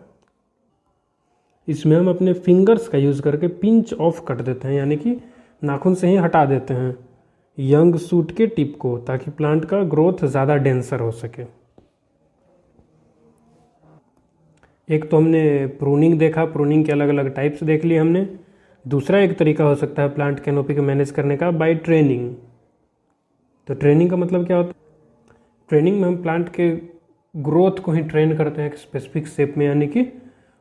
इसमें हम अपने फिंगर्स का यूज़ करके पिंच ऑफ कर देते हैं, यानी कि नाखून से ही हटा देते हैं यंग शूट के टिप को, ताकि प्लांट का ग्रोथ ज़्यादा डेंसर हो सके। एक तो हमने प्रूनिंग देखा, प्रूनिंग के अलग अलग टाइप्स देख लिए हमने। दूसरा एक तरीका हो सकता है प्लांट कैनोपी को मैनेज करने का बाय ट्रेनिंग। तो ट्रेनिंग का मतलब क्या होता है, ट्रेनिंग में हम प्लांट के ग्रोथ को ही ट्रेन करते हैं एक स्पेसिफिक शेप में, यानी कि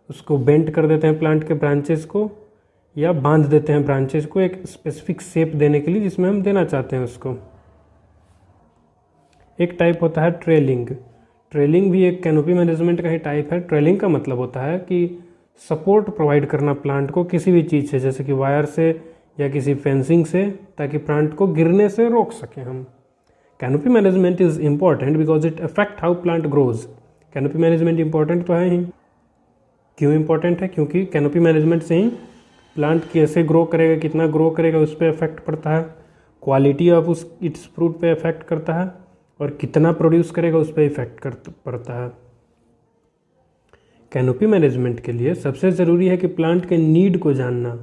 उसको बेंड कर देते हैं प्लांट के ब्रांचेस को, या बांध देते हैं ब्रांचेस को एक स्पेसिफिक शेप देने के लिए जिसमें हम देना चाहते हैं उसको। एक टाइप होता है ट्रेलिंग। ट्रेलिंग भी एक कैनोपी मैनेजमेंट का ही टाइप है। ट्रेलिंग का मतलब होता है कि सपोर्ट प्रोवाइड करना प्लांट को किसी भी चीज़ से, जैसे कि वायर से या किसी फेंसिंग से, ताकि प्लांट को गिरने से रोक सकें हम। Canopy management is important because it affect how plant grows. Canopy management important तो है ही। क्यों इम्पॉर्टेंट है, क्योंकि कैनोपी मैनेजमेंट से ही प्लांट कैसे ग्रो करेगा, कितना ग्रो करेगा, उस पर इफेक्ट पड़ता है। क्वालिटी ऑफ उस इट्स फ्रूट पे इफेक्ट करता है, और कितना प्रोड्यूस करेगा उस पर इफेक्ट पड़ता है। कैनोपी मैनेजमेंट के लिए सबसे ज़रूरी है कि प्लांट के नीड को जानना।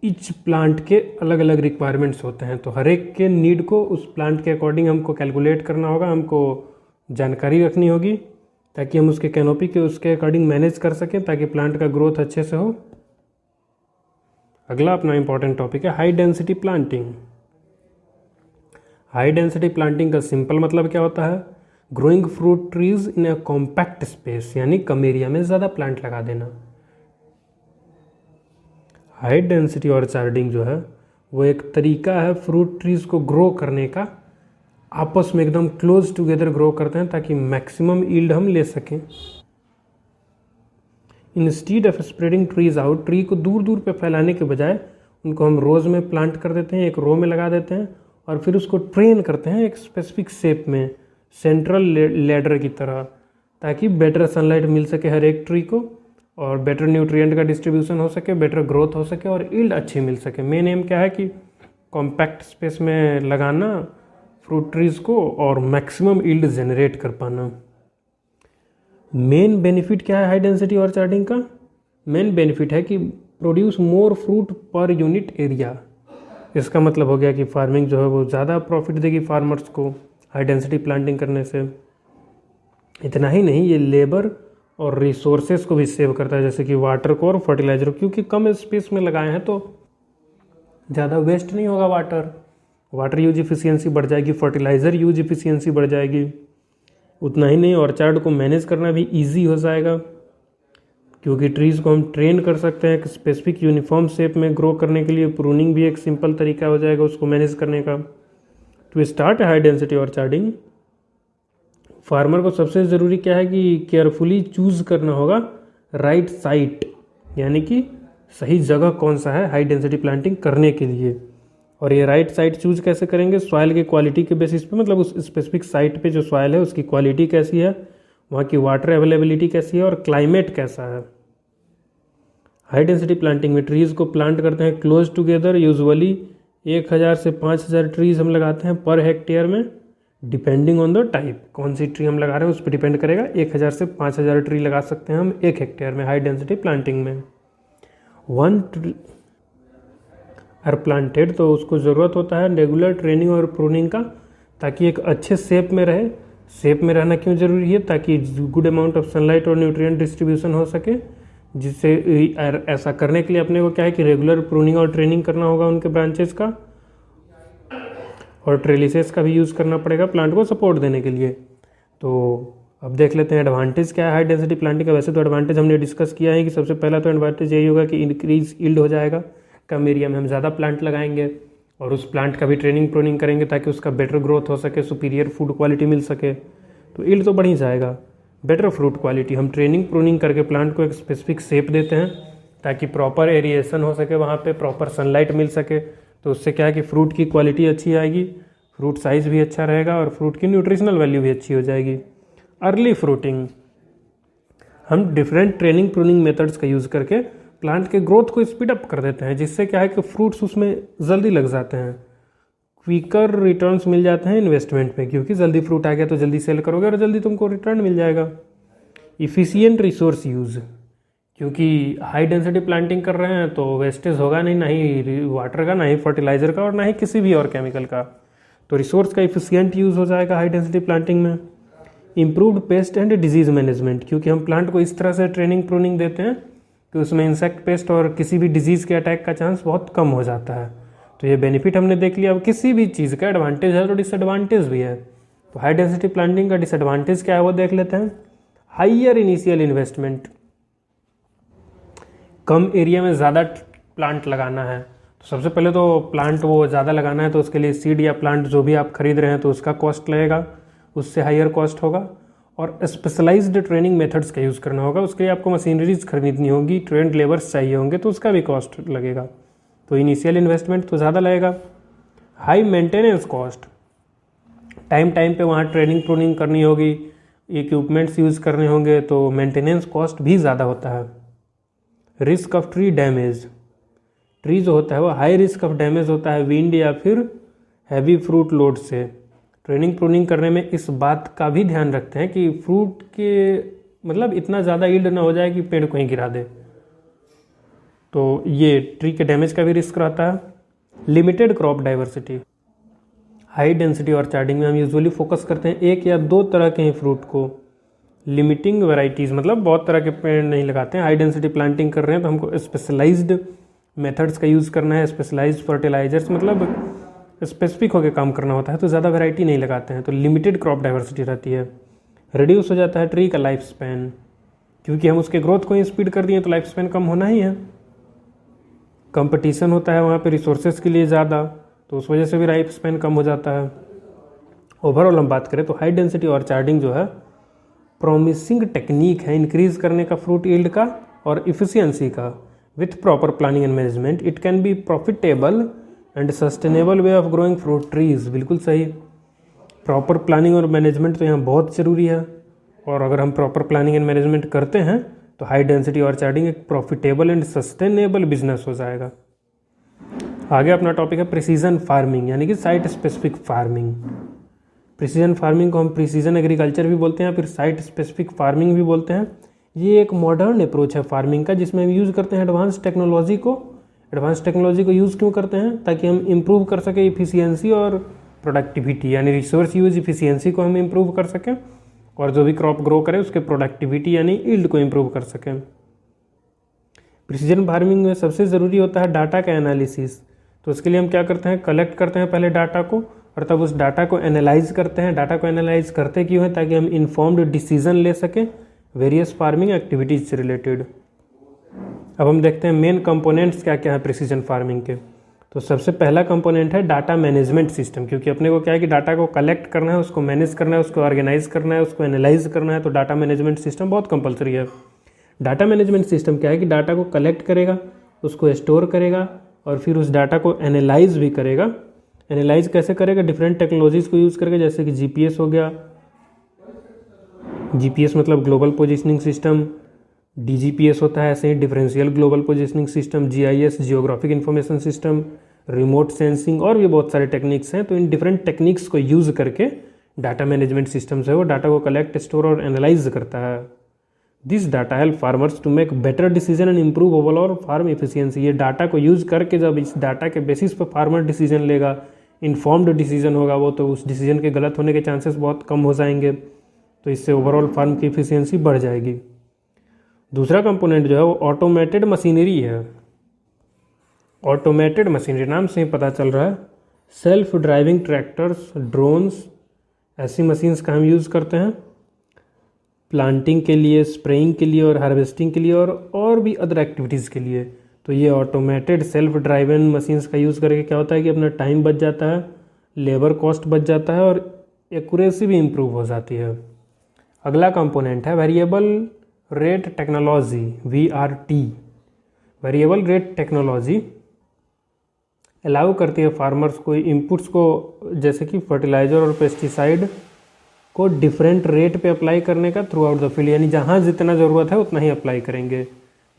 ईच प्लांट के अलग अलग रिक्वायरमेंट्स होते हैं, तो हर एक के नीड को उस प्लांट के अकॉर्डिंग हमको कैलकुलेट करना होगा, हमको जानकारी रखनी होगी, ताकि हम उसके कैनोपी के उसके अकॉर्डिंग मैनेज कर सकें, ताकि प्लांट का ग्रोथ अच्छे से हो। अगला अपना इंपॉर्टेंट टॉपिक है high density planting. High density planting का सिंपल मतलब क्या होता है, growing fruit trees in a compact space, यानी कम एरिया में ज़्यादा प्लांट लगा देना। हाई डेंसिटी ऑर्चार्डिंग जो है वो एक तरीका है फ्रूट ट्रीज को ग्रो करने का, आपस में एकदम क्लोज टुगेदर ग्रो करते हैं ताकि मैक्सिमम यील्ड हम ले सकें। Instead of spreading trees out, tree को दूर दूर पे फैलाने के बजाय उनको हम रोज में प्लांट कर देते हैं, एक रो में लगा देते हैं, और फिर उसको ट्रेन करते हैं एक स्पेसिफिक शेप में, सेंट्रल लेडर की तरह, ताकि बेटर सनलाइट मिल सके हर एक ट्री को, और बेटर न्यूट्रिएंट का डिस्ट्रीब्यूशन हो सके, बेटर ग्रोथ हो सके, और यील्ड अच्छी मिल सके। मेन एम क्या है कि कॉम्पैक्ट स्पेस में लगाना फ्रूट ट्रीज को और मैक्सिमम यील्ड जनरेट कर पाना। मेन बेनिफिट क्या है हाई डेंसिटी ऑर्चार्डिंग का? मेन बेनिफिट है कि produce more fruit per unit area. इसका मतलब हो गया कि फार्मिंग जो है वो ज़्यादा प्रॉफिट देगी फार्मर्स को हाई डेंसिटी प्लांटिंग करने से। इतना ही नहीं, ये लेबर और रिसोर्सेज को भी सेव करता है, जैसे कि वाटर को और फर्टिलाइजर, क्योंकि कम स्पेस में लगाए हैं तो ज़्यादा वेस्ट नहीं होगा वाटर यूज इफिशियंसी बढ़ जाएगी, फर्टिलाइज़र यूज इफिशियंसी बढ़ जाएगी। उतना ही नहीं, ऑर्चार्ड को मैनेज करना भी इजी हो जाएगा, क्योंकि ट्रीज़ को हम ट्रेन कर सकते हैं एक स्पेसिफिक यूनिफॉर्म शेप में ग्रो करने के लिए। प्रूनिंग भी एक सिंपल तरीका हो जाएगा उसको मैनेज करने का। To start high density orcharding, farmer को सबसे ज़रूरी क्या है कि केयरफुली चूज़ करना होगा राइट साइट, यानी कि सही जगह कौन सा है हाई डेंसिटी प्लांटिंग करने के लिए। और ये राइट साइट चूज़ कैसे करेंगे, सॉइल की क्वालिटी के बेसिस पे, मतलब उस स्पेसिफिक साइट पे जो सॉइल है उसकी क्वालिटी कैसी है, वहाँ की वाटर अवेलेबिलिटी कैसी है और क्लाइमेट कैसा है। हाई डेंसिटी प्लांटिंग में ट्रीज़ को प्लांट करते हैं क्लोज टुगेदर, यूजुअली 1000 से 5000 ट्रीज़ हम लगाते हैं पर हेक्टेयर में, डिपेंडिंग ऑन द टाइप, कौन सी ट्री हम लगा रहे हैं उस पर डिपेंड करेगा। 1000 से 5000 ट्री लगा सकते हैं हम 1 हेक्टेयर में हाई डेंसिटी प्लांटिंग में। 1 ट्री आर प्लांटेड, तो उसको ज़रूरत होता है रेगुलर ट्रेनिंग और प्रूनिंग का, ताकि एक अच्छे शेप में रहे। शेप में रहना क्यों ज़रूरी है, ताकि गुड अमाउंट ऑफ सनलाइट और न्यूट्रिएंट डिस्ट्रीब्यूशन हो सके। जिससे ऐसा करने के लिए अपने को क्या है कि रेगुलर प्रूनिंग और ट्रेनिंग करना होगा उनके ब्रांचेस का, और ट्रेलिसेस का भी यूज़ करना पड़ेगा प्लांट को सपोर्ट देने के लिए। तो अब देख लेते हैं एडवांटेज क्या है हाई डेंसिटी प्लांटिंग का। वैसे तो एडवांटेज हमने डिस्कस किया है कि सबसे पहला तो एडवांटेज यही होगा कि इंक्रीज यील्ड हो जाएगा, कम एरिया में हम ज़्यादा प्लांट लगाएंगे और उस प्लांट का भी ट्रेनिंग प्रूनिंग करेंगे ताकि उसका बेटर ग्रोथ हो सके, सुपीरियर फूड क्वालिटी मिल सके, तो यील्ड तो बढ़ ही जाएगा। बेटर फ्रूट क्वालिटी, हम ट्रेनिंग प्रूनिंग करके प्लांट को एक स्पेसिफिक शेप देते हैं ताकि प्रॉपर एरिएशन हो सके, वहाँ पे प्रॉपर सनलाइट मिल सके, तो उससे क्या है कि फ्रूट की क्वालिटी अच्छी आएगी, फ्रूट साइज़ भी अच्छा रहेगा और फ्रूट की न्यूट्रिशनल वैल्यू भी अच्छी हो जाएगी। अर्ली फ्रूटिंग, हम डिफरेंट ट्रेनिंग प्रूनिंग मेथड्स का यूज़ करके प्लांट के ग्रोथ को स्पीड अप कर देते हैं, जिससे क्या है कि फ्रूट्स उसमें जल्दी लग जाते हैं, क्विकर रिटर्न्स मिल जाते हैं इन्वेस्टमेंट में, क्योंकि जल्दी फ्रूट आ गया तो जल्दी सेल करोगे और जल्दी तुमको रिटर्न मिल जाएगा। इफ़िशियंट रिसोर्स यूज़, क्योंकि हाई डेंसिटी प्लांटिंग कर रहे हैं तो वेस्टेज होगा नहीं, ना ही वाटर का, ना ही फर्टिलाइज़र का और ना ही किसी भी और केमिकल का, तो रिसोर्स का इफिशियंट यूज़ हो जाएगा हाई डेंसिटी प्लांटिंग में। Improved paste and disease management, क्योंकि हम प्लांट को इस तरह से ट्रेनिंग प्रूनिंग देते हैं कि उसमें इंसेक्ट पेस्ट और किसी भी डिजीज़ के अटैक का चांस बहुत कम हो जाता है। तो ये बेनिफिट हमने देख लिया। अब किसी भी चीज़ का एडवांटेज है तो डिसएडवांटेज भी है, तो हाई डेंसिटी प्लांटिंग का डिसएडवांटेज क्या है वो देख लेते हैं। हाइयर इनिशियल इन्वेस्टमेंट, कम एरिया में ज़्यादा प्लांट लगाना है, तो सबसे पहले तो प्लांट वो ज़्यादा लगाना है तो उसके लिए सीड या प्लांट जो भी आप खरीद रहे हैं तो उसका कॉस्ट लगेगा, उससे हाइयर कॉस्ट होगा। और स्पेशलाइज्ड ट्रेनिंग मेथड्स का यूज़ करना होगा, उसके लिए आपको मशीनरीज खरीदनी होगी, ट्रेंड लेबर्स चाहिए होंगे, तो उसका भी कॉस्ट लगेगा, तो इनिशियल इन्वेस्टमेंट तो ज़्यादा लगेगा। High maintenance cost, time time पे वहाँ ट्रेनिंग प्रूनिंग करनी होगी, इक्विपमेंट्स यूज़ करने होंगे, तो मेंटेनेंस कॉस्ट भी ज़्यादा होता है। Risk of tree damage, tree जो होता है वो हाई रिस्क ऑफ डैमेज होता है विंड या फिर हैवी फ्रूट लोड से। ट्रेनिंग प्रूनिंग करने में इस बात का भी ध्यान रखते हैं कि फ्रूट के मतलब इतना ज़्यादा यील्ड ना हो जाए कि पेड़ को ही गिरा दे, तो ये ट्री के डैमेज का भी रिस्क रहता है। Limited crop diversity, high density orcharding में हम यूजुअली फोकस करते हैं 1 या 2 तरह के ही फ्रूट को। लिमिटिंग वैरायटीज़, मतलब बहुत तरह के पेड़ नहीं लगाते हैं। हाई डेंसिटी प्लांटिंग कर रहे हैं तो हमको स्पेशलाइज्ड मेथड्स का यूज़ करना है, स्पेशलाइज्ड फर्टिलाइजर्स, मतलब स्पेसिफिक होकर काम करना होता है, तो ज़्यादा वैरायटी नहीं लगाते हैं, तो लिमिटेड क्रॉप डाइवर्सिटी रहती है। रिड्यूस हो जाता है ट्री का लाइफ स्पैन, क्योंकि हम उसके ग्रोथ को ही स्पीड कर दिए तो लाइफ स्पैन कम होना ही है। कंपटीशन होता है वहाँ पे रिसोर्सेज के लिए ज़्यादा, तो उस वजह से भी लाइफ स्पैन कम हो जाता है। ओवरऑल हम बात करें तो हाई डेंसिटी ऑर्चार्डिंग जो है प्रॉमिसिंग टेक्निक है इंक्रीज करने का फ्रूट यील्ड का और इफिशियंसी का। With proper planning and management it can be profitable and sustainable way of growing fruit trees. बिल्कुल सही, प्रॉपर प्लानिंग और मैनेजमेंट तो यहाँ बहुत ज़रूरी है, और अगर हम प्रॉपर प्लानिंग एंड मैनेजमेंट करते हैं तो हाई डेंसिटी ऑर्चार्डिंग एक प्रॉफिटेबल एंड सस्टेनेबल बिजनेस हो जाएगा। आगे अपना टॉपिक है प्रिसीजन फार्मिंग, यानी कि site specific farming. Precision farming को हम प्रिसीजन एग्रीकल्चर भी बोलते हैं, फिर साइट स्पेसिफिक फार्मिंग भी बोलते हैं। ये एक मॉडर्न अप्रोच है फार्मिंग का, जिसमें हम यूज़ करते हैं एडवांस टेक्नोलॉजी को। एडवांस टेक्नोलॉजी को यूज़ क्यों करते हैं, ताकि हम इम्प्रूव कर सकें इफिशियंसी और प्रोडक्टिविटी, यानी रिसोर्स यूज इफिशियंसी को हम इम्प्रूव कर सकें, और जो भी क्रॉप ग्रो करे उसके प्रोडक्टिविटी यानी यील्ड को इम्प्रूव कर सकें। प्रिसीजन फार्मिंग में सबसे ज़रूरी होता है डाटा का एनालिसिस। तो उसके लिए हम क्या करते हैं, कलेक्ट करते हैं पहले डाटा को, और तब उस डाटा को एनालाइज करते हैं। डाटा को एनालाइज करते क्यों है, ताकि हम इन्फॉर्म्ड डिसीजन ले सकें वेरियस फार्मिंग एक्टिविटीज से रिलेटेड। अब हम देखते हैं मेन कंपोनेंट्स क्या क्या है प्रिसीजन फार्मिंग के। तो तो सबसे पहला कंपोनेंट है डाटा मैनेजमेंट सिस्टम, क्योंकि अपने को क्या है कि डाटा को कलेक्ट करना है, उसको मैनेज करना है, उसको ऑर्गेनाइज करना है, उसको एनालाइज करना है, तो डाटा मैनेजमेंट सिस्टम बहुत कंपलसरी है। डाटा मैनेजमेंट सिस्टम क्या है कि डाटा को कलेक्ट करेगा, उसको स्टोर करेगा और फिर उस डाटा को एनालाइज भी करेगा। एनालाइज कैसे करेगा? डिफरेंट टेक्नोलॉजीज़ को यूज़ करके, जैसे कि जीपीएस हो गया, जीपीएस मतलब ग्लोबल पोजिशनिंग सिस्टम, डीजीपीएस होता है ऐसे ही differential global positioning system, GIS geographic information system, remote sensing और भी बहुत सारे टेक्निक्स हैं। तो इन डिफरेंट टेक्निक्स को यूज़ करके डाटा मैनेजमेंट सिस्टम से वो डाटा को कलेक्ट, स्टोर और एनालाइज करता है। This data help farmers to make better decision and improve overall farm efficiency. ये डाटा को यूज़ करके जब इस डाटा के बेसिस पर फार्मर डिसीजन लेगा, इन्फॉर्म्ड डिसीजन होगा वो, तो उस डिसीजन के गलत होने के चांसेस बहुत कम हो जाएंगे। तो इससे ओवरऑल फार्म की एफिशिएंसी बढ़ जाएगी। दूसरा कंपोनेंट जो है वो ऑटोमेटेड मशीनरी है। ऑटोमेटेड मशीनरी नाम से ही पता चल रहा है, सेल्फ ड्राइविंग ट्रैक्टर्स, ड्रोन्स, ऐसी मशीन्स का हम यूज़ करते हैं प्लांटिंग के लिए, स्प्रेइंग के लिए और हार्वेस्टिंग के लिए और भी अदर एक्टिविटीज़ के लिए। तो ये ऑटोमेटेड सेल्फ ड्राइवन मशीन्स का यूज़ करके क्या होता है कि अपना टाइम बच जाता है, लेबर कॉस्ट बच जाता है और एक्यूरेसी भी इम्प्रूव हो जाती है। अगला कंपोनेंट है variable rate technology, VRT। Variable rate technology allow करती है फार्मर्स को इनपुट्स को, जैसे कि फर्टिलाइज़र और पेस्टिसाइड को डिफरेंट रेट पे अप्लाई करने का थ्रू आउट द फील्ड, यानी जहाँ जितना ज़रूरत है उतना ही अप्लाई करेंगे।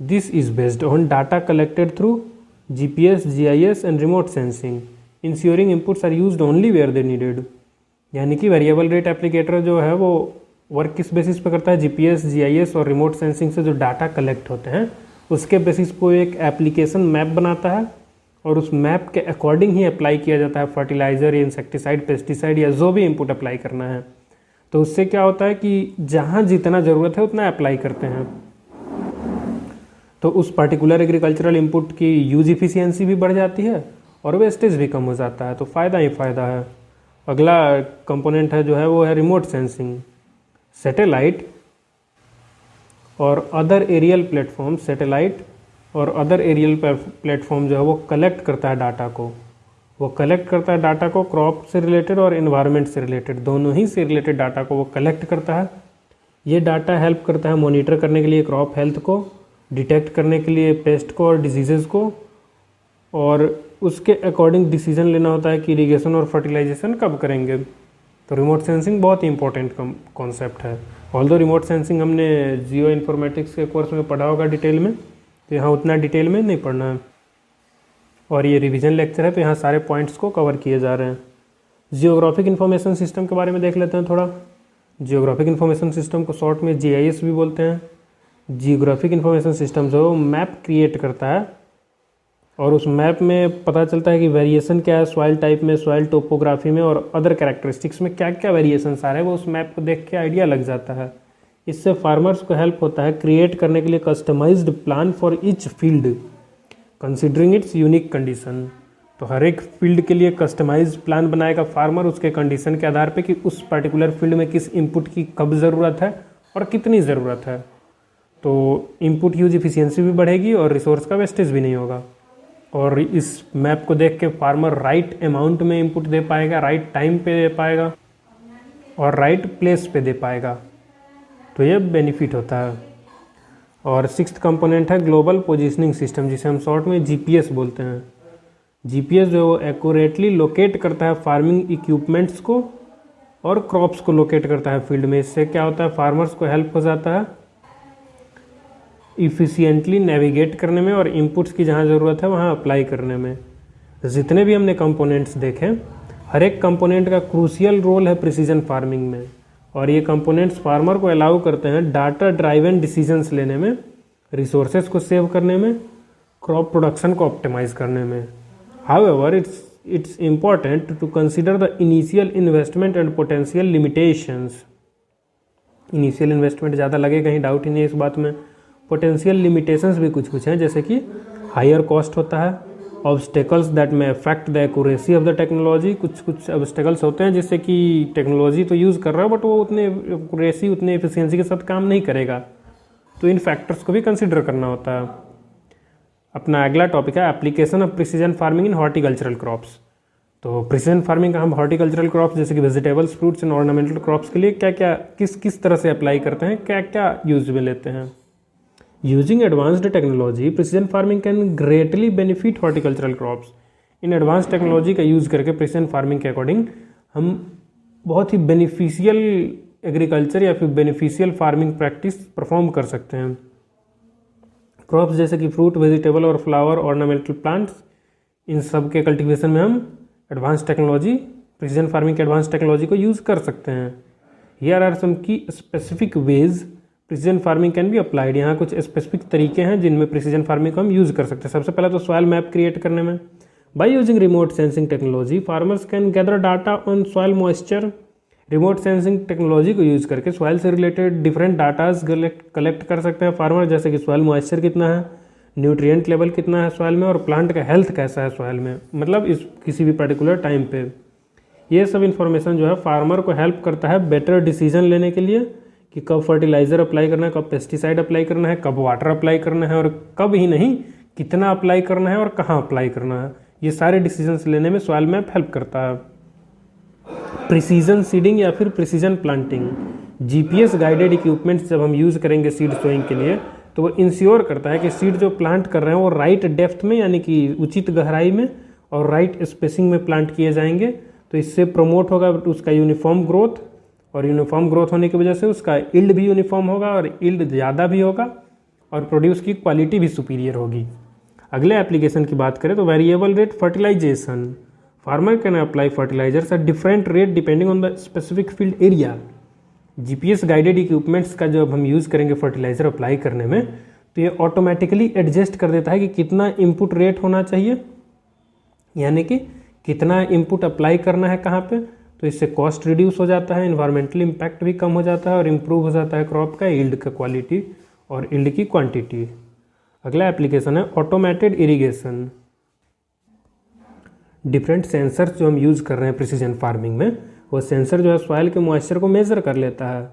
This is based on data collected through GPS, GIS and remote sensing, ensuring inputs are used only where they needed. यानी कि वेरिएबल रेट एप्लीकेटर जो है वो वर्क किस बेसिस पे करता है? GPS, GIS और रिमोट सेंसिंग से जो डाटा कलेक्ट होते हैं उसके बेसिस पे एक एप्लीकेशन मैप बनाता है और उस मैप के अकॉर्डिंग ही अप्लाई किया जाता है फर्टिलाइज़र या इंसेक्टिसाइड, पेस्टिसाइड या जो भी इनपुट अप्लाई करना है। तो उससे क्या होता है कि जहाँ जितना ज़रूरत है उतना अप्लाई करते हैं, तो उस पर्टिकुलर एग्रीकल्चरल इनपुट की यूज इफिशियंसी भी बढ़ जाती है और वेस्टेज भी कम हो जाता है। तो फ़ायदा ही फ़ायदा है। अगला कंपोनेंट है जो है वो है रिमोट सेंसिंग। सैटेलाइट और अदर एरियल प्लेटफॉर्म, सैटेलाइट और अदर एरियल प्लेटफॉर्म जो है वो कलेक्ट करता है डाटा को। वो कलेक्ट करता है डाटा को क्रॉप से रिलेटेड और इन्वायरमेंट से रिलेटेड, दोनों ही से रिलेटेड डाटा को वो कलेक्ट करता है। ये डाटा हेल्प करता है मॉनिटर करने के लिए क्रॉप हेल्थ को, डिटेक्ट करने के लिए पेस्ट को और डिजीज़ को, और उसके अकॉर्डिंग डिसीजन लेना होता है कि इरिगेशन और फर्टिलाइजेशन कब करेंगे। तो रिमोट सेंसिंग बहुत ही इंपॉर्टेंट कॉन्सेप्ट है। ऑल्दो रिमोट सेंसिंग हमने जियो इन्फॉर्मेटिक्स के कोर्स में पढ़ा होगा डिटेल में, तो यहाँ उतना डिटेल में नहीं पढ़ना है और ये रिवीजन लेक्चर है, तो यहाँ सारे पॉइंट्स को कवर किए जा रहे हैं। जियोग्राफिक इन्फॉर्मेशन सिस्टम के बारे में देख लेते हैं थोड़ा। जियोग्राफिक इन्फॉर्मेशन सिस्टम को शॉर्ट में GIS भी बोलते हैं। जियोग्राफिक इन्फॉर्मेशन सिस्टम जो मैप क्रिएट करता है और उस मैप में पता चलता है कि वेरिएशन क्या है सॉइल टाइप में, सॉइल टोपोग्राफी में और अदर कैरेक्टरिस्टिक्स में क्या क्या वेरिएशंस आ रहे हैं, वो उस मैप को देख के आइडिया लग जाता है। इससे फार्मर्स को हेल्प होता है क्रिएट करने के लिए customised plan for each field considering its unique condition. तो हर एक फील्ड के लिए कस्टमाइज प्लान बनाएगा फार्मर उसके कंडीशन के आधार पे कि उस पर्टिकुलर फील्ड में किस इनपुट की कब ज़रूरत है और कितनी ज़रूरत है। तो इनपुट यूज इफिशियंसी भी बढ़ेगी और रिसोर्स का वेस्टेज भी नहीं होगा। और इस मैप को देख के फार्मर राइट अमाउंट में इनपुट दे पाएगा, राइट टाइम पे दे पाएगा और राइट प्लेस पे दे पाएगा। तो ये बेनिफिट होता है। और सिक्स्थ कंपोनेंट है ग्लोबल पोजीशनिंग सिस्टम, जिसे हम शॉर्ट में GPS बोलते हैं। GPS जो है एक्यूरेटली लोकेट करता है फार्मिंग इक्विपमेंट्स को और क्रॉप्स को लोकेट करता है फील्ड में। इससे क्या होता है फार्मर्स को हेल्प हो जाता है इफ़िशियंटली नेविगेट करने में और इनपुट्स की जहाँ ज़रूरत है वहाँ अप्लाई करने में। जितने भी हमने कंपोनेंट्स देखे, हर एक कंपोनेंट का क्रूशियल रोल है प्रिसीजन फार्मिंग में, और ये कंपोनेंट्स फार्मर को अलाउ करते हैं डाटा ड्राइवन डिसीजंस लेने में, रिसोर्सेज को सेव करने में, क्रॉप प्रोडक्शन को ऑप्टिमाइज करने में। However it's important to consider the initial investment and potential limitations. Initial investment ज़्यादा लगे, कहीं डाउट ही नहीं है इस बात में। पोटेंशियल लिमिटेशंस भी कुछ कुछ हैं, जैसे कि हायर कॉस्ट होता है, ऑब्स्टेकल्स दैट में affect the accuracy of the technology. कुछ ऑब्स्टेकल्स होते हैं जिससे कि टेक्नोलॉजी तो यूज़ कर रहा है बट वो उतने एक्यूरेसी, उतने एफिशिएंसी के साथ काम नहीं करेगा। तो इन फैक्टर्स को भी कंसिडर करना होता है। अपना अगला टॉपिक है application of precision farming in horticultural crops. तो प्रिसीजन फार्मिंग का हम हॉर्टिकल्चरल क्रॉप्स जैसे कि vegetables, fruits and ornamental crops के लिए क्या क्या किस तरह से अप्लाई करते हैं, क्या क्या यूज में लेते हैं। Using advanced technology precision farming can greatly benefit horticultural crops. In advance technology का यूज़ करके प्रिसीजन फार्मिंग के अकॉर्डिंग हम बहुत ही बेनिफिशियल एग्रीकल्चर या फिर बेनिफिशियल फार्मिंग प्रैक्टिस परफॉर्म कर सकते हैं। क्रॉप्स जैसे कि फ्रूट, वेजिटेबल और फ्लावर, ऑर्नामेंटल प्लांट्स, इन सब के कल्टीवेशन में हम एडवांस टेक्नोलॉजी, प्रिसीजन फार्मिंग के एडवांस टेक्नोलॉजी को यूज़ कर सकते हैं। Here are some key specific ways precision farming can be applied. यहाँ कुछ स्पेसिफिक तरीके हैं जिनमें प्रिसीजन फार्मिंग को हम यूज़ कर सकते हैं। सबसे पहले तो सॉइल मैप क्रिएट करने में, by using remote sensing technology farmers can gather data on soil moisture. Remote sensing technology को यूज़ करके सॉइल से रिलेटेड डिफरेंट डाटाज कलेक्ट कर सकते हैं फार्मर, जैसे कि सॉइल मॉइस्चर कितना है, न्यूट्रिएंट लेवल कितना है सॉइल में, और प्लांट का हेल्थ कैसा है सॉइल में, मतलब इस किसी भी पर्टिकुलर टाइम पे। ये सब इन्फॉर्मेशन जो है फार्मर को हेल्प करता है बेटर डिसीजन लेने के लिए कि कब फर्टिलाइज़र अप्लाई करना है, कब पेस्टिसाइड अप्लाई करना है, कब वाटर अप्लाई करना है, और कब ही नहीं कितना अप्लाई करना है और कहाँ अप्लाई करना है। ये सारे डिसीजंस लेने में सॉइल मैप हेल्प करता है। प्रिसीजन सीडिंग या फिर precision planting, GPS guided equipments जब हम यूज़ करेंगे सीड सोइंग के लिए तो वो इंश्योर करता है कि सीड जो प्लांट कर रहे हैं वो राइट डेप्थ में यानी कि उचित गहराई में और राइट स्पेसिंग में प्लांट किए जाएंगे। तो इससे प्रमोट होगा उसका यूनिफॉर्म ग्रोथ, और यूनिफॉर्म ग्रोथ होने की वजह से उसका यील्ड भी यूनिफॉर्म होगा और यील्ड ज़्यादा भी होगा और प्रोड्यूस की क्वालिटी भी सुपीरियर होगी। अगले एप्लीकेशन की बात करें तो variable rate fertilisation, farmer can apply fertilisers at different rate depending on the specific field area. GPS guided equipments का जब हम यूज़ करेंगे फर्टिलाइजर अप्लाई करने में तो ये ऑटोमेटिकली एडजस्ट कर देता है कि कितना इनपुट रेट होना चाहिए, यानी कि कितना इनपुट अप्लाई करना है कहाँ पे। तो इससे कॉस्ट रिड्यूस हो जाता है, इन्वायरमेंटल इम्पैक्ट भी कम हो जाता है और इम्प्रूव हो जाता है क्रॉप का यील्ड का क्वालिटी और यील्ड की क्वांटिटी। अगला एप्लीकेशन है ऑटोमेटेड इरिगेशन। डिफरेंट सेंसर्स जो हम यूज़ कर रहे हैं प्रिसीजन फार्मिंग में, वो सेंसर जो है सॉइल के मॉइस्चर को मेज़र कर लेता है,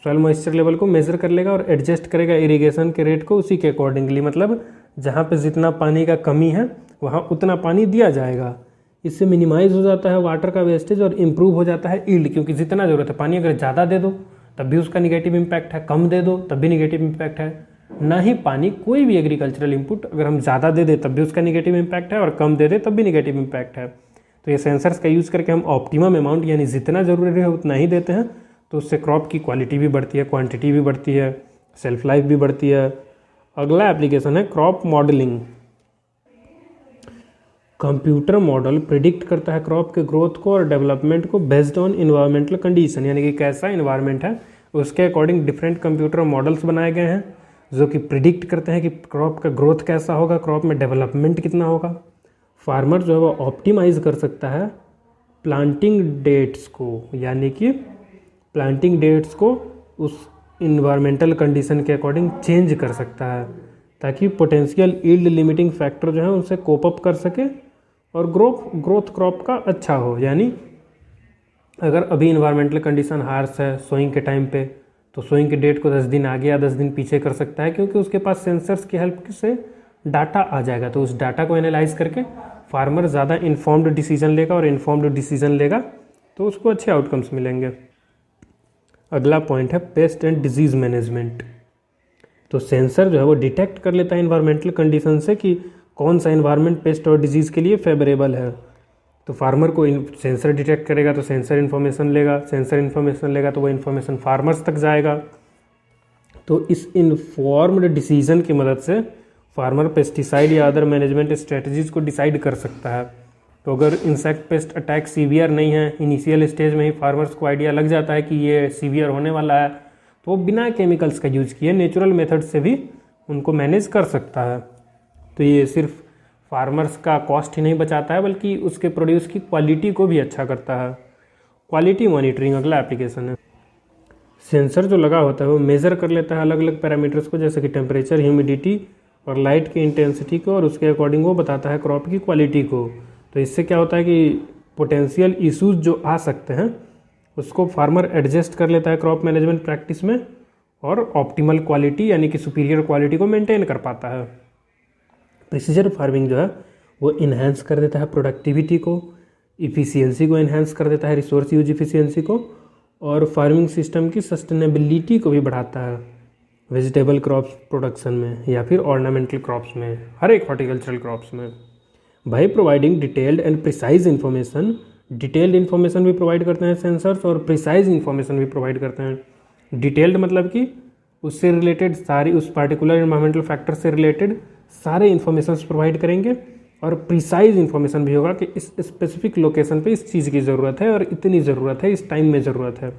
सॉइल मॉइस्चर लेवल को मेज़र कर लेगा और एडजस्ट करेगा इरिगेशन के रेट को उसी के अकॉर्डिंगली, मतलब जहाँ पे जितना पानी का कमी है वहाँ उतना पानी दिया जाएगा। इससे मिनिमाइज हो जाता है वाटर का वेस्टेज और इम्प्रूव हो जाता है यील्ड, क्योंकि जितना ज़रूरत है पानी अगर ज़्यादा दे दो तब भी उसका निगेटिव इम्पैक्ट है, कम दे दो तब भी निगेटिव इम्पैक्ट है। ना ही पानी कोई भी एग्रीकल्चरल इनपुट अगर हम ज़्यादा दे दे तब भी उसका निगेटिव इम्पैक्ट है और कम दे दे तब भी निगेटिव इम्पैक्ट है। तो ये सेंसर्स का यूज़ करके हम ऑप्टिमम अमाउंट यानी जितना ज़रूरी है उतना ही देते हैं, तो उससे क्रॉप की क्वालिटी भी बढ़ती है, क्वांटिटी भी बढ़ती है, सेल्फ लाइफ भी बढ़ती है। अगला एप्लीकेशन है crop modelling. Computer model predict करता है क्रॉप के ग्रोथ को और डेवलपमेंट को बेस्ड ऑन इन्वायरमेंटल कंडीशन, यानी कि कैसा इन्वायरमेंट है उसके अकॉर्डिंग डिफरेंट कंप्यूटर मॉडल्स बनाए गए हैं जो कि प्रिडिक्ट करते हैं कि क्रॉप का ग्रोथ कैसा होगा, क्रॉप में डेवलपमेंट कितना होगा। फार्मर जो है वो ऑप्टिमाइज कर सकता है प्लांटिंग डेट्स को, यानी कि प्लांटिंग डेट्स को उस इन्वायरमेंटल कंडीशन के अकॉर्डिंग चेंज कर सकता है ताकि पोटेंशियल यील्ड लिमिटिंग फैक्टर जो है उनसे कोप अप कर सके और ग्रोथ क्रॉप का अच्छा हो। यानी अगर अभी इन्वायरमेंटल कंडीशन हार्श है सोइंग के टाइम पे, तो सोइंग के डेट को 10 दिन आगे या 10 दिन पीछे कर सकता है, क्योंकि उसके पास सेंसर्स की हेल्प से डाटा आ जाएगा। तो उस डाटा को एनालाइज करके फार्मर ज़्यादा इन्फॉर्म्ड डिसीजन लेगा और इन्फॉर्म्ड डिसीजन लेगा तो उसको अच्छे आउटकम्स मिलेंगे। अगला पॉइंट है पेस्ट एंड डिजीज़ मैनेजमेंट। तो सेंसर जो है वो डिटेक्ट कर लेता है इन्वायरमेंटल कंडीशन से कि कौन सा इन्वायरमेंट पेस्ट और डिजीज़ के लिए फेवरेबल है। तो फार्मर को सेंसर डिटेक्ट करेगा तो सेंसर इन्फॉर्मेशन लेगा, सेंसर इन्फॉर्मेशन लेगा तो वो इन्फॉर्मेशन फार्मर्स तक जाएगा। तो इस इन्फॉर्म्ड डिसीजन की मदद से फार्मर पेस्टिसाइड या अदर मैनेजमेंट स्ट्रेटजीज को डिसाइड कर सकता है। तो अगर इंसेक्ट पेस्ट अटैक सीवियर नहीं है, इनिशियल स्टेज में ही फार्मर्स को आइडिया लग जाता है कि ये सीवियर होने वाला है, तो वो बिना केमिकल्स का यूज किए नेचुरल मेथड से भी उनको मैनेज कर सकता है। तो ये सिर्फ फार्मर्स का कॉस्ट ही नहीं बचाता है बल्कि उसके प्रोड्यूस की क्वालिटी को भी अच्छा करता है। क्वालिटी मॉनिटरिंग अगला एप्लीकेशन है। सेंसर जो लगा होता है वो मेज़र कर लेता है अलग अलग पैरामीटर्स को, जैसे कि टेम्परेचर, ह्यूमिडिटी और लाइट की इंटेंसिटी को, और उसके अकॉर्डिंग वो बताता है क्रॉप की क्वालिटी को। तो इससे क्या होता है कि पोटेंशियल इश्यूज जो आ सकते हैं उसको फार्मर एडजस्ट कर लेता है क्रॉप मैनेजमेंट प्रैक्टिस में और ऑप्टिमल क्वालिटी यानी कि सुपीरियर क्वालिटी को मेंटेन कर पाता है। प्रिसीजन फार्मिंग जो है वो इन्हेंस कर देता है प्रोडक्टिविटी को, इफ़िशियंसी को इन्हेंस कर देता है, रिसोर्स यूज इफ़िशियंसी को, और फार्मिंग सिस्टम की सस्टेनेबिलिटी को भी बढ़ाता है वेजिटेबल क्रॉप्स प्रोडक्शन में या फिर ऑर्नामेंटल क्रॉप्स में, हर एक हॉर्टिकल्चरल क्रॉप्स में। By providing detailed and precise information, detailed information भी प्रोवाइड करते हैं सेंसर्स और प्रिसाइज इन्फॉर्मेशन भी प्रोवाइड करते हैं। डिटेल्ड मतलब कि उससे रिलेटेड सारी, उस पार्टिकुलर इन्वायरमेंटल फैक्टर से रिलेटेड सारे इन्फॉर्मेशन प्रोवाइड करेंगे, और प्रिसाइज इन्फॉर्मेशन भी होगा कि इस स्पेसिफिक लोकेशन पे इस चीज़ की ज़रूरत है और इतनी ज़रूरत है, इस टाइम में ज़रूरत है।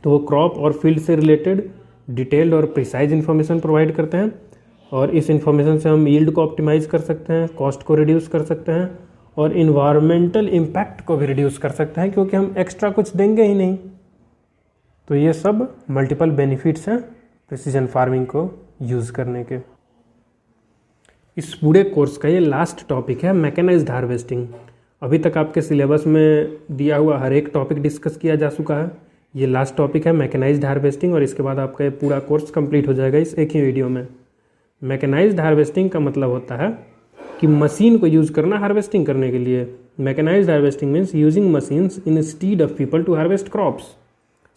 तो वो क्रॉप और फील्ड से रिलेटेड डिटेल्ड और प्रिसाइज इन्फॉर्मेशन प्रोवाइड करते हैं, और इस इन्फॉर्मेशन से हम यील्ड को ऑप्टिमाइज़ कर सकते हैं, कॉस्ट को रिड्यूस कर सकते हैं, और इन्वायरमेंटल इम्पैक्ट को भी रिड्यूस कर सकते हैं, क्योंकि हम एक्स्ट्रा कुछ देंगे ही नहीं। तो ये सब मल्टीपल बेनिफिट्स हैं प्रिसीजन फार्मिंग को यूज़ करने के। इस पूरे कोर्स का ये लास्ट टॉपिक है मैकेनाइज्ड हार्वेस्टिंग। अभी तक आपके सिलेबस में दिया हुआ हर एक टॉपिक डिस्कस किया जा चुका है, ये लास्ट टॉपिक है मैकेनाइज्ड हार्वेस्टिंग, और इसके बाद आपका ये पूरा कोर्स कंप्लीट हो जाएगा इस एक ही वीडियो में। मैकेनाइज्ड हार्वेस्टिंग का मतलब होता है कि मशीन को यूज़ करना हार्वेस्टिंग करने के लिए। Mechanised harvesting means using machines instead of people to harvest crops.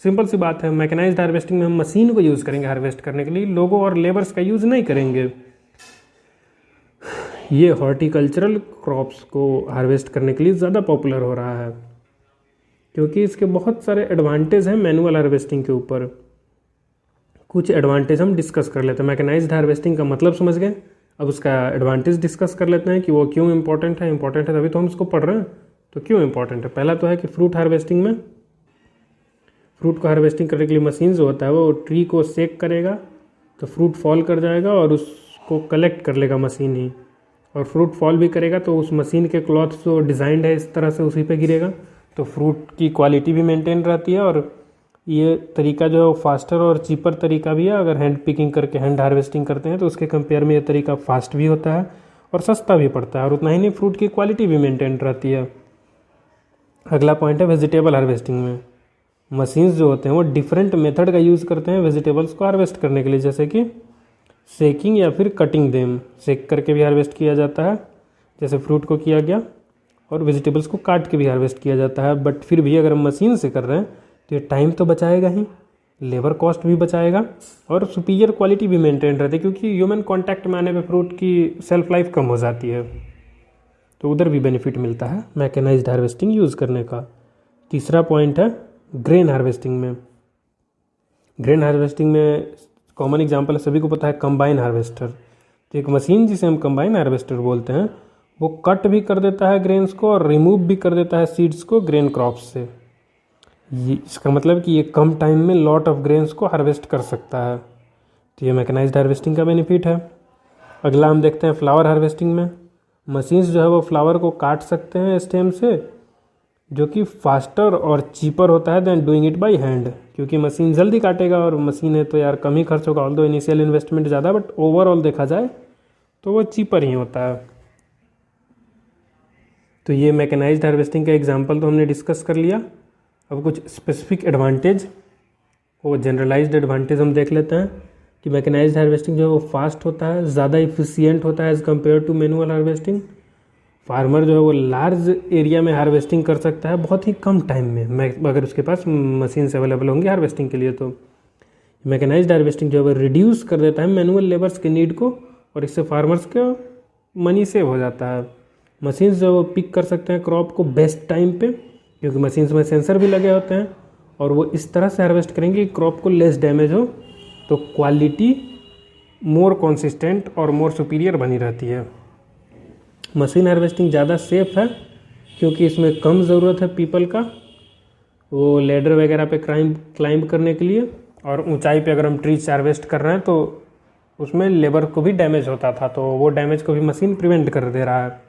Simple सी बात है, मैकेनाइज्ड हार्वेस्टिंग में हम मशीन को यूज़ करेंगे हार्वेस्ट करने के लिए, लोगों और लेबर्स का यूज़ नहीं करेंगे। ये हॉर्टिकल्चरल क्रॉप्स को हार्वेस्ट करने के लिए ज़्यादा पॉपुलर हो रहा है, क्योंकि इसके बहुत सारे एडवांटेज हैं मैनुअल हार्वेस्टिंग के ऊपर। कुछ एडवांटेज हम डिस्कस कर लेते हैं। मैकेनाइज्ड हार्वेस्टिंग का मतलब समझ गए, अब उसका एडवांटेज डिस्कस कर लेते हैं कि वो क्यों इंपॉर्टेंट है। इंपॉर्टेंट है तभी तो हम उसको पढ़ रहे हैं, तो क्यों इंपॉर्टेंट है। पहला तो है कि फ्रूट हार्वेस्टिंग में, फ्रूट को हार्वेस्टिंग करने के लिए मशीन जो होता है वो ट्री को सेक करेगा तो फ्रूट फॉल कर जाएगा और उसको कलेक्ट कर लेगा मशीन ही, और फ्रूट फॉल भी करेगा तो उस मशीन के क्लॉथ जो डिज़ाइंड है इस तरह से उसी पे गिरेगा, तो फ्रूट की क्वालिटी भी मेंटेन रहती है। और ये तरीका जो है वो फास्टर और चीपर तरीका भी है। अगर हैंड पिकिंग करके हैंड हार्वेस्टिंग करते हैं तो उसके कंपेयर में ये तरीका फास्ट भी होता है और सस्ता भी पड़ता है, और उतना ही नहीं, फ्रूट की क्वालिटी भी मेंटेन रहती है। अगला पॉइंट है वेजिटेबल हार्वेस्टिंग में मशीन्स जो होते हैं वो डिफरेंट मेथड का यूज़ करते हैं वेजिटेबल्स को हार्वेस्ट करने के लिए, जैसे कि सेकिंग या फिर कटिंग देम। सेक करके भी हार्वेस्ट किया जाता है जैसे फ्रूट को किया गया, और वेजिटेबल्स को काट के भी हार्वेस्ट किया जाता है। बट फिर भी अगर हम मशीन से कर रहे हैं तो ये टाइम तो बचाएगा ही, लेबर कॉस्ट भी बचाएगा, और सुपीरियर क्वालिटी भी मेंटेन रहती है, क्योंकि ह्यूमन कांटेक्ट में आने पे फ्रूट की सेल्फ लाइफ कम हो जाती है, तो उधर भी बेनिफिट मिलता है मैकेनाइज्ड हार्वेस्टिंग यूज़ करने का। तीसरा पॉइंट है ग्रेन हार्वेस्टिंग में। ग्रेन हार्वेस्टिंग में कॉमन एग्जांपल है, सभी को पता है, कंबाइन हार्वेस्टर। तो एक मशीन जिसे हम कंबाइन हार्वेस्टर बोलते हैं वो कट भी कर देता है ग्रेन्स को और रिमूव भी कर देता है सीड्स को ग्रेन क्रॉप्स से। ये इसका मतलब कि ये कम टाइम में लॉट ऑफ ग्रेन्स को हार्वेस्ट कर सकता है, तो ये मैकेनाइज्ड हार्वेस्टिंग का बेनिफिट है। अगला हम देखते हैं फ्लावर हार्वेस्टिंग में। मशीन्स जो है वो फ्लावर को काट सकते हैं स्टेम से, जो कि फास्टर और चीपर होता है than doing it by hand, क्योंकि मशीन जल्दी काटेगा और मशीन है तो यार कम ही खर्च होगा, ऑल्दो इनिशियल इन्वेस्टमेंट ज़्यादा, बट ओवरऑल देखा जाए तो वो चीपर ही होता है। तो ये मैकेनाइज्ड हार्वेस्टिंग का एग्जांपल तो हमने डिस्कस कर लिया। अब कुछ स्पेसिफिक एडवांटेज और जनरलाइज्ड एडवांटेज हम देख लेते हैं कि मैकेनाइज्ड हार्वेस्टिंग जो है वो फास्ट होता है, ज़्यादा इफिशियंट होता है as compare to manual harvesting. Farmer जो है वो लार्ज एरिया में हार्वेस्टिंग कर सकता है बहुत ही कम टाइम में, अगर उसके पास मशीन्स अवेलेबल होंगी हार्वेस्टिंग के लिए। तो मैकेनाइज्ड हार्वेस्टिंग जो है वो रिड्यूस कर देता है मैनुअल लेबर्स के नीड को, और इससे फार्मर्स का मनी सेव हो जाता है। मशीन्स जो है वो पिक कर सकते हैं क्रॉप को बेस्ट टाइम पे, क्योंकि मशीन्स में सेंसर भी लगे होते हैं, और वो इस तरह से हार्वेस्ट करेंगे कि क्रॉप को लेस डैमेज हो, तो क्वालिटी मोर कंसिस्टेंट और मोर सुपीरियर बनी रहती है। मशीन हार्वेस्टिंग ज़्यादा सेफ है क्योंकि इसमें कम ज़रूरत है पीपल का, वो लेडर वगैरह पे क्लाइंब करने के लिए, और ऊंचाई पे अगर हम ट्रीज हार्वेस्ट कर रहे हैं तो उसमें लेबर को भी डैमेज होता था, तो वो डैमेज को भी मशीन प्रिवेंट कर दे रहा है।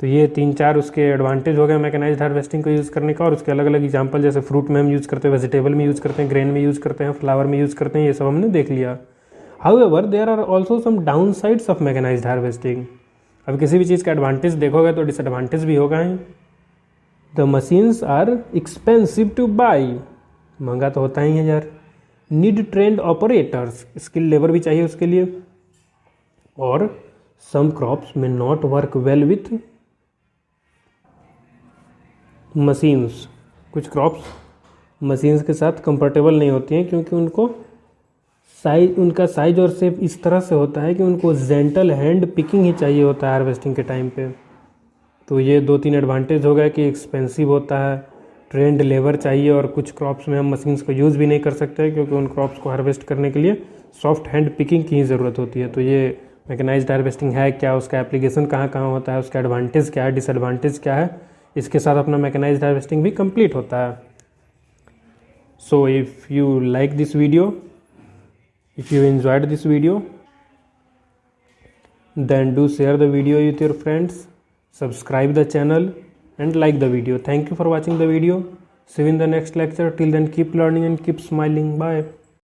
तो ये 3-4 उसके एडवांटेज हो गए मैकेनाइज्ड हार्वेस्टिंग को यूज़ करने का, और उसके अलग अलग एग्जांपल जैसे फ्रूट में हम यूज़ करते हैं, वेजिटेबल में यूज़ करते हैं, ग्रेन में यूज़ करते हैं, फ्लावर में यूज़ करते हैं, ये सब हमने देख लिया। However there are also some downsides of mechanised harvesting. अब किसी भी चीज़ का एडवांटेज देखोगे तो डिसएडवांटेज भी होगा ही। The machines are expensive to buy, महंगा तो होता ही है यार। Need trained operators, skill labour भी चाहिए उसके लिए। और some crops may not work well with machines। कुछ क्रॉप्स मशीन्स के साथ कंफर्टेबल नहीं होती हैं क्योंकि उनका साइज और शेप इस तरह से होता है कि उनको जेंटल हैंड पिकिंग ही चाहिए होता है हार्वेस्टिंग के टाइम पे। तो ये 2-3 एडवांटेज हो गया कि एक्सपेंसिव होता है, ट्रेंड लेबर चाहिए, और कुछ क्रॉप्स में हम मशीन्स को यूज़ भी नहीं कर सकते क्योंकि उन क्रॉप्स को हार्वेस्ट करने के लिए सॉफ्ट हैंड पिकिंग की ही ज़रूरत होती है। तो ये मैकेनाइज्ड हार्वेस्टिंग है क्या, उसका एप्लीकेशन कहाँ कहाँ होता है, उसका एडवांटेज क्या है, डिसएडवांटेज क्या है, इसके साथ अपना मैकेनाइज्ड हार्वेस्टिंग भी कंप्लीट होता है। So if you like this video, if you enjoyed this video, then do share the video with your friends, subscribe the channel and like the video. Thank you for watching the video. See you in the next lecture. Till then, keep learning and keep smiling. Bye.